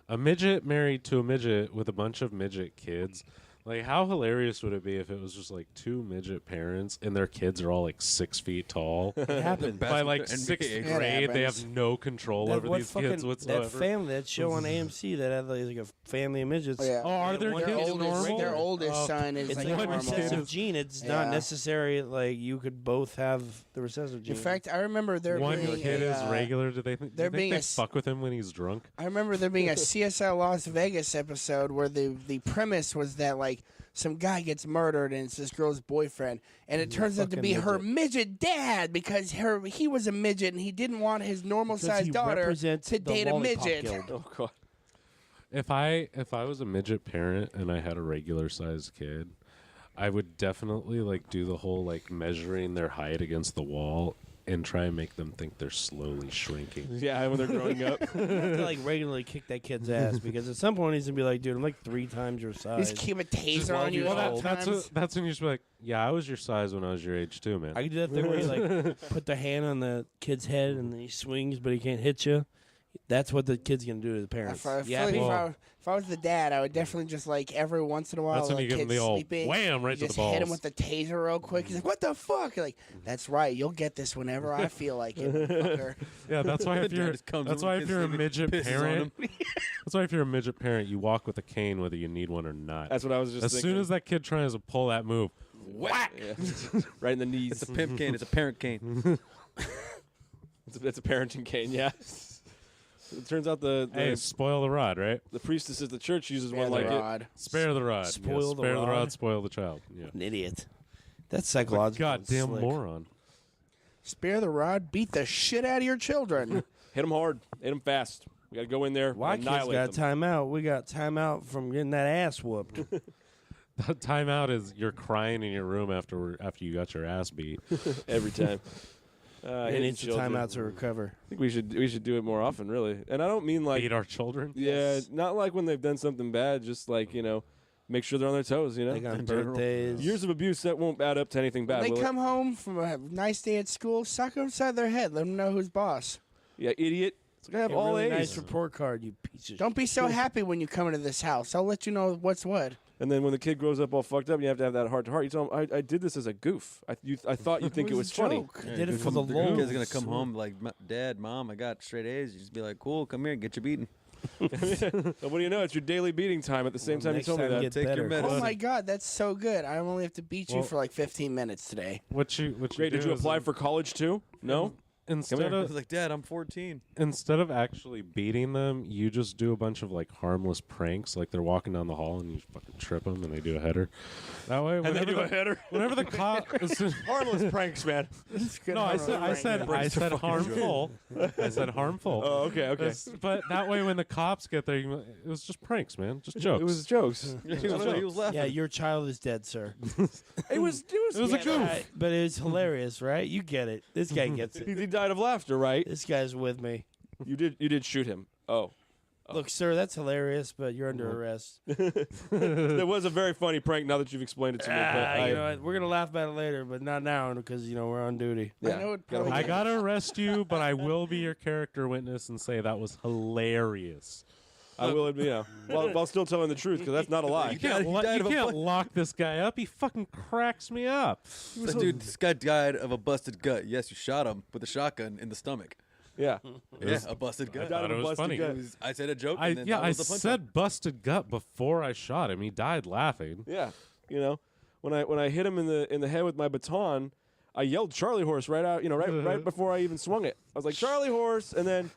[SPEAKER 5] a midget married to a midget with a bunch of midget kids. Like, how hilarious would it be if it was just like two midget parents and their kids are all like 6 feet tall?
[SPEAKER 4] It happened.
[SPEAKER 5] By like
[SPEAKER 6] NBA.
[SPEAKER 5] sixth
[SPEAKER 3] It
[SPEAKER 5] grade, they
[SPEAKER 3] happens.
[SPEAKER 5] have no control over these kids whatsoever.
[SPEAKER 4] That family, that show on AMC that had like a family of midgets.
[SPEAKER 3] Oh, yeah.
[SPEAKER 5] Oh, are their
[SPEAKER 4] One
[SPEAKER 5] kids
[SPEAKER 4] kid
[SPEAKER 3] oldest,
[SPEAKER 5] normal?
[SPEAKER 3] Their oldest
[SPEAKER 5] Oh,
[SPEAKER 3] son is
[SPEAKER 4] It's
[SPEAKER 3] like
[SPEAKER 4] like a
[SPEAKER 3] normal.
[SPEAKER 4] recessive gene. It's
[SPEAKER 3] Yeah.
[SPEAKER 4] not necessary. Like you could both have the recessive gene.
[SPEAKER 3] In fact, I remember there
[SPEAKER 5] One
[SPEAKER 3] being
[SPEAKER 5] kid
[SPEAKER 3] a,
[SPEAKER 5] is regular. Do they think,
[SPEAKER 3] there
[SPEAKER 5] do they,
[SPEAKER 3] being
[SPEAKER 5] think
[SPEAKER 3] a
[SPEAKER 5] they
[SPEAKER 3] s-
[SPEAKER 5] fuck with him when he's drunk?
[SPEAKER 3] I remember there being a CSI Las Vegas episode where the premise was that like some guy gets murdered and it's this girl's boyfriend, and it turns out to
[SPEAKER 4] fucking
[SPEAKER 3] be her
[SPEAKER 4] midget.
[SPEAKER 3] midget dad because he was a midget and he didn't want his normal
[SPEAKER 4] Because
[SPEAKER 3] sized
[SPEAKER 4] he
[SPEAKER 3] daughter
[SPEAKER 4] represents
[SPEAKER 3] to
[SPEAKER 4] the
[SPEAKER 3] date a
[SPEAKER 4] Lollipop
[SPEAKER 3] midget.
[SPEAKER 4] Guild.
[SPEAKER 2] Oh god.
[SPEAKER 5] If I was a midget parent and I had a regular sized kid, I would definitely like do the whole like measuring their height against the wall and try and make them think they're slowly shrinking.
[SPEAKER 2] Yeah, when they're growing up.
[SPEAKER 4] You have to like regularly kick that kid's ass because at some point he's gonna be like, dude, I'm like 3 times your size.
[SPEAKER 3] Just keep a taser on you
[SPEAKER 4] Well,
[SPEAKER 3] all
[SPEAKER 5] That's
[SPEAKER 3] times.
[SPEAKER 5] when you just be like, yeah, I was your size when I was your age too, man.
[SPEAKER 4] I could do that thing where you like put the hand on the kid's head and then he swings, but he can't hit you. That's what the kid's gonna do to the parents.
[SPEAKER 3] I
[SPEAKER 4] Yeah,
[SPEAKER 3] feel like
[SPEAKER 5] well-
[SPEAKER 3] if I was the dad, I would definitely just like every once in a while,
[SPEAKER 5] That's when
[SPEAKER 3] like
[SPEAKER 5] you give him
[SPEAKER 3] kid's
[SPEAKER 5] the old
[SPEAKER 3] sleeping,
[SPEAKER 5] wham right
[SPEAKER 3] you
[SPEAKER 5] to the
[SPEAKER 3] just hit him
[SPEAKER 5] balls.
[SPEAKER 3] with the taser real quick. He's like, "What the fuck?" You're like, "That's right, you'll get this whenever I feel like it." Motherfucker."
[SPEAKER 5] Yeah, that's why if
[SPEAKER 6] Dad
[SPEAKER 5] you're
[SPEAKER 6] just comes
[SPEAKER 5] that's
[SPEAKER 6] in
[SPEAKER 5] why
[SPEAKER 6] with
[SPEAKER 5] if
[SPEAKER 6] his
[SPEAKER 5] you're a
[SPEAKER 6] sleeping,
[SPEAKER 5] midget
[SPEAKER 6] pisses on
[SPEAKER 5] parent, that's why if you're a midget parent, you walk with a cane whether you need one or not.
[SPEAKER 2] That's what I was just
[SPEAKER 5] as
[SPEAKER 2] thinking.
[SPEAKER 5] soon as that kid tries to pull that move,
[SPEAKER 2] whack, right in the knees.
[SPEAKER 6] It's a pimp cane. It's a parent cane.
[SPEAKER 2] It's a parenting cane. Yeah. It turns out the
[SPEAKER 5] hey, spoil the rod, right?
[SPEAKER 2] the priestess at the church uses
[SPEAKER 3] Yeah,
[SPEAKER 2] one
[SPEAKER 3] the
[SPEAKER 2] like it.
[SPEAKER 3] rod.
[SPEAKER 5] Spare the rod.
[SPEAKER 4] Spoil
[SPEAKER 5] Yeah,
[SPEAKER 4] the
[SPEAKER 5] spare the
[SPEAKER 4] rod.
[SPEAKER 5] rod, spoil the child. Yeah.
[SPEAKER 4] An idiot. That's psychological.
[SPEAKER 5] Goddamn
[SPEAKER 4] slick.
[SPEAKER 5] moron.
[SPEAKER 3] Spare the rod, beat the shit out of your children.
[SPEAKER 2] Hit them hard. Hit them fast. We got to go in there.
[SPEAKER 4] Why kids
[SPEAKER 2] annihilate
[SPEAKER 4] got
[SPEAKER 2] them.
[SPEAKER 4] timeout? We got timeout from getting that ass whooped.
[SPEAKER 5] The timeout is you're crying in your room after you got your ass beat.
[SPEAKER 2] every time.
[SPEAKER 4] He
[SPEAKER 2] hitting
[SPEAKER 4] needs the
[SPEAKER 2] children.
[SPEAKER 4] timeout to recover.
[SPEAKER 2] I think we should do it more often, really. And I don't mean like
[SPEAKER 5] Beat our children.
[SPEAKER 2] yeah, not like when they've done something bad. Just like make sure they're on their toes.
[SPEAKER 4] They got birthdays.
[SPEAKER 2] Years of abuse that won't add up to anything bad.
[SPEAKER 3] They
[SPEAKER 2] will it?
[SPEAKER 3] come home from a nice day at school, suck upside their head, let them know who's boss.
[SPEAKER 2] Yeah, idiot. It's like I have
[SPEAKER 4] A
[SPEAKER 2] all
[SPEAKER 4] really
[SPEAKER 2] A's.
[SPEAKER 4] nice report card, you piece of
[SPEAKER 3] Don't be so happy when you come into this house. I'll let you know what's what.
[SPEAKER 2] And then when the kid grows up all fucked up, you have to have that heart to heart. You tell him, I did this as a goof. I thought you'd think it was funny.
[SPEAKER 3] Joke.
[SPEAKER 4] I did it for the
[SPEAKER 6] The
[SPEAKER 4] lulz.
[SPEAKER 6] kid's gonna come home like, Dad, Mom, I got straight A's. You just be like, cool, come here, get your beating.
[SPEAKER 2] So what do you know? It's your daily beating time at the same time you
[SPEAKER 4] next
[SPEAKER 2] told me
[SPEAKER 4] time
[SPEAKER 2] that.
[SPEAKER 4] get
[SPEAKER 6] Take your
[SPEAKER 4] better.
[SPEAKER 6] medicine.
[SPEAKER 3] Oh my God, that's so good. I only have to beat you
[SPEAKER 5] Well-
[SPEAKER 3] for like 15 minutes today.
[SPEAKER 5] What you
[SPEAKER 2] Great. Did
[SPEAKER 5] do
[SPEAKER 2] you
[SPEAKER 5] is,
[SPEAKER 2] apply for college too? No.
[SPEAKER 5] instead
[SPEAKER 2] here.
[SPEAKER 6] I
[SPEAKER 5] of
[SPEAKER 6] was like, Dad, I'm 14.
[SPEAKER 5] instead of actually beating them, you just do a bunch of like harmless pranks. Like they're walking down the hall and you fucking trip them and they do a header. That way,
[SPEAKER 2] And they
[SPEAKER 5] whenever
[SPEAKER 2] do a
[SPEAKER 5] the,
[SPEAKER 2] header.
[SPEAKER 5] whenever the cop,
[SPEAKER 2] Harmless pranks, man.
[SPEAKER 5] no, I said harmful. I said harmful.
[SPEAKER 2] Oh, okay.
[SPEAKER 5] But that way, when the cops get there, it was just pranks, man, just jokes.
[SPEAKER 2] It was jokes.
[SPEAKER 6] He was laughing.
[SPEAKER 4] Yeah, your child is dead, sir.
[SPEAKER 2] It was
[SPEAKER 5] a goof.
[SPEAKER 4] Right, but it's hilarious, right? You get it. This guy gets it.
[SPEAKER 2] He died of laughter, right?
[SPEAKER 4] This guy's with me.
[SPEAKER 2] You did shoot him. Oh.
[SPEAKER 4] Look, sir, that's hilarious, but you're under arrest.
[SPEAKER 2] That was a very funny prank now that you've explained it to me. But
[SPEAKER 4] You know what? We're gonna laugh about it later, but not now because we're on duty.
[SPEAKER 2] yeah.
[SPEAKER 3] I know it probably
[SPEAKER 5] I gotta arrest you, but I will be your character witness and say that was hilarious.
[SPEAKER 2] I will admit, while still telling the truth, because that's not a lie.
[SPEAKER 6] He died of a
[SPEAKER 5] can't lock this guy up. He fucking cracks me up.
[SPEAKER 6] Like, dude, this guy died of a busted gut. Yes, you shot him with a shotgun in the stomach.
[SPEAKER 2] Yeah.
[SPEAKER 6] Yeah, a busted gut.
[SPEAKER 2] Died
[SPEAKER 5] thought
[SPEAKER 2] of
[SPEAKER 5] it
[SPEAKER 2] a
[SPEAKER 5] was
[SPEAKER 2] busted
[SPEAKER 5] funny.
[SPEAKER 2] gut.
[SPEAKER 6] I said a joke.
[SPEAKER 5] I
[SPEAKER 6] And then that was the punchline.
[SPEAKER 5] said busted gut before I shot him. He died laughing.
[SPEAKER 2] Yeah. When I hit him in the head with my baton, I yelled Charlie horse right out, right before I even swung it. I was like, Charlie horse, and then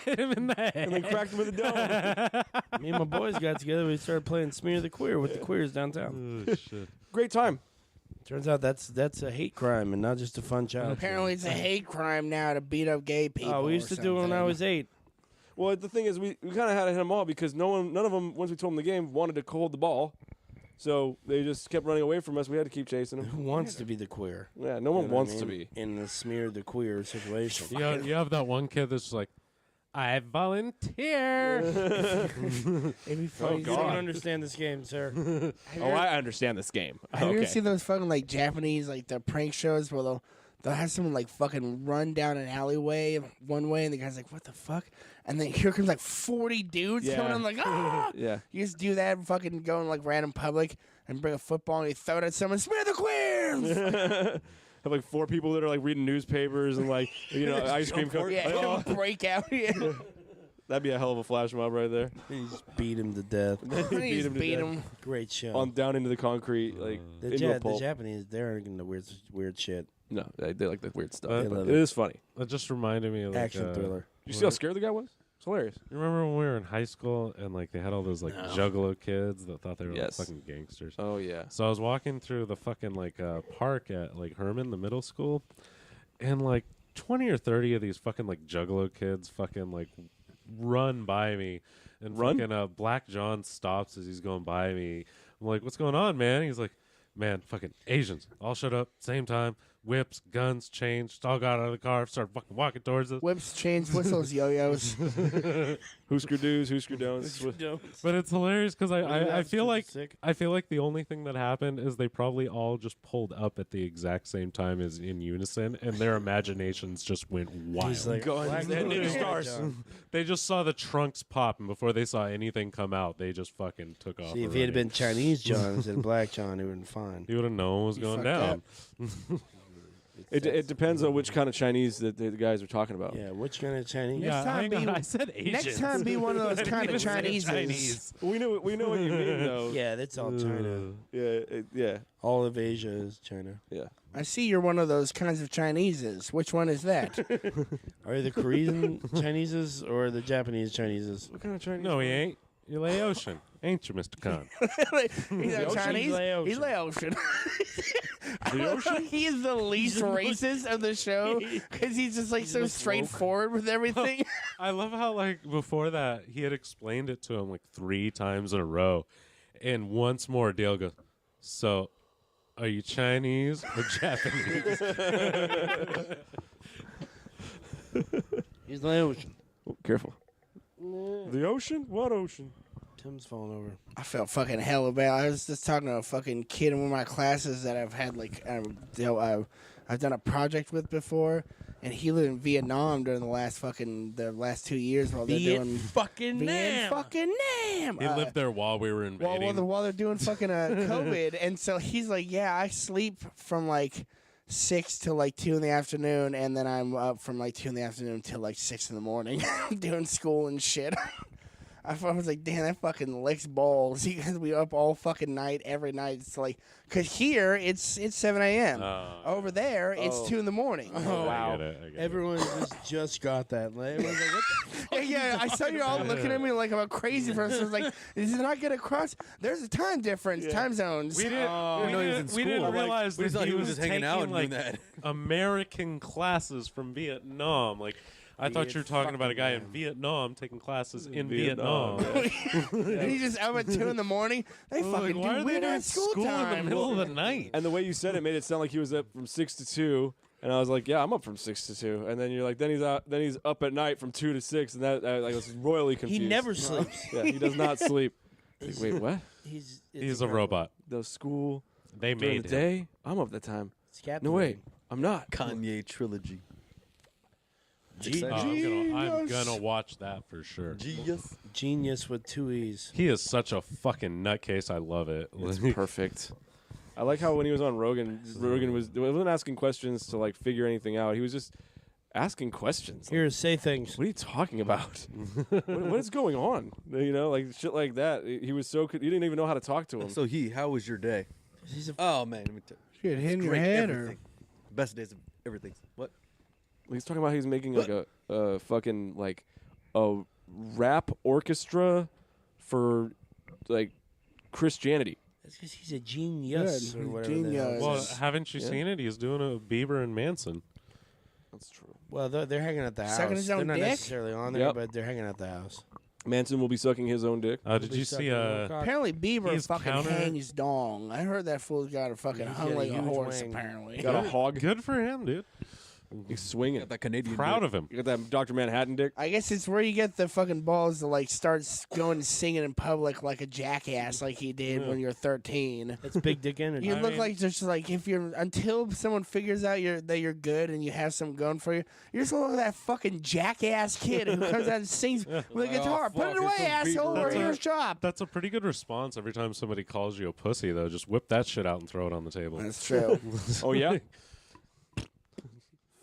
[SPEAKER 5] Hit him in the head.
[SPEAKER 2] cracked him with the dome.
[SPEAKER 4] Me and my boys got together. We started playing Smear the Queer with the queers downtown.
[SPEAKER 5] Oh, shit.
[SPEAKER 2] Great time.
[SPEAKER 4] Turns out that's a hate crime and not just a fun child.
[SPEAKER 3] Apparently, it's a hate crime now to beat up gay people.
[SPEAKER 4] Oh, we used to do it when I was 8.
[SPEAKER 2] Well, the thing is, we kind of had to hit them all because none of them, once we told them the game, wanted to hold the ball. So they just kept running away from us. We had to keep chasing them.
[SPEAKER 4] Who wants to be the queer?
[SPEAKER 2] Yeah, no one
[SPEAKER 4] You know what
[SPEAKER 2] wants
[SPEAKER 4] I
[SPEAKER 2] to
[SPEAKER 4] mean?
[SPEAKER 2] be.
[SPEAKER 4] In the Smear the Queer situation.
[SPEAKER 5] You have that one kid that's like, I volunteer.
[SPEAKER 3] It'd be funny.
[SPEAKER 4] You don't understand this game, sir.
[SPEAKER 2] Oh, I understand this game.
[SPEAKER 3] Have you
[SPEAKER 2] Okay.
[SPEAKER 3] ever seen those fucking like Japanese like the prank shows where they'll have someone like fucking run down an alleyway one way and the guy's like, what the fuck? And then here comes like 40 dudes
[SPEAKER 2] Yeah.
[SPEAKER 3] coming in like, ah!
[SPEAKER 2] Yeah.
[SPEAKER 3] You just do that and fucking go in like random public and bring a football and you throw it at someone, smear the queers!
[SPEAKER 2] Have like 4 people that are like reading newspapers and like ice cream cone.
[SPEAKER 3] yeah,
[SPEAKER 2] Oh,
[SPEAKER 3] it'll break out. Yeah.
[SPEAKER 2] that'd be a hell of a flash mob right there.
[SPEAKER 4] You just beat him to death.
[SPEAKER 3] Beat
[SPEAKER 2] him to death.
[SPEAKER 3] him.
[SPEAKER 4] Great show.
[SPEAKER 2] On down into the concrete, like
[SPEAKER 4] the,
[SPEAKER 2] into a
[SPEAKER 4] the
[SPEAKER 2] pulp.
[SPEAKER 4] Japanese, they're into weird shit.
[SPEAKER 2] No, they like the weird stuff.
[SPEAKER 5] They
[SPEAKER 2] but
[SPEAKER 4] love
[SPEAKER 2] it
[SPEAKER 4] it.
[SPEAKER 2] is funny.
[SPEAKER 5] That just reminded me of like,
[SPEAKER 4] Action thriller.
[SPEAKER 2] You see how scared the guy was? It's hilarious.
[SPEAKER 5] You remember when we were in high school and like they had all those like juggalo kids that thought they were
[SPEAKER 2] Yes.
[SPEAKER 5] like fucking gangsters.
[SPEAKER 2] Oh yeah.
[SPEAKER 5] So I was walking through the fucking like park at like Herman, the middle school, and like 20 or 30 of these fucking like juggalo kids fucking like run by me, and
[SPEAKER 2] Run?
[SPEAKER 5] fucking Black John stops as he's going by me. I'm like, "What's going on, man?" He's like, "Man, fucking Asians all showed up same time, whips, guns, chains, just all got out of the car, started fucking walking towards us."
[SPEAKER 3] Whips, chains, whistles, yo-yos.
[SPEAKER 2] Husker do's, Husker don'ts.
[SPEAKER 5] But it's hilarious because I feel like
[SPEAKER 4] sick.
[SPEAKER 5] the only thing that happened is they probably all just pulled up at the exact same time as in unison, and their imaginations just went wild.
[SPEAKER 4] He's like,
[SPEAKER 2] Guns and ninja stars.
[SPEAKER 5] They just saw the trunks pop, and before they saw anything come out, they just fucking took off.
[SPEAKER 4] See, if he had been Chinese John instead of Black John, he would have been fine.
[SPEAKER 5] he would have known what was going
[SPEAKER 3] fucked
[SPEAKER 5] down.
[SPEAKER 2] It depends on which kind of Chinese that the guys are talking about.
[SPEAKER 4] Yeah, which kind of Chinese?
[SPEAKER 3] Yeah.
[SPEAKER 5] hang on,
[SPEAKER 3] be-
[SPEAKER 5] I said Asians.
[SPEAKER 3] Next time, be one of those kind of
[SPEAKER 5] even say
[SPEAKER 3] Chineses.
[SPEAKER 5] Chinese.
[SPEAKER 2] We know what you mean though.
[SPEAKER 4] Yeah, that's all China.
[SPEAKER 2] Yeah.
[SPEAKER 4] All of Asia is China.
[SPEAKER 3] I see you're one of those kinds of Chineses. Which one is that?
[SPEAKER 4] Are you the Korean Chineses or the Japanese Chineses?
[SPEAKER 2] What kind of Chinese?
[SPEAKER 5] No, he ain't. You're Laotian, ain't you, Mr. Khan?
[SPEAKER 3] He's not Chinese.
[SPEAKER 4] Laotian.
[SPEAKER 3] He's Laotian. He is the least racist of the show because he's just like so straightforward with everything.
[SPEAKER 5] I love how like before that he had explained it to him like 3 times in a row, and once more Dale goes, "So, are you Chinese or Japanese?"
[SPEAKER 4] He's in the ocean.
[SPEAKER 2] Oh, careful. The ocean? What ocean?
[SPEAKER 4] Tim's falling over.
[SPEAKER 3] I felt fucking hella bad. I was just talking to a fucking kid in one of my classes that I've had like I've done a project with before, and he lived in Vietnam during the last 2 years while they're doing
[SPEAKER 4] fucking
[SPEAKER 3] Nam.
[SPEAKER 5] He lived there while we were invading.
[SPEAKER 3] While they're doing fucking COVID, and so he's like, yeah, I sleep from like 6 till like 2 in the afternoon, and then I'm up from like 2 in the afternoon till like 6 in the morning doing school and shit. I was like, damn, that fucking licks balls. Because we up all fucking night, every night. It's like, because here it's 7 a.m. Over there, it's 2 in the morning.
[SPEAKER 4] Oh,
[SPEAKER 5] wow. I get it.
[SPEAKER 4] Everyone just got that. Like, everyone's like, what the fuck?
[SPEAKER 3] Yeah, I saw you all looking at me like I'm a crazy person. I was like, does it not get across? There's a time difference, time zones.
[SPEAKER 5] We didn't realize
[SPEAKER 6] we
[SPEAKER 5] that
[SPEAKER 6] thought
[SPEAKER 5] he
[SPEAKER 6] he
[SPEAKER 5] was
[SPEAKER 6] was just hanging out and
[SPEAKER 5] taking,
[SPEAKER 6] doing
[SPEAKER 5] like,
[SPEAKER 6] that.
[SPEAKER 5] American classes from Vietnam. Like, I thought you were talking about a guy in Vietnam taking classes in Vietnam.
[SPEAKER 3] And he's just up at 2 in the morning. They fucking
[SPEAKER 5] Why
[SPEAKER 3] do
[SPEAKER 5] are they
[SPEAKER 3] weird
[SPEAKER 5] doing
[SPEAKER 3] ass school time.
[SPEAKER 5] in the middle of the night?
[SPEAKER 2] And the way you said it made it sound like he was up from 6 to 2. And I was like, yeah, I'm up from 6 to 2. And then you're like, then he's up at night from 2 to 6. And that I was royally confused.
[SPEAKER 4] He never sleeps.
[SPEAKER 2] Yeah, he does not sleep. Like, wait, what?
[SPEAKER 4] He's
[SPEAKER 5] He's a robot.
[SPEAKER 2] The school
[SPEAKER 5] They
[SPEAKER 2] during
[SPEAKER 5] made
[SPEAKER 2] the
[SPEAKER 5] him.
[SPEAKER 2] day? I'm up that time.
[SPEAKER 4] It's
[SPEAKER 2] No, wait, I'm not.
[SPEAKER 6] Kanye trilogy.
[SPEAKER 5] I'm gonna watch that for sure.
[SPEAKER 6] Genius.
[SPEAKER 4] Genius with 2 E's.
[SPEAKER 5] He is such a fucking nutcase. I love it.
[SPEAKER 2] It's perfect. I like how when he was on Rogan wasn't asking questions to like figure anything out. He was just asking questions. Like,
[SPEAKER 4] Here, say things.
[SPEAKER 2] what are you talking about? what is going on? You know, like shit like that. He was so. You didn't even know how to talk to him.
[SPEAKER 6] So how was your day?
[SPEAKER 4] He's a
[SPEAKER 6] Oh man, let me tell you.
[SPEAKER 3] Shit, hitting your
[SPEAKER 6] Great,
[SPEAKER 3] head
[SPEAKER 6] everything. Best days of everything. What?
[SPEAKER 2] He's talking about he's making like a fucking like a rap orchestra for like Christianity.
[SPEAKER 4] That's because he's a genius.
[SPEAKER 3] Good.
[SPEAKER 4] Or whatever
[SPEAKER 3] Genius.
[SPEAKER 4] the hell it
[SPEAKER 5] Well,
[SPEAKER 4] is.
[SPEAKER 5] haven't you seen it? He's doing a Bieber and Manson.
[SPEAKER 2] That's true.
[SPEAKER 4] Well, they're hanging at the house.
[SPEAKER 3] Sucking his own
[SPEAKER 4] they're not
[SPEAKER 3] dick?
[SPEAKER 4] necessarily on there,
[SPEAKER 2] Yep.
[SPEAKER 4] but they're hanging at the house.
[SPEAKER 2] Manson will be sucking his own dick.
[SPEAKER 5] Did you see?
[SPEAKER 3] Apparently, Bieber
[SPEAKER 5] He's
[SPEAKER 3] fucking
[SPEAKER 5] counter-
[SPEAKER 3] hangs dong. I heard that fool's got a fucking
[SPEAKER 4] He's
[SPEAKER 3] hung
[SPEAKER 4] got a
[SPEAKER 3] like a
[SPEAKER 4] huge
[SPEAKER 3] horse.
[SPEAKER 4] wang.
[SPEAKER 3] Apparently,
[SPEAKER 2] Got a hog.
[SPEAKER 5] Good for him, dude.
[SPEAKER 2] He's swinging.
[SPEAKER 6] Got that Canadian.
[SPEAKER 5] Proud
[SPEAKER 6] dick.
[SPEAKER 5] of him.
[SPEAKER 2] You got that Dr. Manhattan dick.
[SPEAKER 3] I guess it's where you get the fucking balls to like start going and singing in public like a jackass, like he did when you're 13.
[SPEAKER 4] That's big dick energy.
[SPEAKER 3] You look like just like if you're until someone figures out that you're good and you have something going for you. You're just like that fucking jackass kid who comes out and sings with a guitar. Put it
[SPEAKER 6] fuck,
[SPEAKER 3] away,
[SPEAKER 6] it's some
[SPEAKER 3] asshole.
[SPEAKER 6] Bieber.
[SPEAKER 3] We're here to shop.
[SPEAKER 5] That's a pretty good response every time somebody calls you a pussy, though. Just whip that shit out and throw it on the table.
[SPEAKER 3] That's true.
[SPEAKER 2] Oh yeah.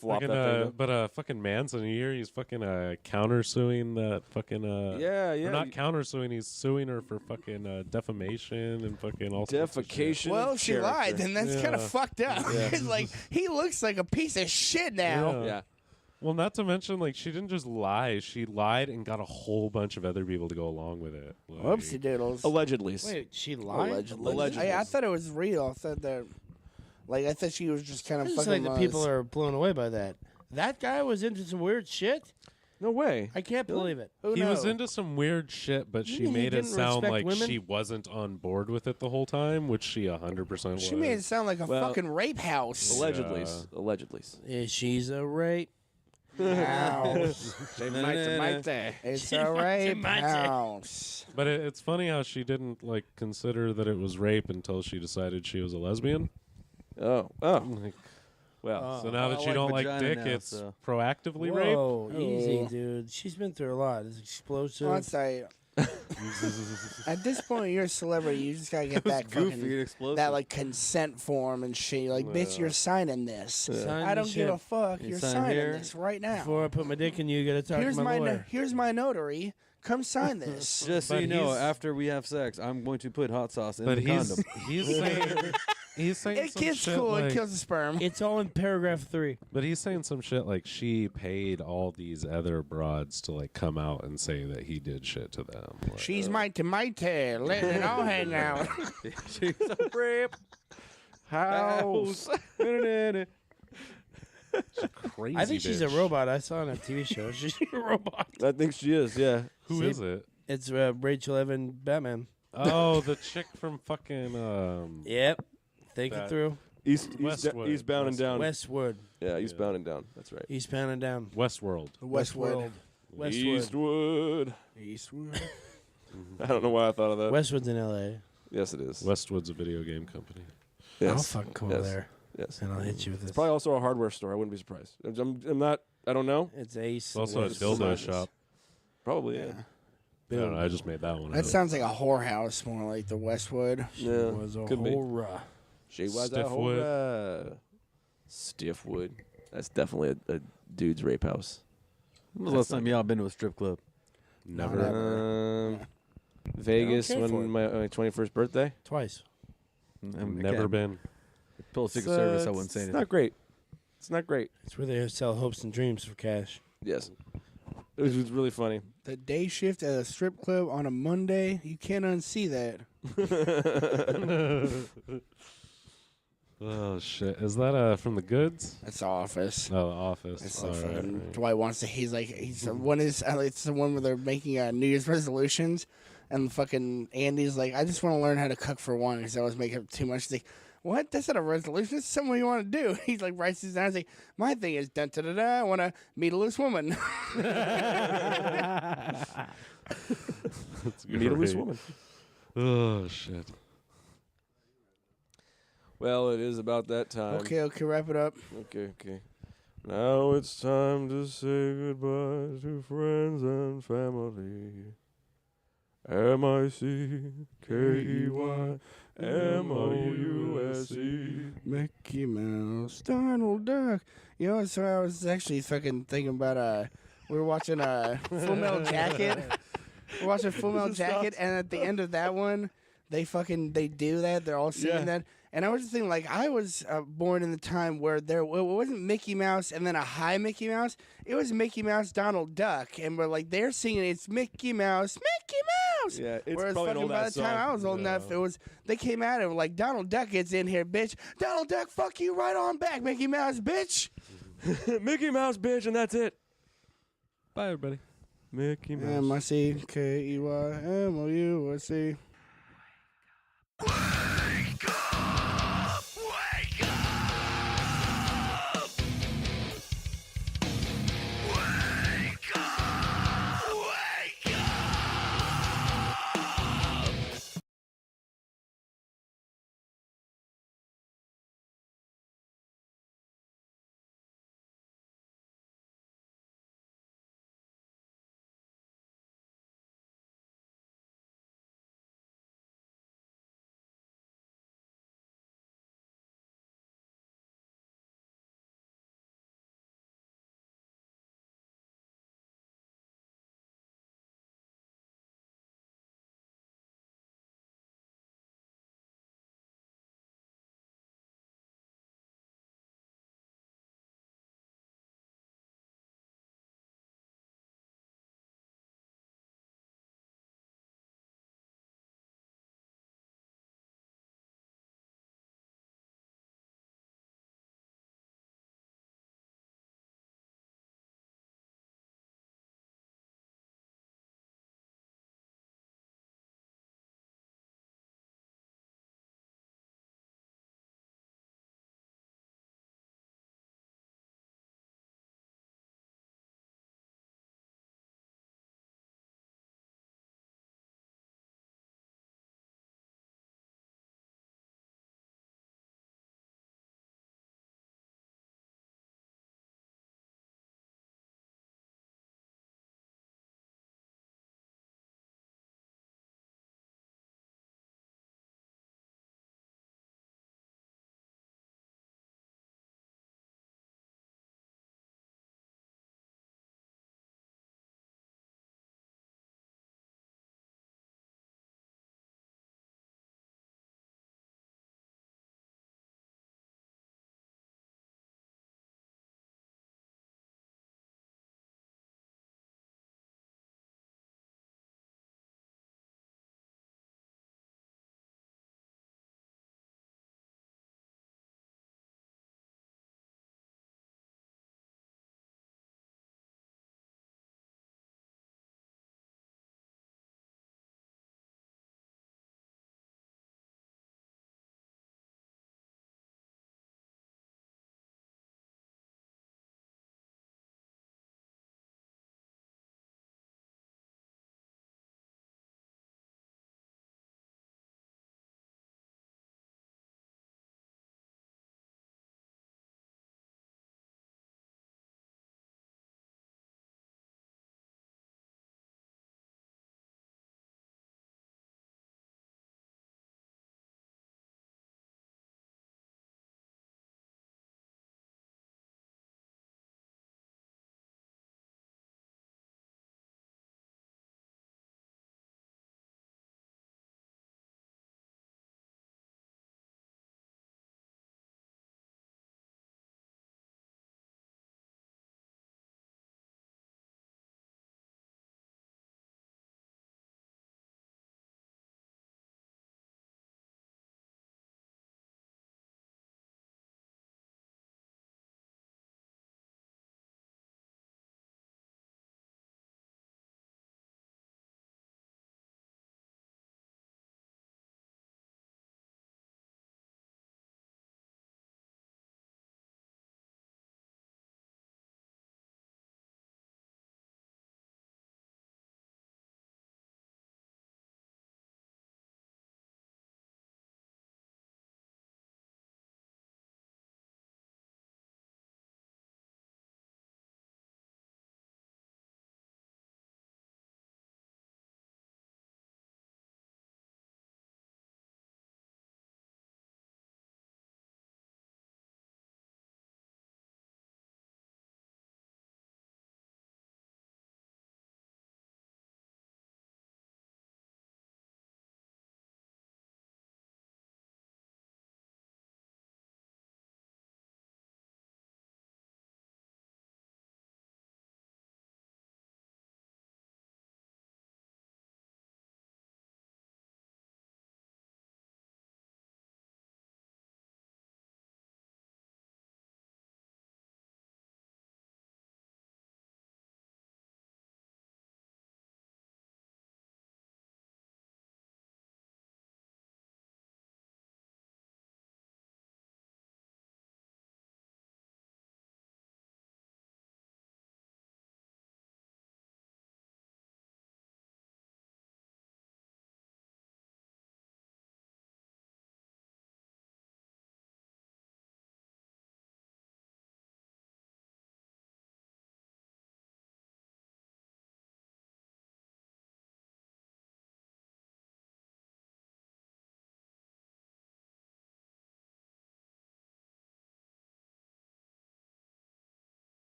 [SPEAKER 2] Flop
[SPEAKER 5] Fucking,
[SPEAKER 2] that thing.
[SPEAKER 5] but fucking Manson, you hear he's fucking countersuing that fucking
[SPEAKER 2] Yeah,
[SPEAKER 5] or
[SPEAKER 2] yeah.
[SPEAKER 5] not countersuing, he's suing her for fucking defamation and fucking all sorts of shit.
[SPEAKER 2] Defecation.
[SPEAKER 3] Well,
[SPEAKER 2] of
[SPEAKER 3] she
[SPEAKER 2] character.
[SPEAKER 3] lied. Then that's kind of
[SPEAKER 5] Yeah.
[SPEAKER 3] fucked up. It's like he looks like a piece of shit now.
[SPEAKER 2] Yeah.
[SPEAKER 5] Well, not to mention, like, she didn't just lie. She lied and got a whole bunch of other people to go along with it. Like,
[SPEAKER 3] Whoopsie doodles.
[SPEAKER 2] Allegedly.
[SPEAKER 4] Wait, she lied?
[SPEAKER 2] Allegedly.
[SPEAKER 3] I thought it was real. I thought that, like, I thought she was just kind of
[SPEAKER 4] It's
[SPEAKER 3] fucking.
[SPEAKER 4] like the people are blown away by that. That guy was into some weird shit.
[SPEAKER 2] No way.
[SPEAKER 4] I can't believe it.
[SPEAKER 3] Who
[SPEAKER 5] He was
[SPEAKER 3] knows?
[SPEAKER 5] into some weird shit, but she
[SPEAKER 4] He
[SPEAKER 5] made it
[SPEAKER 4] didn't
[SPEAKER 5] sound
[SPEAKER 4] respect
[SPEAKER 5] like
[SPEAKER 4] women?
[SPEAKER 5] she wasn't on board with it the whole time, which she 100% was.
[SPEAKER 3] She made it sound like a
[SPEAKER 2] Well,
[SPEAKER 3] fucking rape house.
[SPEAKER 2] Allegedly.
[SPEAKER 5] Yeah.
[SPEAKER 2] Allegedly.
[SPEAKER 4] Yeah, she's a rape.
[SPEAKER 3] House.
[SPEAKER 2] It's
[SPEAKER 3] It's a rape house.
[SPEAKER 5] But it's funny how she didn't like consider that it was rape until she decided she was a lesbian.
[SPEAKER 2] Oh.
[SPEAKER 5] Like,
[SPEAKER 2] Well.
[SPEAKER 5] so now that
[SPEAKER 6] I
[SPEAKER 5] you
[SPEAKER 6] like
[SPEAKER 5] don't like
[SPEAKER 6] vagina
[SPEAKER 5] dick,
[SPEAKER 6] now,
[SPEAKER 5] it's
[SPEAKER 6] so.
[SPEAKER 5] proactively rape.
[SPEAKER 4] Whoa, easy,
[SPEAKER 3] Oh.
[SPEAKER 4] dude. She's been through a lot. It's explosive.
[SPEAKER 3] Well, I'd say, at this point, you're a celebrity. You just gotta get that
[SPEAKER 6] goofy
[SPEAKER 3] fucking
[SPEAKER 6] and explosive.
[SPEAKER 3] that like consent form and shit. Like, bitch, you're signing this.
[SPEAKER 4] Sign
[SPEAKER 3] I don't
[SPEAKER 4] the
[SPEAKER 3] give a
[SPEAKER 4] shit.
[SPEAKER 3] fuck.
[SPEAKER 6] You
[SPEAKER 3] You're
[SPEAKER 6] sign
[SPEAKER 3] signing
[SPEAKER 6] here.
[SPEAKER 3] this right now.
[SPEAKER 4] Before I put my dick in you, you gotta talk
[SPEAKER 3] Here's
[SPEAKER 4] to my
[SPEAKER 3] my
[SPEAKER 4] lawyer.
[SPEAKER 3] here's my notary. Come sign this.
[SPEAKER 6] Just so
[SPEAKER 5] But
[SPEAKER 6] you know,
[SPEAKER 5] he's-
[SPEAKER 6] after we have sex, I'm going to put hot sauce in
[SPEAKER 5] But
[SPEAKER 6] the
[SPEAKER 5] he's
[SPEAKER 6] condom.
[SPEAKER 5] he's saying
[SPEAKER 3] It
[SPEAKER 5] some
[SPEAKER 3] gets
[SPEAKER 5] shit
[SPEAKER 3] cool.
[SPEAKER 5] like,
[SPEAKER 3] It kills the sperm.
[SPEAKER 4] It's all in paragraph 3.
[SPEAKER 5] But he's saying some shit like she paid all these other broads to like come out and say that he did shit to them. Like,
[SPEAKER 3] She's mighty, letting it all hang out.
[SPEAKER 6] She's a rape house.
[SPEAKER 5] crazy.
[SPEAKER 4] I think she's a
[SPEAKER 5] bitch.
[SPEAKER 4] robot. I saw on a TV show. She's a robot.
[SPEAKER 2] I think she is, yeah.
[SPEAKER 5] Who
[SPEAKER 4] See?
[SPEAKER 5] is it?
[SPEAKER 4] It's Rachel Evan Batman.
[SPEAKER 5] Oh, the chick from fucking
[SPEAKER 4] Yep. Think
[SPEAKER 5] That-
[SPEAKER 4] it through.
[SPEAKER 2] Eastbound and down.
[SPEAKER 4] Westwood.
[SPEAKER 2] Yeah, eastbound and down. That's right.
[SPEAKER 4] Eastbound and down.
[SPEAKER 5] Westworld.
[SPEAKER 3] Westwood.
[SPEAKER 2] Eastwood.
[SPEAKER 3] Eastwood.
[SPEAKER 2] I don't know why I thought of that.
[SPEAKER 4] Westwood's in L.A.
[SPEAKER 2] Yes, it is.
[SPEAKER 5] Westwood's a video game company.
[SPEAKER 2] Yes.
[SPEAKER 4] I'll fucking come over
[SPEAKER 2] Yes.
[SPEAKER 4] there
[SPEAKER 2] Yes.
[SPEAKER 4] and I'll hit you with this.
[SPEAKER 2] It's probably also a hardware store. I wouldn't be surprised. I'm not. I don't know.
[SPEAKER 4] It's Ace.
[SPEAKER 5] It's also a
[SPEAKER 4] West.
[SPEAKER 5] dildo shop.
[SPEAKER 2] Probably. Yeah.
[SPEAKER 5] I don't know. I just made that one
[SPEAKER 3] That
[SPEAKER 5] up.
[SPEAKER 3] sounds like a whorehouse, more like the Westwood.
[SPEAKER 2] Yeah.
[SPEAKER 4] Was a
[SPEAKER 2] Could be.
[SPEAKER 4] horror.
[SPEAKER 2] She was a
[SPEAKER 5] Stiffwood.
[SPEAKER 2] whore. Stiffwood. That's definitely a dude's rape house.
[SPEAKER 6] When was the last time y'all been to a strip club?
[SPEAKER 5] Never.
[SPEAKER 2] Vegas
[SPEAKER 4] I don't care for it.
[SPEAKER 2] when my 21st birthday.
[SPEAKER 4] Twice.
[SPEAKER 5] Never been.
[SPEAKER 6] Pull a Secret Service, I wouldn't say
[SPEAKER 2] It's
[SPEAKER 6] anything.
[SPEAKER 2] not great. It's not great.
[SPEAKER 4] It's where they sell hopes and dreams for cash.
[SPEAKER 2] Yes. It was really funny.
[SPEAKER 3] The day shift at a strip club on a Monday, you can't unsee that.
[SPEAKER 5] Oh shit! Is that from The Goods?
[SPEAKER 3] That's The Office.
[SPEAKER 5] No, The Office.
[SPEAKER 3] It's
[SPEAKER 5] All
[SPEAKER 3] like
[SPEAKER 5] right,
[SPEAKER 3] fucking
[SPEAKER 5] right.
[SPEAKER 3] Dwight wants to. He's one is it's the one where they're making New Year's resolutions, and fucking Andy's like, I just want to learn how to cook for one because I always make up too much. He's like, what? That's not a resolution. It's something you want to do. He's like writes this down. He's like, my thing is dun da da da. I want to meet a loose woman.
[SPEAKER 5] That's
[SPEAKER 2] Meet a loose
[SPEAKER 5] great.
[SPEAKER 2] woman.
[SPEAKER 5] Oh shit!
[SPEAKER 2] Well, it is about that time.
[SPEAKER 3] Okay, wrap it up.
[SPEAKER 2] Okay. Now it's time to say goodbye to friends and family. MICKEY
[SPEAKER 3] Mickey Mouse, Donald Duck. You know, so I was actually fucking thinking about we were watching Full Metal Jacket. We're watching Full Metal Jacket, and at the end of that one, they do that. They're all singing that. And I was just thinking, like, I was born in the time where it wasn't Mickey Mouse and then a high Mickey Mouse. It was Mickey Mouse, Donald Duck, and we're like, they're singing, it's Mickey Mouse, Mickey Mouse.
[SPEAKER 2] Yeah, it's
[SPEAKER 3] Whereas
[SPEAKER 2] probably an
[SPEAKER 3] fucking by
[SPEAKER 2] old-ass
[SPEAKER 3] the time
[SPEAKER 2] song.
[SPEAKER 3] I was old enough, they came at it like, Donald Duck gets in here, bitch. Donald Duck, fuck you right on back, Mickey Mouse, bitch.
[SPEAKER 2] Mickey Mouse, bitch, and that's it.
[SPEAKER 5] Bye, everybody.
[SPEAKER 2] Mickey Mouse.
[SPEAKER 3] MICKEYMOUSE.